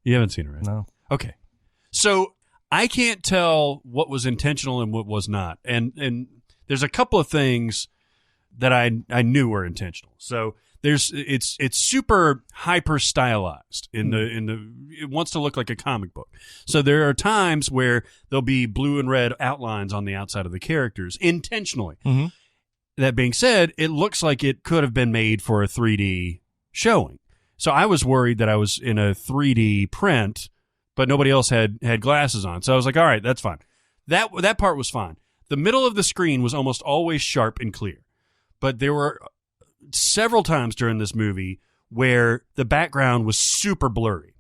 D: You haven't seen it, right?
A: No.
D: Okay. So I can't tell what was intentional and what was not. And there's a couple of things that I knew were intentional. So it's super hyper stylized it wants to look like a comic book. So there are times where there'll be blue and red outlines on the outside of the characters intentionally.
A: Mm-hmm.
D: That being said, it looks like it could have been made for a 3D showing. So I was worried that I was in a 3D print, but nobody else had glasses on. So I was like, all right, that's fine. That part was fine. The middle of the screen was almost always sharp and clear, but there were several times during this movie where the background was super blurry.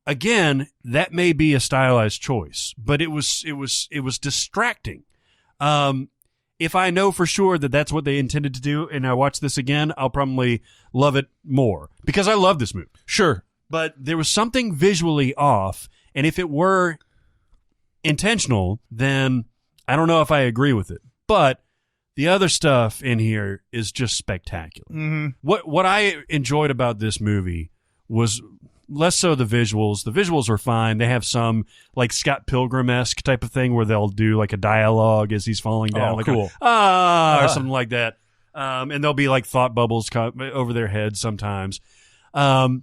D: Again, that may be a stylized choice, but it was distracting. If I know for sure that that's what they intended to do, and I watch this again, I'll probably love it more because I love this movie.
A: Sure,
D: but there was something visually off, and if it were intentional, then I don't know if I agree with it, but the other stuff in here is just spectacular.
B: Mm-hmm.
D: What I enjoyed about this movie was less so the visuals. The visuals are fine. They have some like Scott Pilgrim-esque type of thing where they'll do like a dialogue as he's falling down, like
A: cool,
D: or something like that. And there'll be like thought bubbles over their heads sometimes. But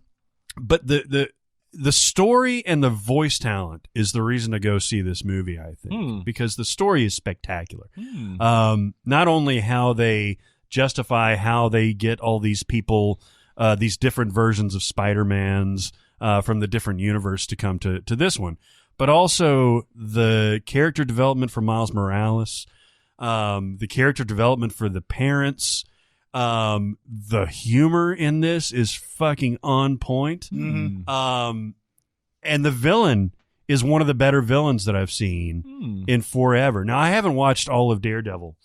D: the story and the voice talent is the reason to go see this movie, I think, because the story is spectacular. Not only how they justify how they get all these people, these different versions of Spider-Mans from the different universe to come to this one, but also the character development for Miles Morales, the character development for the parents. The humor in this is fucking on point. And the villain is one of the better villains that I've seen in forever. Now, I haven't watched all of Daredevil,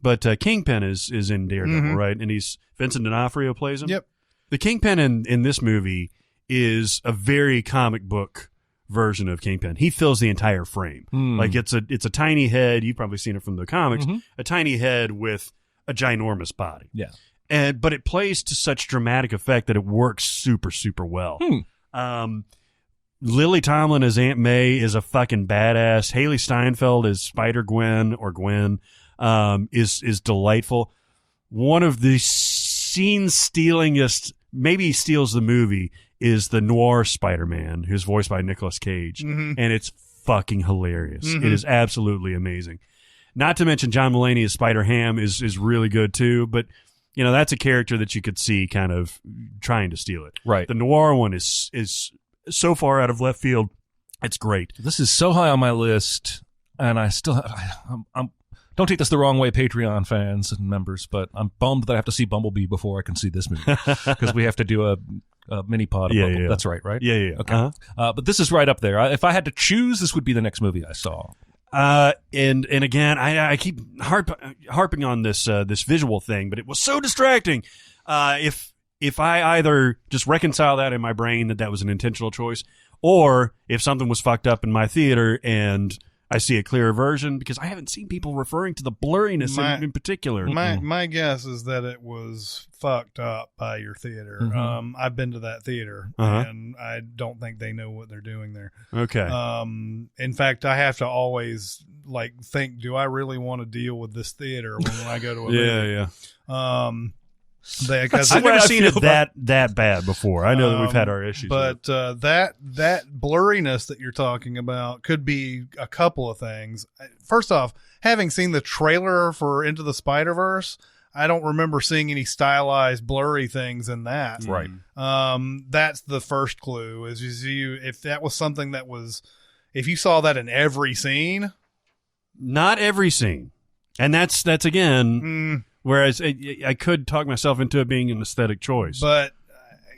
D: but Kingpin is in Daredevil, right? And Vincent D'Onofrio plays him.
B: Yep.
D: The Kingpin in this movie is a very comic book version of Kingpin. He fills the entire frame. Like it's a tiny head. You've probably seen it from the comics. A tiny head with a ginormous body.
A: Yeah.
D: But it plays to such dramatic effect that it works super, super well. Lily Tomlin as Aunt May is a fucking badass. Haley Steinfeld as Spider-Gwen or Gwen is delightful. One of the scene-stealingest, maybe he steals the movie, is the noir Spider-Man, who's voiced by Nicolas Cage. And it's fucking hilarious. It is absolutely amazing. Not to mention John Mulaney as Spider-Ham is really good too, but that's a character that you could see kind of trying to steal it.
A: Right.
D: The noir one is so far out of left field. It's great.
A: This is so high on my list, and I still I'm don't take this the wrong way, Patreon fans and members, but I'm bummed that I have to see Bumblebee before I can see this movie because we have to do a mini pod of Bumblebee.
D: Yeah.
A: That's right?
D: Yeah.
A: Okay. But this is right up there. If I had to choose, this would be the next movie I saw.
D: And again, I keep harping on this visual thing, but it was so distracting. If I either just reconcile that in my brain that was an intentional choice, or if something was fucked up in my theater and I see a clearer version, because I haven't seen people referring to the blurriness in particular.
B: My guess is that it was fucked up by your theater. I've been to that theater, and I don't think they know what they're doing there.
D: Okay.
B: In fact, I have to always think, do I really want to deal with this theater when I go to a movie? Because
D: I've never seen it that bad before. I know that we've had our issues,
B: but that blurriness that you're talking about could be a couple of things. First off, having seen the trailer for Into the Spider-Verse, I don't remember seeing any stylized blurry things in that.
A: Right.
B: That's the first clue. If that was something that was, if you saw that in every scene,
D: not every scene, and that's again. Whereas I could talk myself into it being an aesthetic choice.
B: But,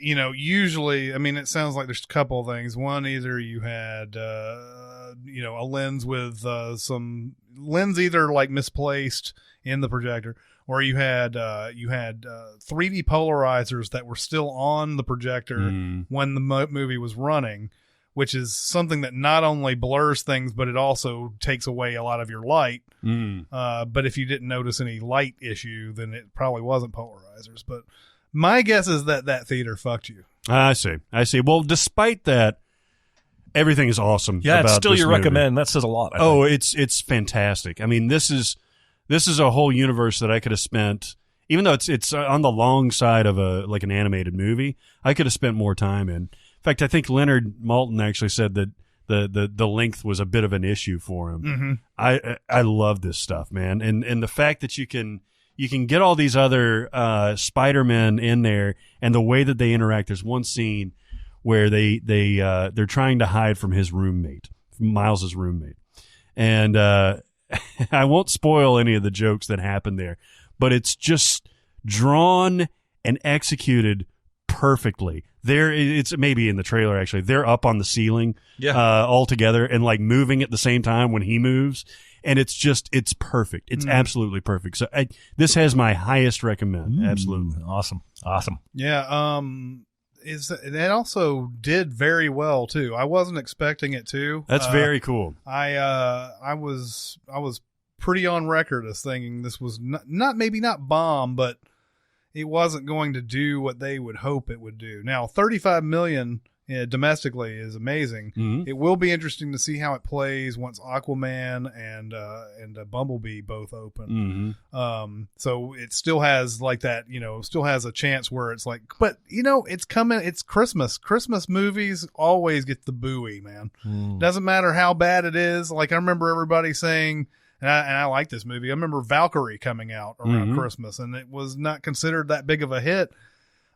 B: usually, it sounds like there's a couple of things. One, either you had, a lens with some lens either misplaced in the projector, or you had 3D polarizers that were still on the projector when the movie was running, which is something that not only blurs things, but it also takes away a lot of your light. But if you didn't notice any light issue, then it probably wasn't polarizers. But my guess is that theater fucked you.
D: I see. Well, despite that, everything is awesome.
A: Yeah,
D: about
A: it's still
D: this
A: your
D: movie.
A: recommend. That says a lot. I think.
D: It's fantastic. This is a whole universe that I could have spent. Even though it's on the long side of an animated movie, I could have spent more time in. In fact, I think Leonard Maltin actually said that the length was a bit of an issue for him. I love this stuff, man, and the fact that you can get all these other Spider-Men in there, and the way that they interact. There's one scene where they're trying to hide from his roommate, from Miles's roommate, and I won't spoil any of the jokes that happen there, but it's just drawn and executed perfectly. It's maybe in the trailer actually. They're up on the ceiling, all together and moving at the same time when he moves, and it's perfect. It's absolutely perfect. So this has my highest recommend. Absolutely
A: awesome.
B: Yeah. It also did very well too. I wasn't expecting it to.
D: That's very cool.
B: I was pretty on record as thinking this was not bomb, but it wasn't going to do what they would hope it would do. Now, $35 million domestically is amazing.
D: Mhm.
B: It will be interesting to see how it plays once Aquaman and Bumblebee both open. So it still has like that, still has a chance where it's like, but it's coming. It's Christmas. Christmas movies always get the buoy, man. Doesn't matter how bad it is. Like I remember everybody saying, and I like this movie. I remember Valkyrie coming out around Christmas, and it was not considered that big of a hit.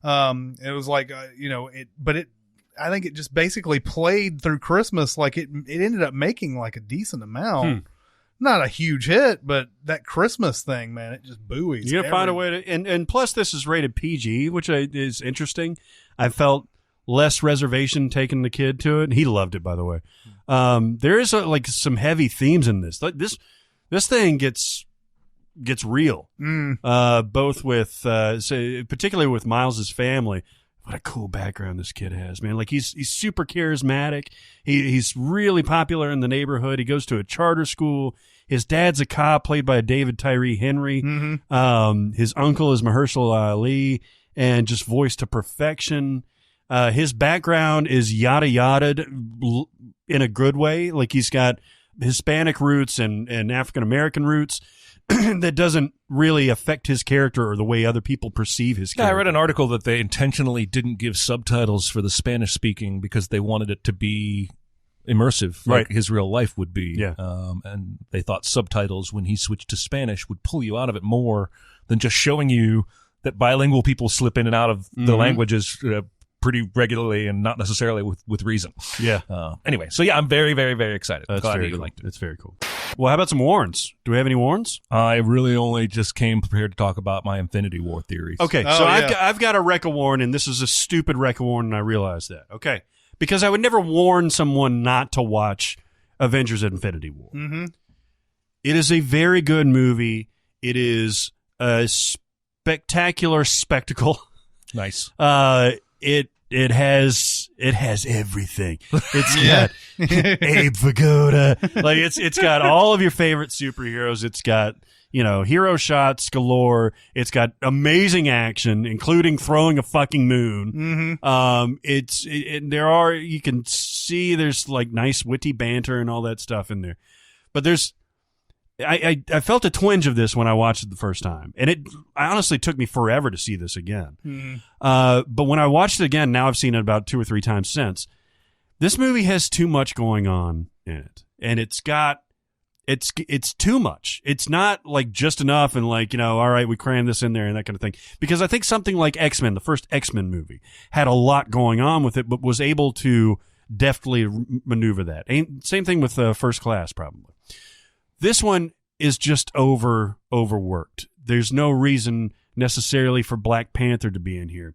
B: It was like, I think it just basically played through Christmas. Like it ended up making like a decent amount. Not a huge hit, but that Christmas thing, man, it just buoys.
D: You gotta find a way to, and plus this is rated PG, which is interesting. I felt less reservation taking the kid to it, and he loved it, by the way. There is like some heavy themes in this. Like this thing gets real, both with particularly with Miles's family. What a cool background this kid has, man. Like he's super charismatic. He's really popular in the neighborhood. He goes to a charter school. His dad's a cop played by David Tyree Henry. His uncle is Mahershala Ali and just voiced to perfection. His background is yada yada in a good way. Like he's got Hispanic roots and African American roots. That doesn't really affect his character or the way other people perceive his character.
A: I read an article that they intentionally didn't give subtitles for the Spanish speaking because they wanted it to be immersive, like his real life would be.
D: Yeah.
A: And they thought subtitles, when he switched to Spanish, would pull you out of it more than just showing you that bilingual people slip in and out of the languages pretty regularly and not necessarily with reason.
D: Yeah.
A: Anyway, so yeah, I'm very, very, very excited.
D: That's
A: Glad
D: very
A: you
D: cool.
A: liked it.
D: That's very cool. Well, how about some warns? Do we have any warns?
A: I really only just came prepared to talk about my Infinity War theories.
D: Okay, so I've got a Wreck-A-Warn, and this is a stupid Wreck-A-Warn, and I realize that. Okay, because I would never warn someone not to watch Avengers Infinity War. It is a very good movie. It is a spectacular spectacle.
A: Nice.
D: It has everything. It's got Abe Vigoda. Like it's got all of your favorite superheroes. It's got, hero shots galore. It's got amazing action, including throwing a fucking moon. You can see there's like nice witty banter and all that stuff in there. But I felt a twinge of this when I watched it the first time, and it honestly took me forever to see this again. But when I watched it again, now I've seen it about 2 or 3 times since. This movie has too much going on in it, and it's too much. It's not like just enough, and like all right, we crammed this in there and that kind of thing. Because I think something like X-Men, the first X-Men movie, had a lot going on with it, but was able to deftly maneuver that. Same thing with First Class, probably. This one is just overworked. There's no reason necessarily for Black Panther to be in here.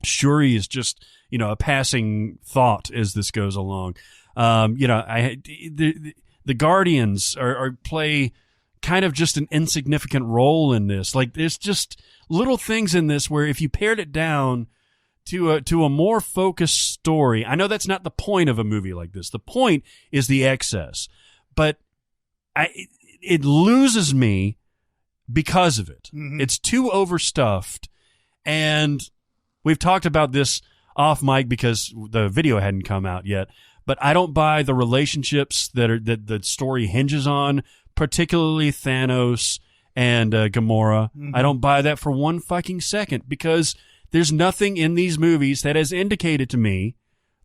D: Shuri is just, a passing thought as this goes along. The Guardians are play kind of just an insignificant role in this. Like there's just little things in this where if you pared it down to a more focused story, I know that's not the point of a movie like this. The point is the excess, but it loses me because of it. It's too overstuffed, and we've talked about this off mic because the video hadn't come out yet, but I don't buy the relationships that the story hinges on, particularly Thanos and Gamora. I don't buy that for one fucking second because there's nothing in these movies that has indicated to me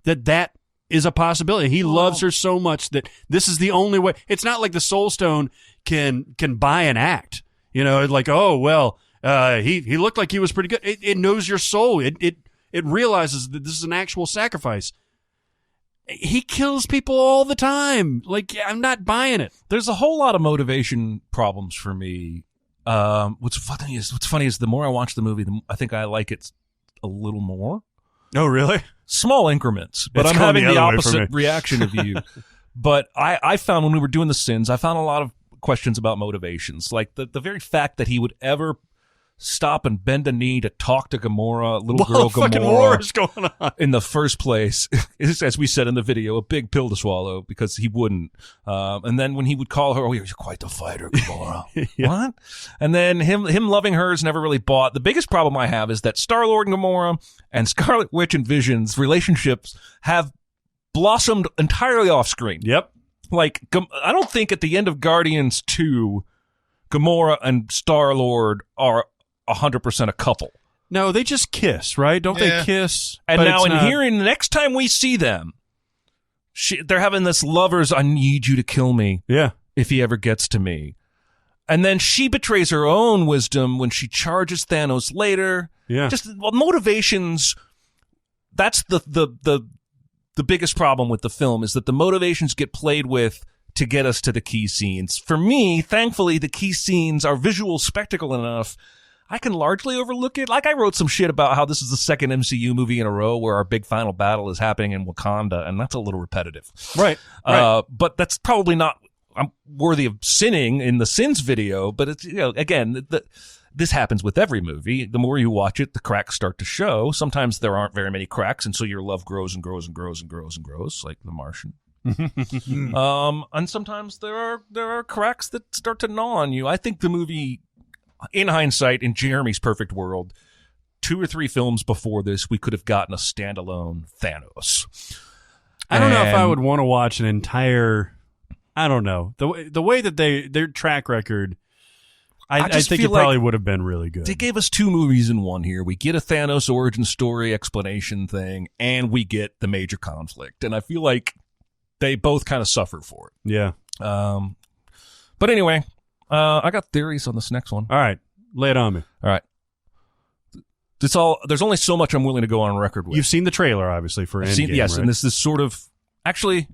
D: that is a possibility. He loves her so much that this is the only way. It's not like the Soul Stone can buy an act. Like, oh, well, he looked like he was pretty good. It knows your soul. It realizes that this is an actual sacrifice. He kills people all the time. Like, I'm not buying it.
A: There's a whole lot of motivation problems for me. What's funny is the more I watch the movie, I think I like it a little more.
D: Oh, really?
A: Small increments, but
D: It's
A: I'm
D: going
A: having
D: the
A: the
D: other way for
A: opposite
D: me.
A: reaction of you. But I found when we were doing the sins, I found a lot of questions about motivations. Like the very fact that he would ever stop and bend a knee to talk to Gamora, little
D: What
A: girl
D: fucking war
A: Gamora,
D: is going on?
A: in the first place, is, as we said in the video, a big pill to swallow because he wouldn't. And then when he would call her, you're quite the fighter, Gamora. What? And then him loving her is never really bought. The biggest problem I have is that Star-Lord and Gamora and Scarlet Witch and Vision's relationships have blossomed entirely off screen.
D: Yep.
A: Like, I don't think at the end of Guardians 2, Gamora and Star-Lord are 100% a couple.
D: No, they just kiss, right? Don't they kiss?
A: And
D: But
A: now
D: it's
A: in
D: not-
A: hearing, the next time we see them, they're having this lovers, I need you to kill me
D: Yeah.
A: if he ever gets to me. And then she betrays her own wisdom when she charges Thanos later.
D: Yeah.
A: Just motivations. That's the biggest problem with the film, is that the motivations get played with to get us to the key scenes. For me, thankfully, the key scenes are visual spectacle enough. I can largely overlook it. Like, I wrote some shit about how this is the second MCU movie in a row where our big final battle is happening in Wakanda, and that's a little repetitive.
D: Right.
A: But that's probably not worthy of sinning in the Sins video, but it's, again, this happens with every movie. The more you watch it, the cracks start to show. Sometimes there aren't very many cracks, and so your love grows and grows and grows and grows and grows, like The Martian. And sometimes there are cracks that start to gnaw on you. I think the movie, in hindsight, in Jeremy's perfect world, 2 or 3 films before this, we could have gotten a standalone Thanos.
D: I don't know if I would want to watch an entire. I don't know the way that their track record. I think it probably would have been really good.
A: They gave us 2 movies in one here. We get a Thanos origin story explanation thing, and we get the major conflict. And I feel like they both kind of suffer for it.
D: Yeah.
A: But anyway, I got theories on this next one.
D: All right. Lay it on me.
A: All right. There's only so much I'm willing to go on record with.
D: You've seen the trailer, obviously, for Endgame,
A: yes,
D: right?
A: and this is sort of... Actually,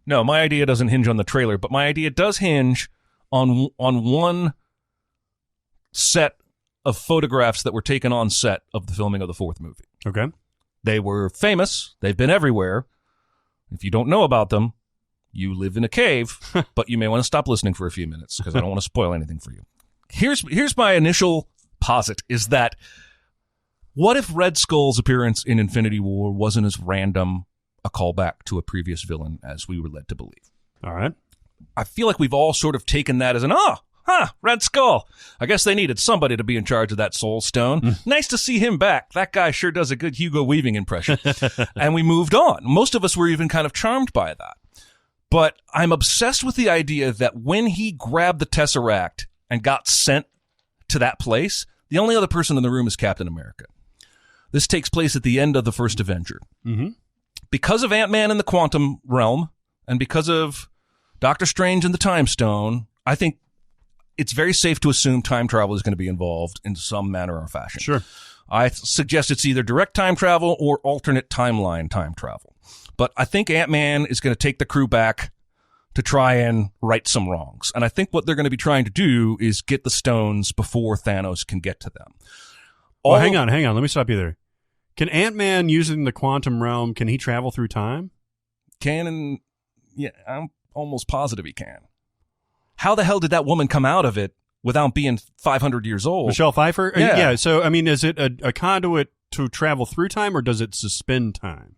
A: no, my idea doesn't hinge on the trailer, but my idea does hinge on one set of photographs that were taken on set of the filming of the 4th movie.
D: Okay.
A: They were famous. They've been everywhere. If you don't know about them, you live in a cave, but you may want to stop listening for a few minutes because I don't want to spoil anything for you. Here's my initial posit, is that what if Red Skull's appearance in Infinity War wasn't as random a callback to a previous villain as we were led to believe?
D: All right.
A: I feel like we've all sort of taken that as an, Red Skull. I guess they needed somebody to be in charge of that Soul Stone. Nice to see him back. That guy sure does a good Hugo Weaving impression. And we moved on. Most of us were even kind of charmed by that. But I'm obsessed with the idea that when he grabbed the Tesseract and got sent to that place, the only other person in the room is Captain America. This takes place at the end of the first Avenger.
D: Mm-hmm.
A: Because of Ant-Man in the quantum realm, and because of Doctor Strange and the Time Stone, I think it's very safe to assume time travel is going to be involved in some manner or fashion.
D: Sure.
A: I suggest it's either direct time travel or alternate timeline time travel. But I think Ant-Man is going to take the crew back to try and right some wrongs. And I think what they're going to be trying to do is get the stones before Thanos can get to them.
D: Well, hang on. Let me stop you there. Can Ant-Man, using the quantum realm, can he travel through time?
A: Yeah, I'm almost positive he can. How the hell did that woman come out of it without being 500 years old?
D: Michelle Pfeiffer?
A: Yeah.
D: So, I mean, is it a conduit to travel through time, or does it suspend time?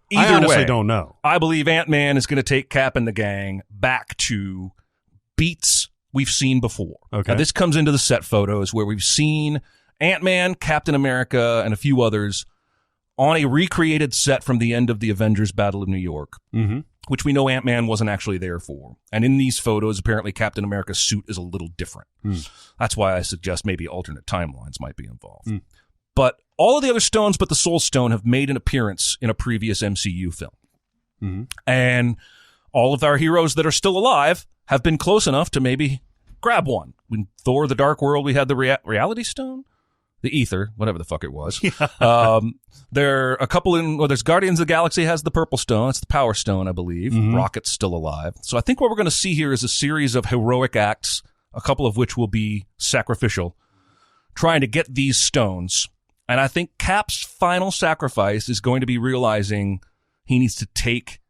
A: Either
D: I honestly
A: way,
D: don't know.
A: I believe Ant-Man is going to take Cap and the gang back to beats we've seen before.
D: Okay.
A: Now, this comes into the set photos where we've seen Ant-Man, Captain America, and a few others on a recreated set from the end of the Avengers Battle of New York, which we know Ant-Man wasn't actually there for. And in these photos, apparently Captain America's suit is a little different. That's why I suggest maybe alternate timelines might be involved. But all of the other stones but the Soul Stone have made an appearance in a previous MCU film. And all of our heroes that are still alive have been close enough to maybe grab one. In Thor: The Dark World, we had the Reality Stone? The Ether, whatever the fuck it was. There are a couple there's Guardians of the Galaxy has the Purple Stone. It's the Power Stone, I believe. Rocket's still alive. So I think what we're going to see here is a series of heroic acts, a couple of which will be sacrificial, trying to get these stones. And I think Cap's final sacrifice is going to be realizing he needs to take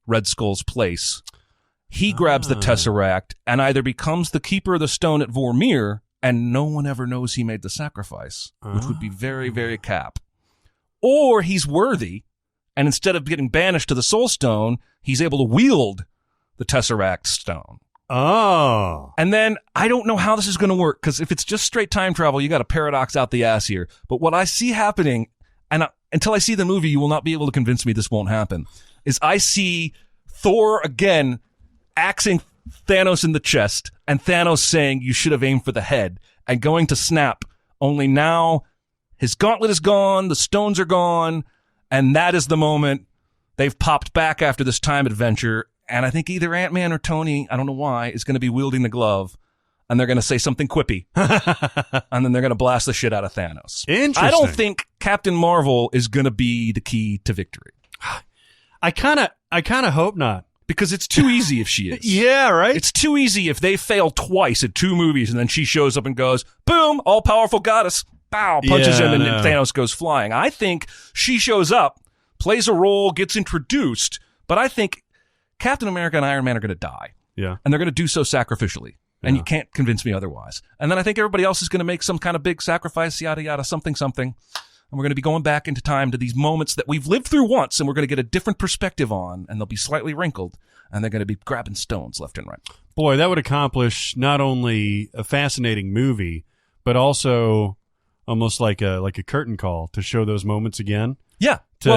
A: Red Skull's place. He grabs the Tesseract and either becomes the keeper of the stone at Vormir and no one ever knows he made the sacrifice, which would be very, very Cap. Or he's worthy, and instead of getting banished to the Soul Stone, he's able to wield the Tesseract Stone.
D: Oh.
A: And then I don't know how this is going to work, because if it's just straight time travel, you got a paradox out the ass here. But what I see happening, and until I see the movie, you will not be able to convince me this won't happen, is I see Thor again axing Thanos in the chest, and Thanos saying, "You should have aimed for the head," and going to snap. Only now his gauntlet is gone, the stones are gone, and that is the moment they've popped back after this time adventure. And I think either Ant-Man or Tony, I don't know why, is going to be wielding the glove, and they're going to say something quippy, and then they're going to blast the shit out of Thanos.
D: Interesting.
A: I don't think Captain Marvel is going to be the key to victory.
D: I kind of hope not.
A: Because it's too easy if she is.
D: Yeah, right?
A: It's too easy if they fail twice at 2 movies and then she shows up and goes, boom, all-powerful goddess, bow, punches him and Thanos goes flying. I think she shows up, plays a role, gets introduced, but I think Captain America and Iron Man are going to die.
D: Yeah.
A: And they're going to do so sacrificially. And you can't convince me otherwise. And then I think everybody else is going to make some kind of big sacrifice, yada, yada, something. And we're going to be going back into time to these moments that we've lived through once, and we're going to get a different perspective on, and they'll be slightly wrinkled, and they're going to be grabbing stones left and right.
D: Boy, that would accomplish not only a fascinating movie, but also almost like a curtain call to show those moments again.
A: Yeah.
D: To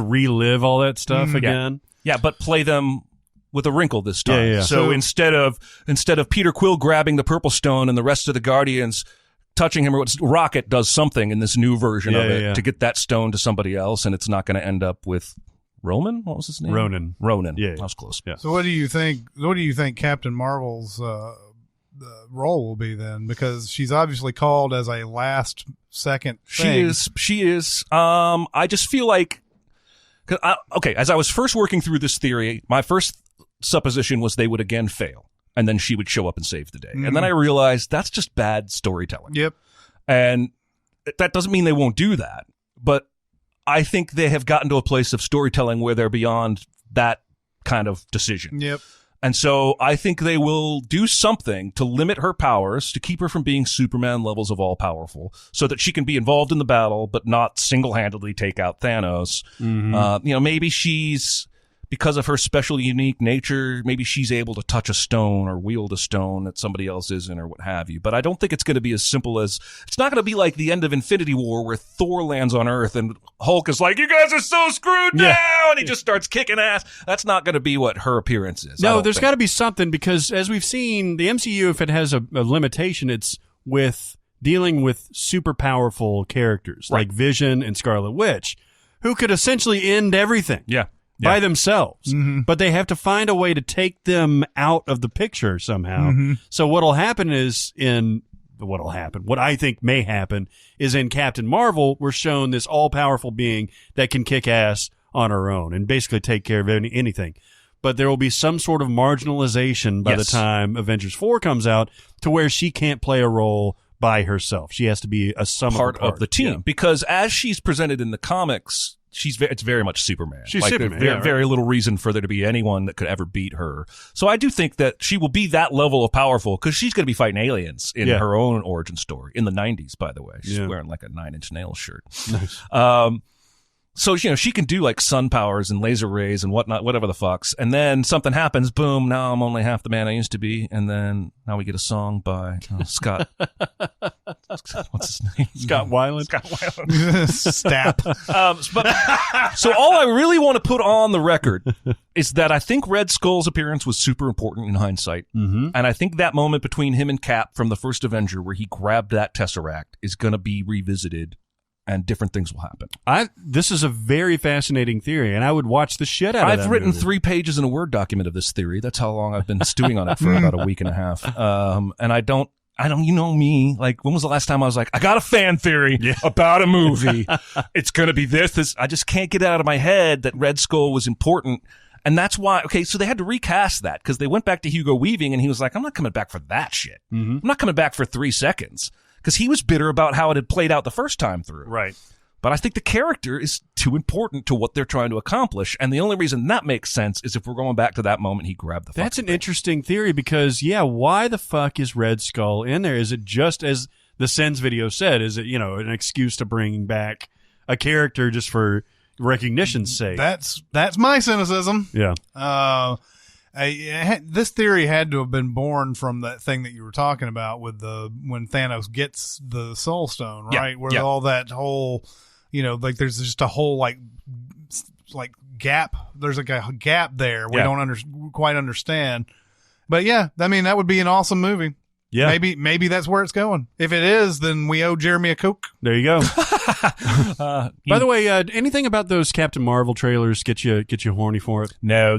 D: relive all that stuff again.
A: Yeah, but play them with a wrinkle this time.
D: Yeah.
A: So instead of Peter Quill grabbing the purple stone and the rest of the Guardians touching him, or Rocket does something in this new version of it to get that stone to somebody else, and it's not going to end up with Roman. What was his name? Ronan.
D: Yeah,
A: that was close.
D: Yeah.
B: So what do you think Captain Marvel's role will be then? Because she's obviously called as a last second thing.
A: She is. I just feel like, as I was first working through this theory, my first supposition was they would again fail, and then she would show up and save the day. And then I realized that's just bad storytelling.
B: Yep.
A: And that doesn't mean they won't do that, but I think they have gotten to a place of storytelling where they're beyond that kind of decision.
B: Yep.
A: And so I think they will do something to limit her powers, to keep her from being Superman levels of all-powerful, so that she can be involved in the battle, but not single-handedly take out Thanos. Maybe she's, because of her special, unique nature, maybe she's able to touch a stone or wield a stone that somebody else isn't, or what have you. But I don't think it's going to be as simple as, it's not going to be like the end of Infinity War where Thor lands on Earth and Hulk is like, "You guys are so screwed now," and he just starts kicking ass. That's not going to be what her appearance is.
D: No, there's got to be something, because as we've seen, the MCU, if it has a limitation, it's with dealing with super powerful characters like Vision and Scarlet Witch, who could essentially end everything.
A: Yeah.
D: By themselves, but they have to find a way to take them out of the picture somehow. So what I think may happen is in Captain Marvel, we're shown this all-powerful being that can kick ass on her own and basically take care of anything. But there will be some sort of marginalization by the time Avengers 4 comes out, to where she can't play a role by herself. She has to be a part
A: of the team, because as she's presented in the comics, it's very much Superman.
D: She's Superman.
A: Very little reason for there to be anyone that could ever beat her. So I do think that she will be that level of powerful, because she's going to be fighting aliens in her own origin story in the 90s, by the way. She's wearing like a 9 Inch Nails shirt.
D: Nice.
A: So, she can do like sun powers and laser rays and whatnot, whatever the fucks. And then something happens, boom, now I'm only half the man I used to be. And then now we get a song by Scott. What's his name?
D: Scott Weiland.
B: Stap.
A: So all I really want to put on the record is that I think Red Skull's appearance was super important in hindsight. And I think that moment between him and Cap from the first Avenger, where he grabbed that Tesseract, is going to be revisited, and different things will happen.
D: This is a very fascinating theory, and I would watch the shit out of it.
A: I've written 3 pages in a Word document of this theory. That's how long I've been stewing on it, for about a week and a half. And I don't, you know me, like, when was the last time I was like, I got a fan theory about a movie. It's going to be this. I just can't get it out of my head that Red Skull was important. And that's why, so they had to recast that, because they went back to Hugo Weaving, and he was like, I'm not coming back for that shit. I'm not coming back for 3 seconds. Because he was bitter about how it had played out the first time through.
D: Right.
A: But I think the character is too important to what they're trying to accomplish. And the only reason that makes sense is if we're going back to that moment he grabbed the
D: That's an
A: thing.
D: interesting theory because, why the fuck is Red Skull in there? Is it just as the Sins video said? Is it, an excuse to bring back a character just for recognition's sake?
B: That's my cynicism.
D: Yeah.
B: This theory had to have been born from that thing that you were talking about with when Thanos gets the Soul Stone, right? Where all that whole, like there's just a whole like gap. There's like a gap there we don't quite understand. But yeah, I mean that would be an awesome movie.
D: Yeah,
B: maybe that's where it's going. If it is, then we owe Jeremy a Coke.
D: There you go. By the way, anything about those Captain Marvel trailers get you horny for it?
A: No,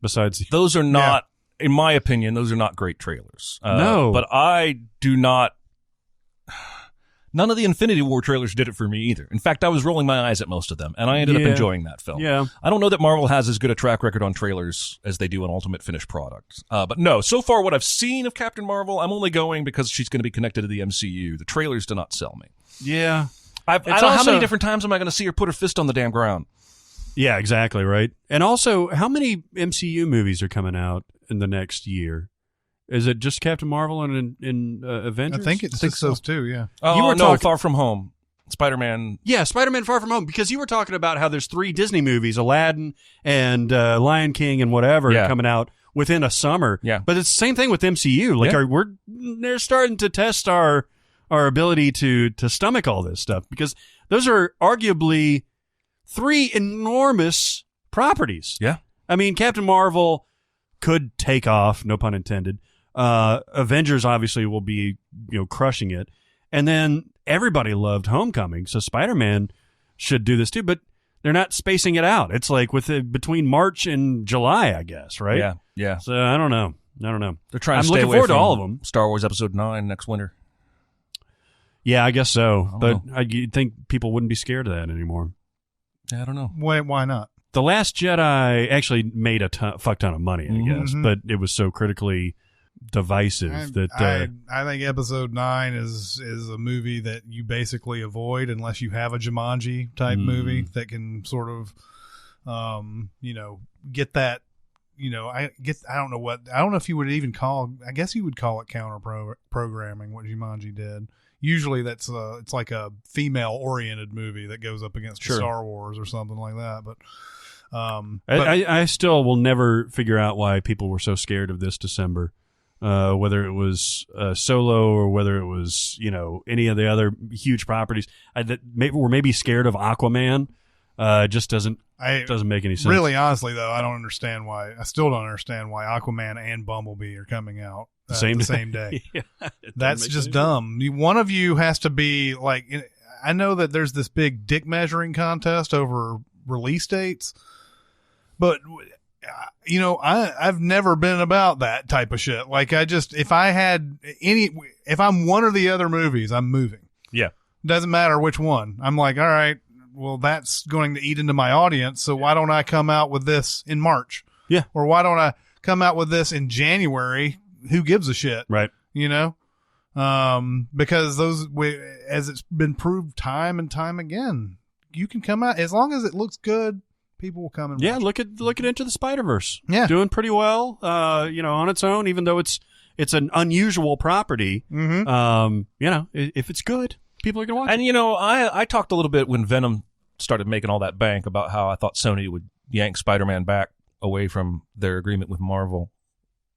D: besides
A: those are not, in my opinion, those are not great trailers.
D: No,
A: but I do not. None of the Infinity War trailers did it for me either. In fact, I was rolling my eyes at most of them, and I ended up enjoying that film.
D: Yeah.
A: I don't know that Marvel has as good a track record on trailers as they do on ultimate finished products. But no, so far what I've seen of Captain Marvel, I'm only going because she's going to be connected to the MCU. The trailers do not sell me.
D: Yeah.
A: How many different times am I going to see her put her fist on the damn ground?
D: Yeah, exactly, right. And also, how many MCU movies are coming out in the next year? Is it just Captain Marvel and Avengers?
B: I think it's just those two, yeah.
A: Oh,
D: you were
A: no, Far From Home. Spider-Man.
D: Yeah, Spider-Man Far From Home, because you were talking about how there's 3 Disney movies, Aladdin and Lion King and whatever, coming out within a summer.
A: Yeah.
D: But it's the same thing with MCU. Like, they're starting to test our ability to stomach all this stuff, because those are arguably 3 enormous properties.
A: Yeah.
D: I mean, Captain Marvel could take off, no pun intended. Avengers obviously will be, crushing it. And then everybody loved Homecoming, so Spider-Man should do this too, but they're not spacing it out. It's like between March and July, I guess, right?
A: Yeah, yeah.
D: So I don't know.
A: They're trying to
D: I'm
A: stay
D: looking
A: away
D: forward
A: from
D: to all of them.
A: Star Wars Episode 9 next winter.
D: Yeah, I guess so. But you'd think people wouldn't be scared of that anymore.
A: Yeah, I don't know.
B: Why not?
D: The Last Jedi actually made a fuck ton of money, I guess, but it was so critically divisive
B: I think Episode 9 is a movie that you basically avoid unless you have a Jumanji type movie that can sort of get that, I don't know if you would even I guess you would call it counter programming what Jumanji did. Usually that's it's like a female oriented movie that goes up against Star Wars or something like that, but
D: I still will never figure out why people were so scared of this December. Whether it was Solo or whether it was, any of the other huge properties that were maybe scared of Aquaman, just doesn't make any sense.
B: Really, honestly, though, I still don't understand why Aquaman and Bumblebee are coming out the same day.
D: Yeah,
B: that's just dumb. One of you has to be like, I know that there's this big dick measuring contest over release dates, but I've never been about that type of shit. Like if I'm one or the other movies, I'm moving.
D: Yeah.
B: Doesn't matter which one. I'm like, all right, well, that's going to eat into my audience. So why don't I come out with this in March?
D: Yeah.
B: Or why don't I come out with this in January? Who gives a shit?
D: Right.
B: Because as it's been proved time and time again, you can come out as long as it looks good. People will come and watch.
D: Look at Into the Spider-Verse.
B: Yeah,
D: doing pretty well. On its own, even though it's an unusual property.
B: Mm-hmm.
D: If it's good, people are gonna watch
A: and,
D: it.
A: I talked a little bit when Venom started making all that bank about how I thought Sony would yank Spider-Man back away from their agreement with Marvel,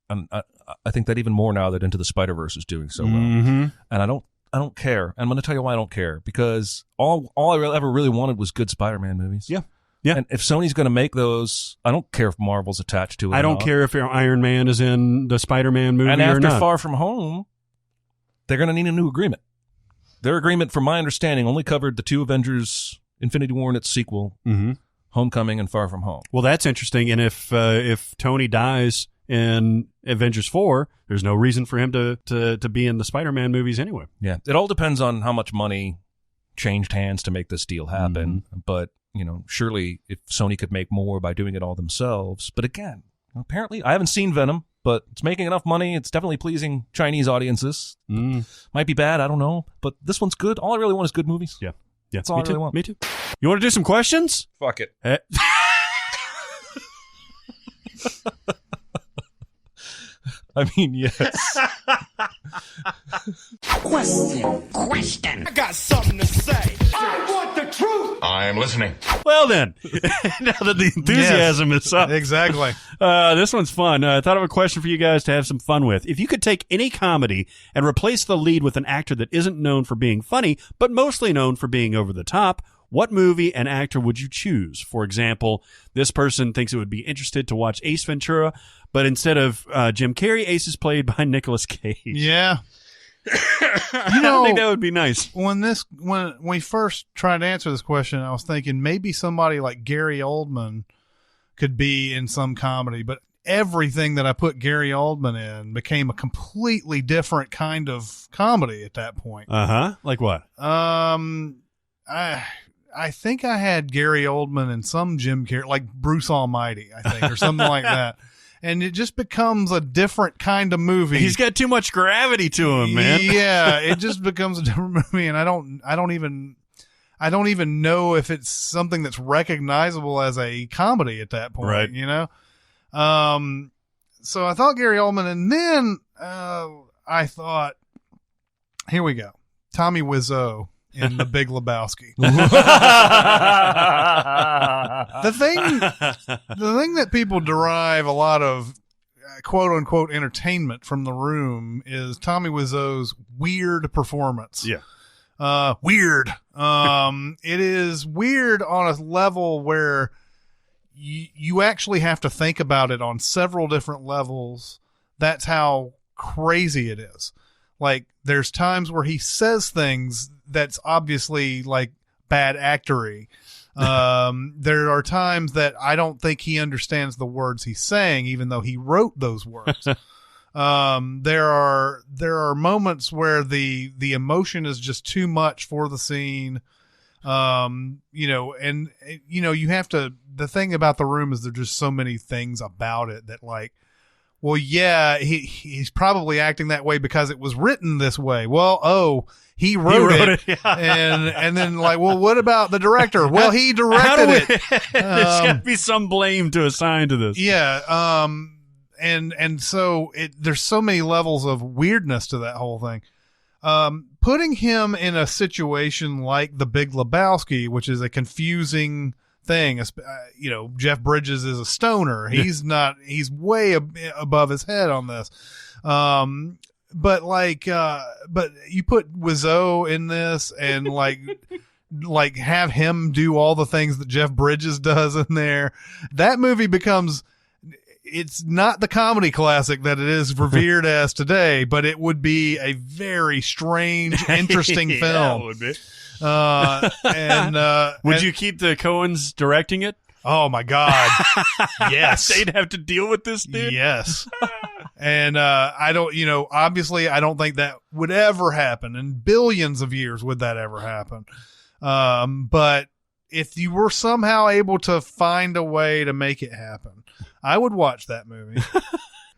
A: and I think that even more now that Into the Spider-Verse is doing so well.
D: Mm-hmm.
A: And I don't care. I'm going to tell you why I don't care, because all I ever really wanted was good Spider-Man movies.
D: Yeah. Yeah.
A: And if Sony's going to make those, I don't care if Marvel's attached to it.
D: I don't care if Iron Man is in the Spider-Man movie
A: and
D: or
A: after
D: not.
A: Far From Home, they're going to need a new agreement. Their agreement, from my understanding, only covered the 2 Avengers, Infinity War and its sequel, Homecoming and Far From Home.
D: Well, that's interesting. And if Tony dies in Avengers 4, there's no reason for him to be in the Spider-Man movies anyway.
A: Yeah. It all depends on how much money changed hands to make this deal happen. But surely if Sony could make more by doing it all themselves. But again, apparently, I haven't seen Venom, but it's making enough money. It's definitely pleasing Chinese audiences. Might be bad, I don't know. But this one's good. All I really want is good movies.
D: Yeah. Yeah,
A: That's all I really want.
D: Me too. You want to do some questions?
A: Fuck it. I mean, yes.
C: I got something to say. I want the truth. I'm listening.
D: Well then, now that the enthusiasm is up.
B: Exactly.
D: This one's fun. I thought of a question for you guys to have some fun with. If you could take any comedy and replace the lead with an actor that isn't known for being funny, but mostly known for being over the top, what movie and actor would you choose? For example, this person thinks it would be interested to watch Ace Ventura, but instead of Jim Carrey, Ace is played by Nicolas Cage.
B: Yeah.
D: I don't think that would be nice.
B: When we first tried to answer this question, I was thinking maybe somebody like Gary Oldman could be in some comedy, but everything that I put Gary Oldman in became a completely different kind of comedy at that point.
D: Like what?
B: I think I had Gary Oldman in some Jim Carrey, like Bruce Almighty, I think, or something like that. And it just becomes a different kind of movie.
D: He's got too much gravity to him, man.
B: Yeah, it just becomes a different movie, and I don't even know if it's something that's recognizable as a comedy at that point.
D: Right.
B: You know. So I thought Gary Oldman, and then I thought, here we go, Tommy Wiseau in The Big Lebowski. The thing that people derive a lot of quote unquote entertainment from The Room is Tommy Wiseau's weird performance.
D: Yeah.
B: Weird. It is weird on a level where you actually have to think about it on several different levels. That's how crazy it is. Like, there's times where he says things that's obviously like bad actory. There are times that I don't think he understands the words he's saying, even though he wrote those words. There are moments where the emotion is just too much for the scene. You have to, the thing about The Room is there's just so many things about it that, like, well, yeah, he's probably acting that way because it was written this way. Well, he wrote it. Yeah. And then, like, well, what about the director? Well, he directed it.
D: There's got to be some blame to assign to this.
B: Yeah. And so there's so many levels of weirdness to that whole thing. Putting him in a situation like The Big Lebowski, which is a confusing thing. Jeff Bridges is a stoner. He's not, he's way above his head on this. But you put Wiseau in this and like have him do all the things that Jeff Bridges does in there. That movie becomes, it's not the comedy classic that it is revered as today, but it would be a very strange, interesting film.
D: It would be. Would you keep the Coens directing it?
B: Oh my God. Yes.
D: They'd have to deal with this dude.
B: Yes. And, I don't, obviously I don't think that would ever happen. In billions of years would that ever happen. But if you were somehow able to find a way to make it happen, I would watch that movie.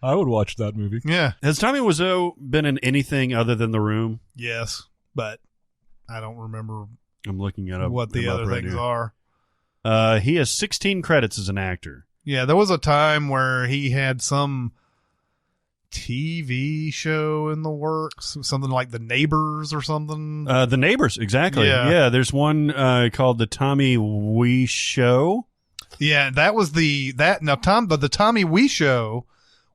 A: I would watch that movie.
B: Yeah.
D: Has Tommy Wiseau been in anything other than The Room?
B: Yes, but I don't remember
D: I'm looking at
B: what the other things are.
D: He has 16 credits as an actor.
B: Yeah, there was a time where he had some TV show in the works, something like The Neighbors or something.
D: The Neighbors, exactly.
B: Yeah.
D: There's one called The Tommy Wee Show.
B: Yeah, that was the Tommy Wee Show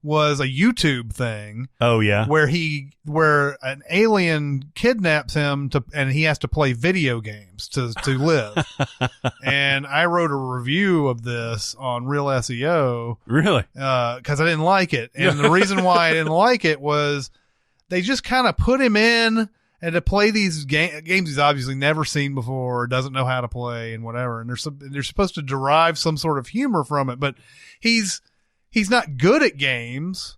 B: was a YouTube thing.
D: Oh yeah,
B: where an alien kidnaps him and he has to play video games to live. And I wrote a review of this on Real SEO.
D: Really?
B: Because I didn't like it, and the reason why I didn't like it was they just kind of put him in and to play these games he's obviously never seen before, doesn't know how to play, and whatever. And they're supposed to derive some sort of humor from it, but he's not good at games,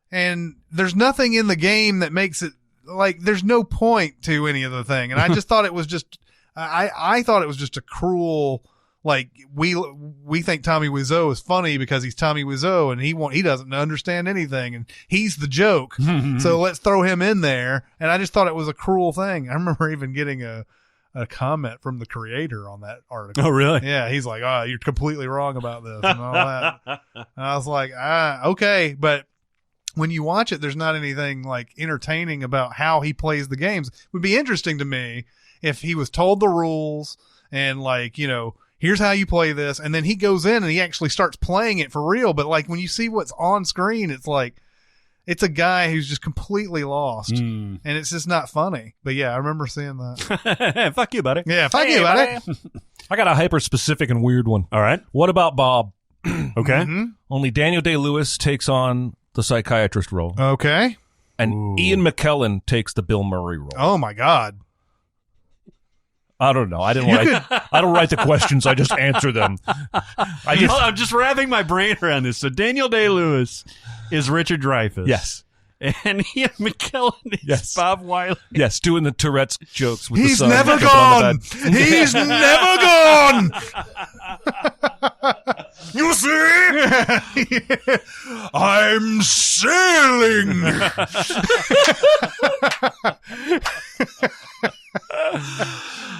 B: and there's nothing in the game that makes it, like, there's no point to any of the thing. And I just thought it was just, I thought it was just a cruel, like, we think Tommy Wiseau is funny because he's Tommy Wiseau and he doesn't understand anything and he's the joke. So let's throw him in there. And I just thought it was a cruel thing. I remember even getting a comment from the creator on that article.
D: Oh, really?
B: Yeah, he's like, "Oh, you're completely wrong about this," and all that. And I was like, okay, but when you watch it, there's not anything like entertaining about how he plays the games. It would be interesting to me if he was told the rules and like, you know, here's how you play this, and then he goes in and he actually starts playing it for real. But like when you see what's on screen, it's like it's a guy who's just completely lost, and it's just not funny. But yeah, I remember seeing that.
D: Fuck you, buddy.
B: Yeah, fuck you, buddy.
A: I got a hyper specific and weird one.
D: All right.
A: What about Bob?
D: Okay.
A: Only Daniel Day-Lewis takes on the psychiatrist role,
B: Okay.
A: and Ian McKellen takes the Bill Murray role.
B: Oh my God.
A: I don't know. I don't write the questions. I just answer them.
D: I'm just wrapping my brain around this. So Daniel Day-Lewis is Richard Dreyfuss.
A: Yes.
D: And Ian McKellen is Bob Wiley.
A: Yes, doing the Tourette's jokes with
B: He's
A: the son.
B: never
A: jumping on
B: gone.
A: the bed.
B: He's never gone. You see? I'm sailing.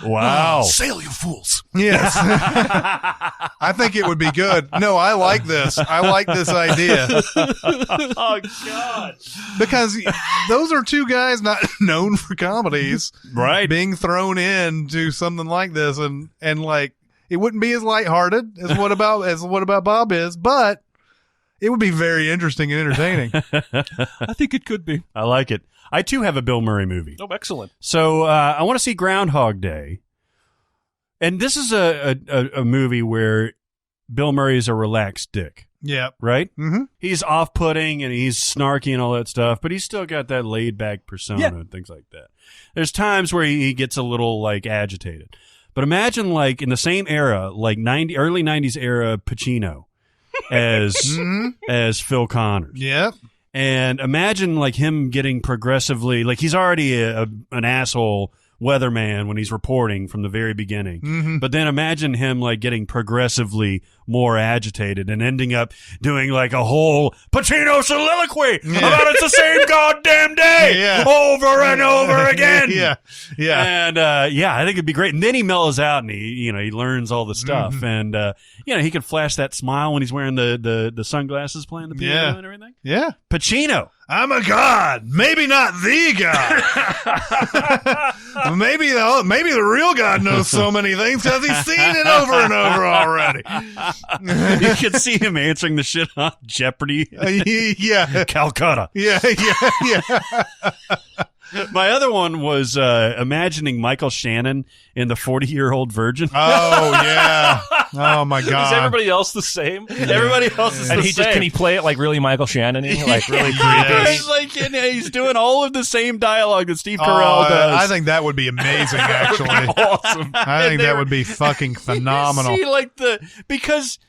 D: Wow.
A: Sail, you fools.
B: Yes. I think it would be good. No, I like this. I like this idea.
D: Oh, God.
B: Because those are two guys not known for comedies.
D: Right.
B: Being thrown into something like this and like it wouldn't be as lighthearted as what about Bob is, but it would be very interesting and entertaining.
A: I think it could be.
D: I like it. I, too, have a Bill Murray movie.
A: Oh, excellent.
D: So I want to see Groundhog Day. And this is a movie where Bill Murray is a relaxed dick,
B: Yeah.
D: right?
B: Mm-hmm.
D: He's off-putting and he's snarky and all that stuff, but he's still got that laid-back persona and things like that. There's times where he gets a little, like, agitated. But imagine, like, in the same era, like early 90s era Pacino as Phil Connors.
B: Yep.
D: And imagine like him getting progressively, like he's already an asshole weatherman when he's reporting from the very beginning.
B: Mm-hmm.
D: But then imagine him like getting progressively more agitated and ending up doing like a whole Pacino soliloquy about it's the same goddamn day over and over again.
B: Yeah.
D: And I think it'd be great. And then he mellows out and he learns all the stuff. And he could flash that smile when he's wearing the sunglasses playing the piano and everything.
B: Yeah.
D: Pacino.
B: I'm a god. Maybe not the god. maybe the real god knows so many things because he's seen it over and over already.
D: You could see him answering the shit on Jeopardy.
B: Yeah.
D: Calcutta.
B: Yeah.
D: My other one was imagining Michael Shannon in The 40-Year-Old Virgin.
B: Oh, yeah. Oh, my God.
A: Is everybody else the same?
D: Everybody else is
A: And
D: the same.
A: can he play it like really Michael Shannon-y? Like really creepy?
D: Yes. Like, he's doing all of the same dialogue that Steve Carell does.
B: I think that would be amazing, actually.
D: Awesome.
B: I think that would be fucking phenomenal.
D: See, like because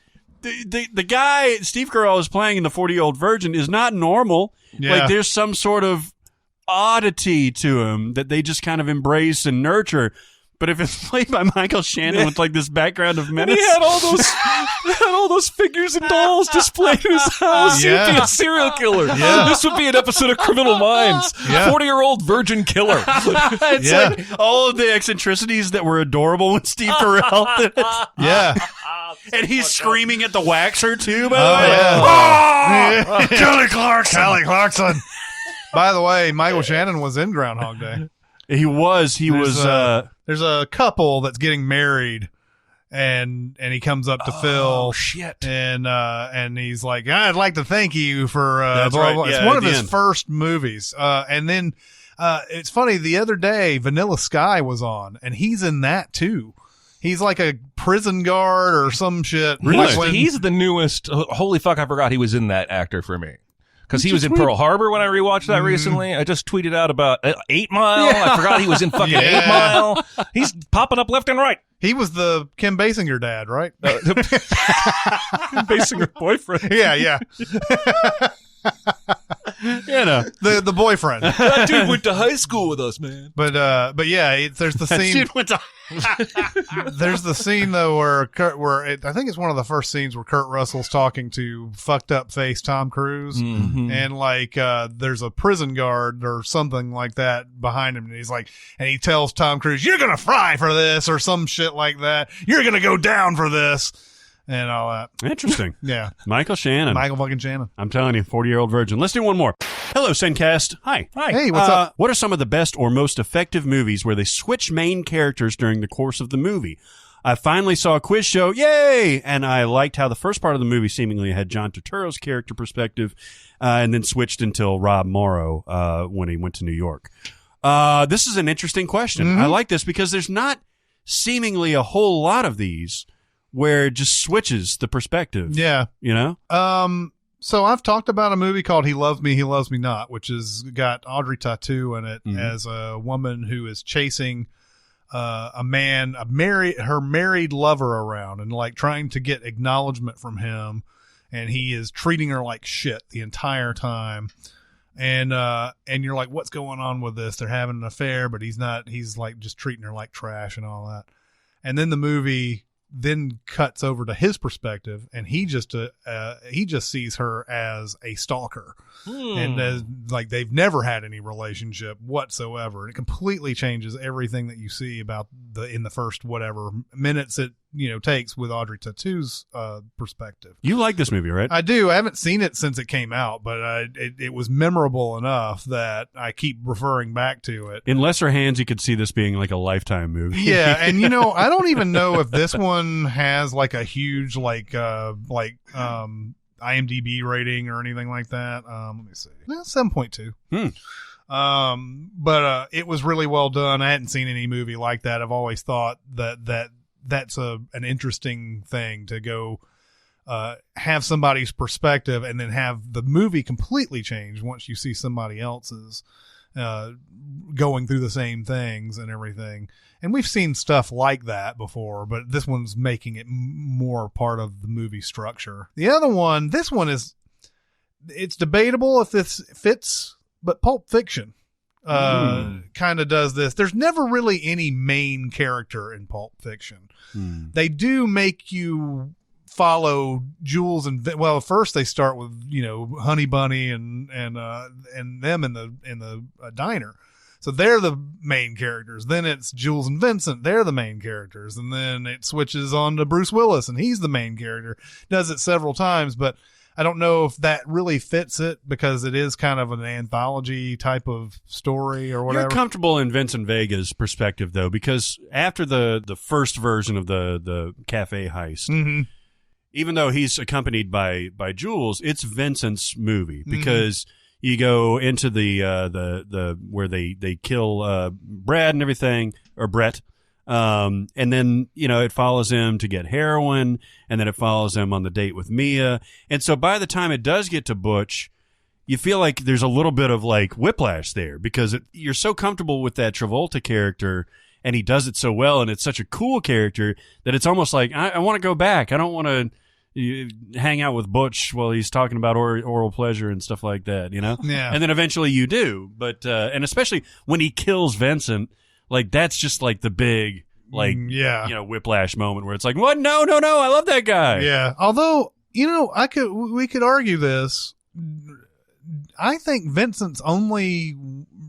D: the guy Steve Carell is playing in The 40-Year-Old Virgin is not normal.
B: Yeah.
D: Like there's some sort of oddity to him that they just kind of embrace and nurture. But if it's played by Michael Shannon with like this background of menace,
A: He had all those figures and dolls displayed in his house.
B: Yeah.
A: He'd be a serial killer.
B: Yeah.
A: This would be an episode of Criminal Minds.
B: Yeah.
A: 40-year-old virgin killer.
D: it's like all of the eccentricities that were adorable when Steve Carell did it.
B: Yeah.
D: And he's screaming at the waxer too, by the way.
B: Yeah. Kelly Clarkson. By the way, Michael Shannon was in Groundhog Day.
D: He was.
B: There's a couple that's getting married, and he comes up to Phil.
A: Oh, shit.
B: And he's like, I'd like to thank you for
D: That's
B: blah,
D: right.
B: blah, blah.
D: Yeah,
B: It's one
D: at
B: of
D: the
B: his
D: end.
B: first movies. And then it's funny, the other day Vanilla Sky was on, and he's in that too. He's like a prison guard or some shit.
D: Really?
B: Like
A: He's the newest. Holy fuck, I forgot he was in that actor for me. Because he was in Pearl Harbor when I rewatched that recently. I just tweeted out about 8 Mile. I forgot he was in fucking 8 Mile. He's popping up left and right.
B: he was the Kim Basinger dad, right?
A: Basing her boyfriend.
B: Yeah. the boyfriend.
A: That dude went to high school with us, man.
B: But yeah, there's the scene.
D: Dude went to
B: There's the scene though where I think it's one of the first scenes where Kurt Russell's talking to fucked up face Tom Cruise, and like there's a prison guard or something like that behind him, and he's like, and he tells Tom Cruise, "You're gonna fry for this," or some shit like that. "You're gonna go down for this," and all that.
D: Interesting.
B: Yeah,
D: Michael Shannon.
B: Michael fucking Shannon.
D: I'm telling you, 40-year-old virgin. Let's do one more. Hello, SinCast. Hi.
B: Hey, what's up?
D: What are some of the best or most effective movies where they switch main characters during the course of the movie? I finally saw a quiz show. Yay! And I liked how the first part of the movie seemingly had John Turturro's character perspective, and then switched until Rob Morrow when he went to New York. This is an interesting question. I like this because there's not seemingly a whole lot of these where it just switches the perspective.
B: Yeah.
D: You know?
B: So I've talked about a movie called He Loves Me, He Loves Me Not, which has got Audrey Tautou in it as a woman who is chasing her married lover around and like trying to get acknowledgement from him, and he is treating her like shit the entire time. And you're like, what's going on with this? They're having an affair, but he's not. He's like just treating her like trash and all that. And then the movie then cuts over to his perspective, and he just sees her as a stalker, and as like they've never had any relationship whatsoever. And it completely changes everything that you see about in the first whatever minutes it takes with Audrey Tautou's perspective.
D: You like this movie, right?
B: I do. I haven't seen it since it came out, but it was memorable enough that I keep referring back to it.
D: In lesser hands, you could see this being like a Lifetime movie.
B: Yeah, and I don't even know if this one has like a huge IMDb rating or anything like that. Let me see. 7.2. But it was really well done. I hadn't seen any movie like that. I've always thought that's an interesting thing to go have somebody's perspective and then have the movie completely change once you see somebody else's going through the same things and everything. And we've seen stuff like that before, but this one's making it more part of the movie structure. The other one, it's debatable if this fits, but Pulp Fiction kind of does this. There's never really any main character in Pulp Fiction. They do make you follow Jules and first they start with Honey Bunny and them in the diner, so they're the main characters. Then it's Jules and Vincent, they're the main characters, and then it switches on to Bruce Willis and he's the main character. Does it several times, but I don't know if that really fits it because it is kind of an anthology type of story or whatever.
D: You're comfortable in Vincent Vega's perspective, though, because after the first version of the cafe heist, even though he's accompanied by Jules, it's Vincent's movie because you go into the where they kill Brad and everything, or Brett. And then, it follows him to get heroin, and then it follows him on the date with Mia. And so by the time it does get to Butch, you feel like there's a little bit of like whiplash there because you're so comfortable with that Travolta character, and he does it so well, and it's such a cool character that it's almost like, I want to go back. I don't want to hang out with Butch while he's talking about oral pleasure and stuff like that,
B: Yeah.
D: And then eventually you do. But, and especially when he kills Vincent, like that's just like the big, whiplash moment where it's like, what? No, I love that guy.
B: Yeah. Although, we could argue this. I think Vincent's only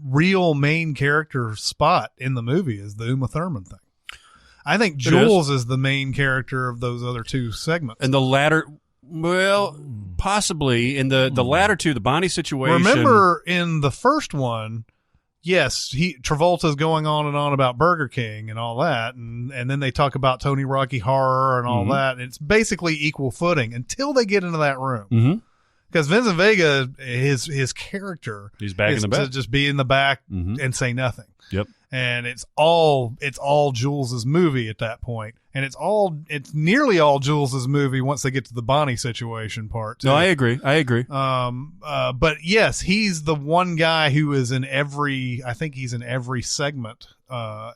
B: real main character spot in the movie is the Uma Thurman thing. I think Jules is the main character of those other two segments.
D: And the latter, possibly in the latter two, the Bonnie situation.
B: Remember in the first one, yes, Travolta's going on and on about Burger King and all that, and then they talk about Tony Rocky Horror and all that. And it's basically equal footing until they get into that room. Because Vincent Vega, his character,
D: he's back in the back,
B: to just be in the back and say nothing.
D: Yep.
B: And it's all Jules's movie at that point, and it's nearly all Jules's movie once they get to the Bonnie situation part too.
D: No, I agree.
B: But yes, he's the one guy who is in every segment,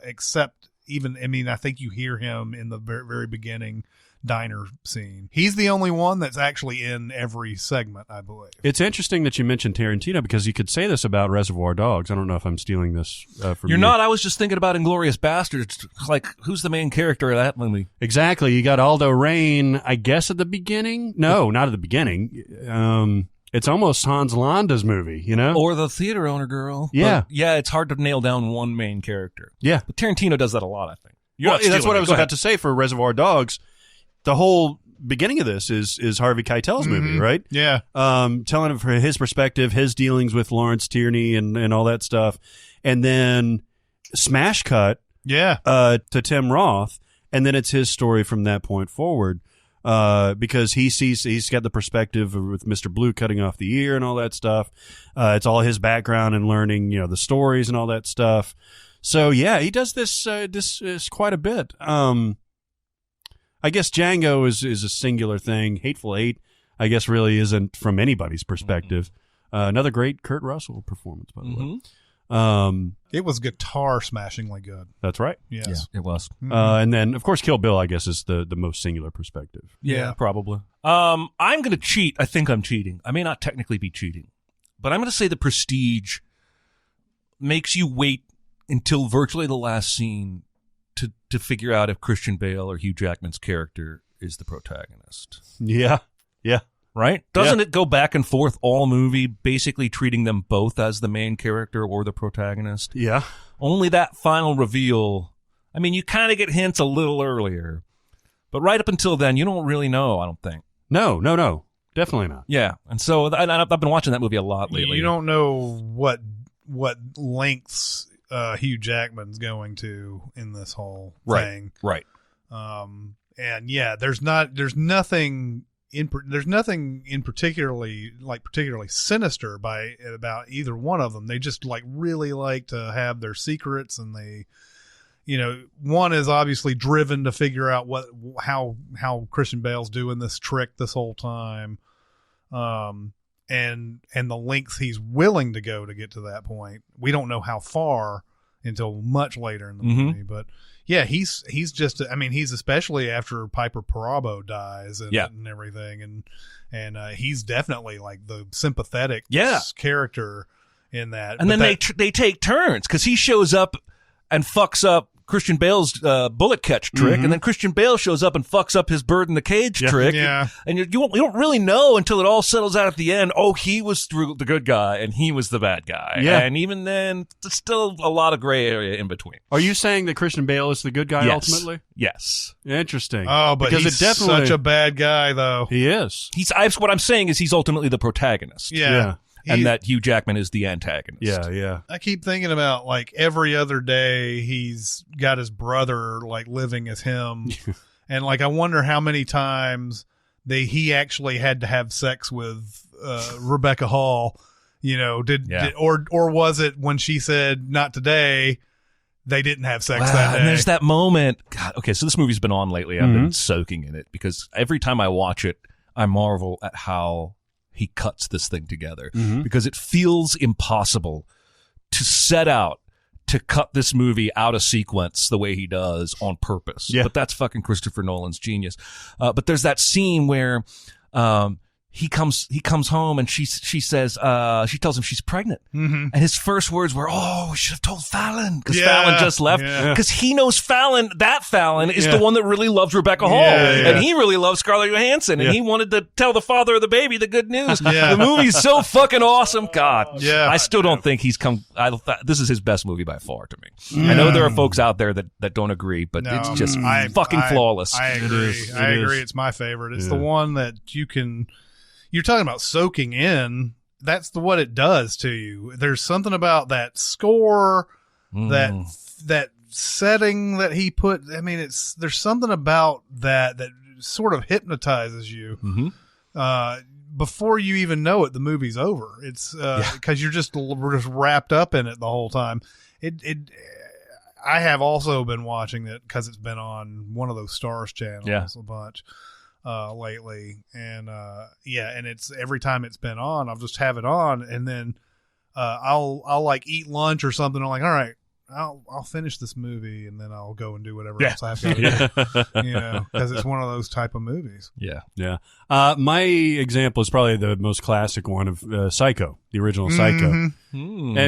B: except I think you hear him in the very, very beginning diner scene. He's the only one that's actually in every segment, I believe.
D: It's interesting that you mentioned Tarantino because you could say this about Reservoir Dogs. I don't know if I'm stealing this from you.
A: You're not. I was just thinking about Inglourious Bastards. Like, who's the main character of that movie?
D: Exactly. You got Aldo Rain, I guess, at the beginning. No, not at the beginning. It's almost Hans Landa's movie, you know?
A: Or the theater owner girl.
D: Yeah.
A: But yeah, it's hard to nail down one main character.
D: Yeah.
A: But Tarantino does that a lot, I think.
D: Well, that's what I was about to say for Reservoir Dogs. The whole beginning of this is Harvey Keitel's movie, right?
B: Yeah.
D: Telling from his perspective, his dealings with Lawrence Tierney and all that stuff. And then smash cut to Tim Roth. And then it's his story from that point forward. Because he's got the perspective with Mr. Blue cutting off the ear and all that stuff. It's all his background and learning, the stories and all that stuff. So yeah, he does this quite a bit. I guess Django is a singular thing. Hateful Eight, I guess, really isn't from anybody's perspective. Another great Kurt Russell performance, by the way.
B: It was guitar smashingly good.
D: That's right.
B: Yes.
A: Yeah, it was.
D: And then, of course, Kill Bill, I guess, is the most singular perspective.
A: Yeah, probably. I'm going to cheat. I think I'm cheating. I may not technically be cheating, but I'm going to say The Prestige makes you wait until virtually the last scene to figure out if Christian Bale or Hugh Jackman's character is the protagonist.
D: Yeah. Yeah.
A: Right? Doesn't it go back and forth all movie, basically treating them both as the main character or the protagonist?
D: Yeah.
A: Only that final reveal. I mean, you kind of get hints a little earlier, but right up until then, you don't really know, I don't think.
D: No. Definitely not.
A: Yeah. And so I've been watching that movie a lot lately.
B: You don't know what lengths Hugh Jackman's going to in this whole thing.
A: Right.
B: And yeah, there's nothing in particularly sinister about either one of them. They just really like to have their secrets, and they, one is obviously driven to figure out how Christian Bale's doing this trick this whole time, and the lengths he's willing to go to get to that point. We don't know how far until much later in the movie, but yeah, he's just, he's especially after Piper Perabo dies and everything, and he's definitely the sympathetic character in that.
A: And then they take turns, because he shows up and fucks up Christian Bale's bullet catch trick, and then Christian Bale shows up and fucks up his bird in the cage trick.
B: Yeah.
A: And you don't really know until it all settles out at the end. Oh, he was the good guy and he was the bad guy.
D: Yeah.
A: And even then, there's still a lot of gray area in between.
D: Are you saying that Christian Bale is the good guy ultimately?
A: Yes.
D: Interesting.
B: Oh, but
D: because
B: he's
D: it definitely,
B: such a bad guy, though.
D: He is.
A: What I'm saying is he's ultimately the protagonist.
B: Yeah.
A: And that Hugh Jackman is the antagonist.
D: Yeah.
B: I keep thinking about every other day he's got his brother living as him, and I wonder how many times he actually had to have sex with Rebecca Hall. Or was it when she said not today? They didn't have sex that day.
A: And there's that moment. God, okay, so this movie's been on lately. I've been soaking in it because every time I watch it, I marvel at how he cuts this thing together, because it feels impossible to set out to cut this movie out of sequence the way he does on purpose.
D: Yeah.
A: But that's fucking Christopher Nolan's genius. But there's that scene where he comes home and she says, she tells him she's pregnant. And his first words were, "Oh, we should have told Fallon," because Fallon just left. Because he knows Fallon is the one that really loves Rebecca Hall. And he really loves Scarlett Johansson. And he wanted to tell the father of the baby the good news. The movie's so fucking awesome. God. I still don't think he's come. This is his best movie by far to me. I know there are folks out there that don't agree, but it's just fucking flawless.
B: I agree. I agree. It's my favorite. It's the one that you're talking about soaking in. That's what it does to you. There's something about that score, that setting that he put. There's something about that sort of hypnotizes you. Before you even know it, the movie's over. It's because we're just wrapped up in it the whole time. I have also been watching it because it's been on one of those Stars channels a bunch lately, and and it's every time it's been on, I'll just have it on, and then I'll eat lunch or something. I'm like, all I'll finish this movie and then I'll go and do whatever else I have to do. You know, because it's one of those type of movies.
A: Yeah.
D: Yeah. My example is probably the most classic one of Psycho, the original Psycho. And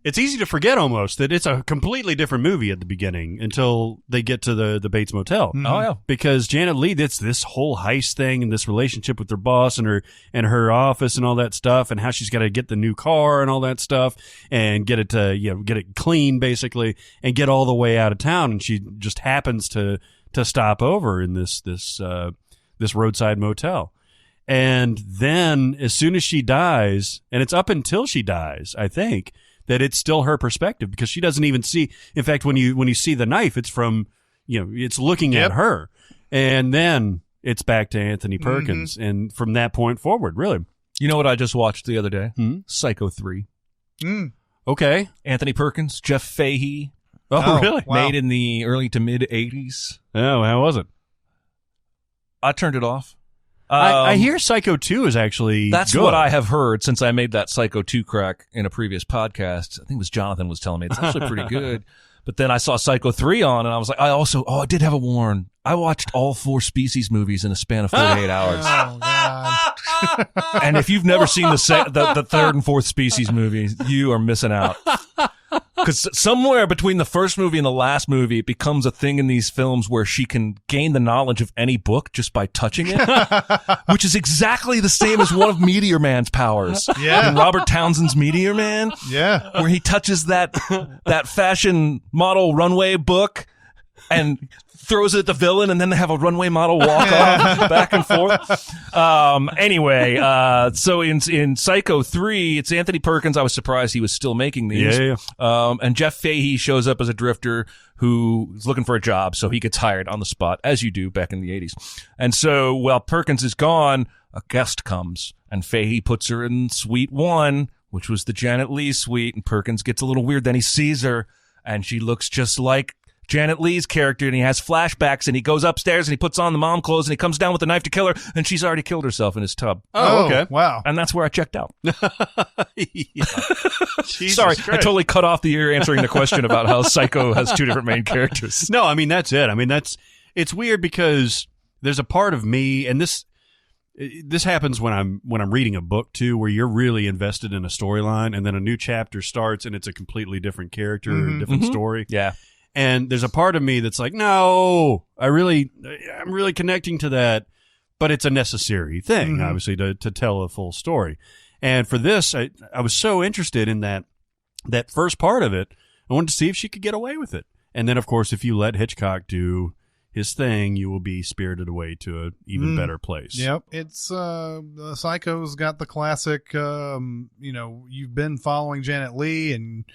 D: it's easy to forget almost that it's a completely different movie at the beginning until they get to the Bates Motel.
A: Oh, yeah.
D: Because Janet Leigh, it's this whole heist thing and this relationship with her boss and her office and all that stuff, and how she's got to get the new car and all that stuff and get it get it clean basically and get all the way out of town. And she just happens to stop over in this roadside motel. And then as soon as she dies, and it's up until she dies, I think, that it's still her perspective, because she doesn't even see. In fact, when you see the knife, it's from, it's looking at her, and then it's back to Anthony Perkins, and from that point forward, really.
A: You know what I just watched the other day? Psycho 3.
D: Okay,
A: Anthony Perkins, Jeff Fahey.
D: Oh, really?
A: Wow. Made in the early to mid 80s.
D: Oh, how was it?
A: I turned it off.
D: I hear Psycho 2 is actually
A: That's
D: good.
A: what I have heard since I made that Psycho 2 crack in a previous podcast. I think it was Jonathan was telling me it's actually pretty good. But then I saw Psycho 3 on, and I was like, I did have a warn. I watched all 4 Species movies in a span of 48 hours.
B: Oh, God.
A: And if you've never seen the third and fourth Species movies, you are missing out. Because somewhere between the first movie and the last movie, it becomes a thing in these films where she can gain the knowledge of any book just by touching it, which is exactly the same as one of Meteor Man's powers.
B: Yeah.
A: In Robert Townsend's Meteor Man.
B: Yeah.
A: Where he touches that fashion model runway book and throws it at the villain, and then they have a runway model walk off back and forth. Anyway, so in Psycho 3, it's Anthony Perkins. I was surprised he was still making these.
D: Yeah.
A: And Jeff Fahey shows up as a drifter who is looking for a job, so he gets hired on the spot, as you do back in the 80s. And so while Perkins is gone, a guest comes, and Fahey puts her in suite 1, which was the Janet Leigh suite, and Perkins gets a little weird. Then he sees her, and she looks just like Janet Leigh's character, and he has flashbacks, and he goes upstairs and he puts on the mom clothes, and he comes down with a knife to kill her, and she's already killed herself in his tub.
D: Oh, okay.
B: Wow.
A: And that's where I checked out.
D: Jesus
A: Sorry,
D: Christ.
A: I totally cut off the ear answering the question about how Psycho has 2 different main characters.
D: No, I mean, that's it. I mean, it's weird because there's a part of me, and this happens when I'm reading a book too, where you're really invested in a storyline, and then a new chapter starts and it's a completely different character, or a different story.
A: Yeah.
D: And there's a part of me that's like, no, I'm really connecting to that, but it's a necessary thing, obviously, to tell a full story. And for this, I was so interested in that first part of it. I wanted to see if she could get away with it. And then, of course, if you let Hitchcock do his thing, you will be spirited away to an even better place.
B: Yep. It's Psycho's got the classic, you've been following Janet Leigh, and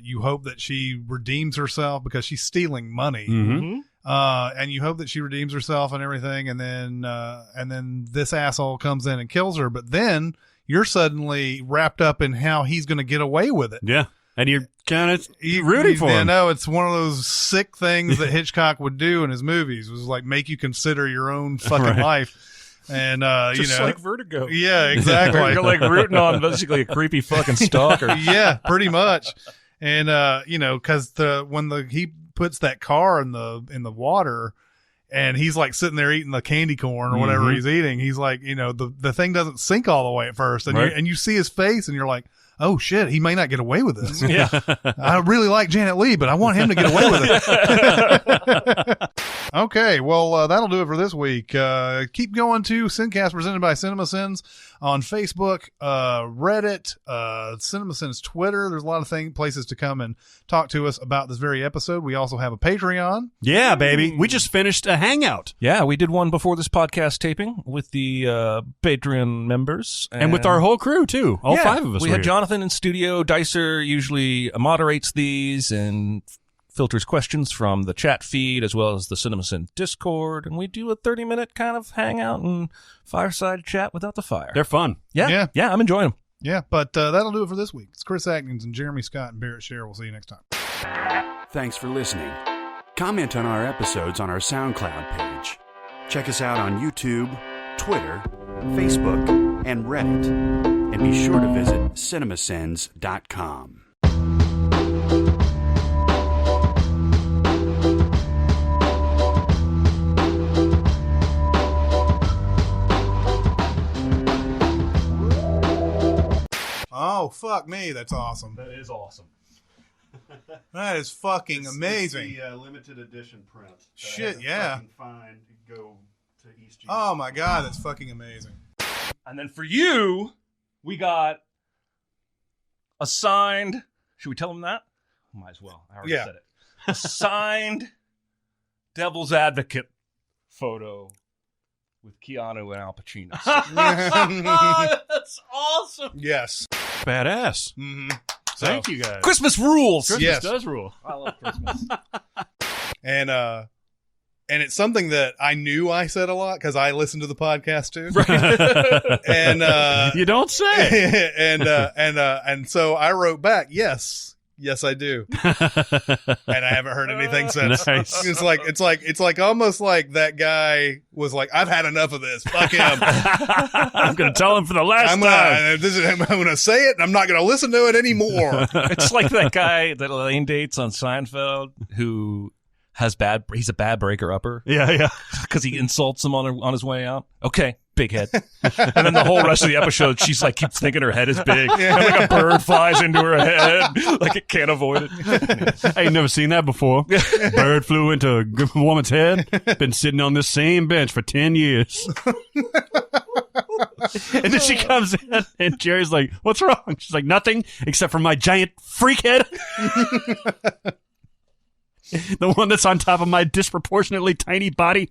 B: you hope that she redeems herself because she's stealing money. And you hope that she redeems herself and everything, and then this asshole comes in and kills her, but then you're suddenly wrapped up in how he's going to get away with it.
D: Yeah. And you're kind of rooting for him.
B: No, it's one of those sick things that Hitchcock would do in his movies, was like make you consider your own fucking life. And,
A: Just like Vertigo.
B: Yeah, exactly.
A: You're like rooting on basically a creepy fucking stalker.
B: Yeah, pretty much. And, cause when he puts that car in the water, and he's like sitting there eating the candy corn or whatever he's eating, he's like, the thing doesn't sink all the way at first. And you see his face and you're like, oh shit, he may not get away with this.
A: Yeah.
B: I really like Janet Leigh, but I want him to get away with it. Okay, well, that'll do it for this week. Keep going to SinCast presented by CinemaSins on Facebook, Reddit, CinemaSins Twitter. There's a lot of places to come and talk to us about this very episode. We also have a Patreon.
D: Yeah, baby. We just finished a hangout.
A: Yeah, we did one before this podcast taping with the Patreon members.
D: And with our whole crew, too. All 5 of us
A: We
D: were
A: had
D: here.
A: Jonathan in studio. Dicer usually moderates these and filters questions from the chat feed as well as the CinemaSins Discord. And we do a 30-minute kind of hangout and fireside chat without the fire.
D: They're fun.
A: Yeah, I'm enjoying them.
B: Yeah, but that'll do it for this week. It's Chris Atkins and Jeremy Scott and Barrett Sher. We'll see you next time.
G: Thanks for listening. Comment on our episodes on our SoundCloud page. Check us out on YouTube, Twitter, Facebook, and Reddit. And be sure to visit cinemasins.com.
B: Oh, fuck me. That's awesome.
A: That is awesome.
B: That is fucking amazing.
D: It's the limited edition print.
B: Shit, yeah.
D: Find, go to East G.
B: Oh my God, that's fucking amazing.
A: And then for you, we got a signed. Should we tell them that? Might as well. I already said it. A signed Devil's Advocate photo with Keanu and Al Pacino. That's awesome.
B: Yes.
D: Badass.
B: Mm-hmm.
D: Thank you guys.
A: Christmas rules.
D: Christmas
B: Yes.
D: does rule.
A: I love Christmas.
B: And it's something that I knew I said a lot because I listened to the podcast too. And
D: You don't say.
B: and so I wrote back, yes, I do. And I haven't heard anything since.
D: Nice.
B: It's like almost like that guy was like, I've had enough of this. Fuck him.
D: I'm going to tell him for the last
B: I'm
D: time.
B: gonna say it, and I'm not gonna listen to it anymore.
A: It's like that guy that Elaine dates on Seinfeld who has he's a bad breaker upper
D: Yeah.
A: because he insults him on his way out. Okay, big head. And then the whole rest of the episode, she's like keeps thinking her head is big. And like a bird flies into her head, like it can't avoid it.
D: I ain't never seen that before. Bird flew into a woman's head. Been sitting on this same bench for 10 years. And then she comes in, and Jerry's like, "What's wrong?" She's like, "Nothing, except for my giant freak head." The one that's on top of my disproportionately tiny body.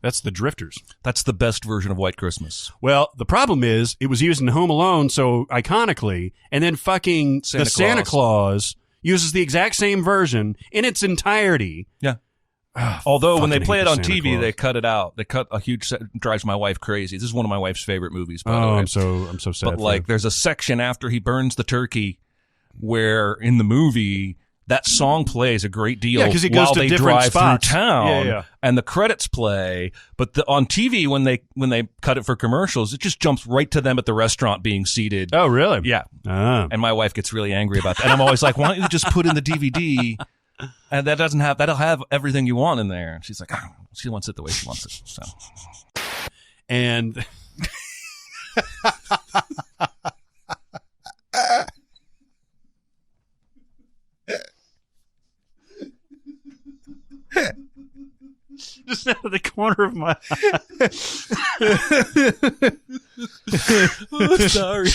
D: That's the Drifters.
A: That's the best version of White Christmas.
D: Well, the problem is it was used in Home Alone so iconically, and then fucking Santa Claus uses the exact same version in its entirety.
A: Yeah. Although when they
D: fucking
A: play
D: hate
A: it
D: the
A: on
D: Santa
A: TV,
D: Claus.
A: they cut it out. They cut a huge drives my wife crazy. This is one of my wife's favorite movies, by the way.
D: I'm so sad.
A: But like, there's a section after he burns the turkey where in the movie that song plays a great deal
D: 'cause he goes
A: while
D: to
A: they
D: different
A: drive
D: spots.
A: through town,
D: Yeah.
A: and the credits play. But on TV, when they cut it for commercials, it just jumps right to them at the restaurant being seated.
D: Oh, really?
A: Yeah.
D: Ah.
A: And my wife gets really angry about that. And I'm always like, why don't you just put in the DVD? And that'll have everything you want in there. And she's like, oh, she wants it the way she wants it. So.
D: And just out of the corner of my eye.
A: Sorry.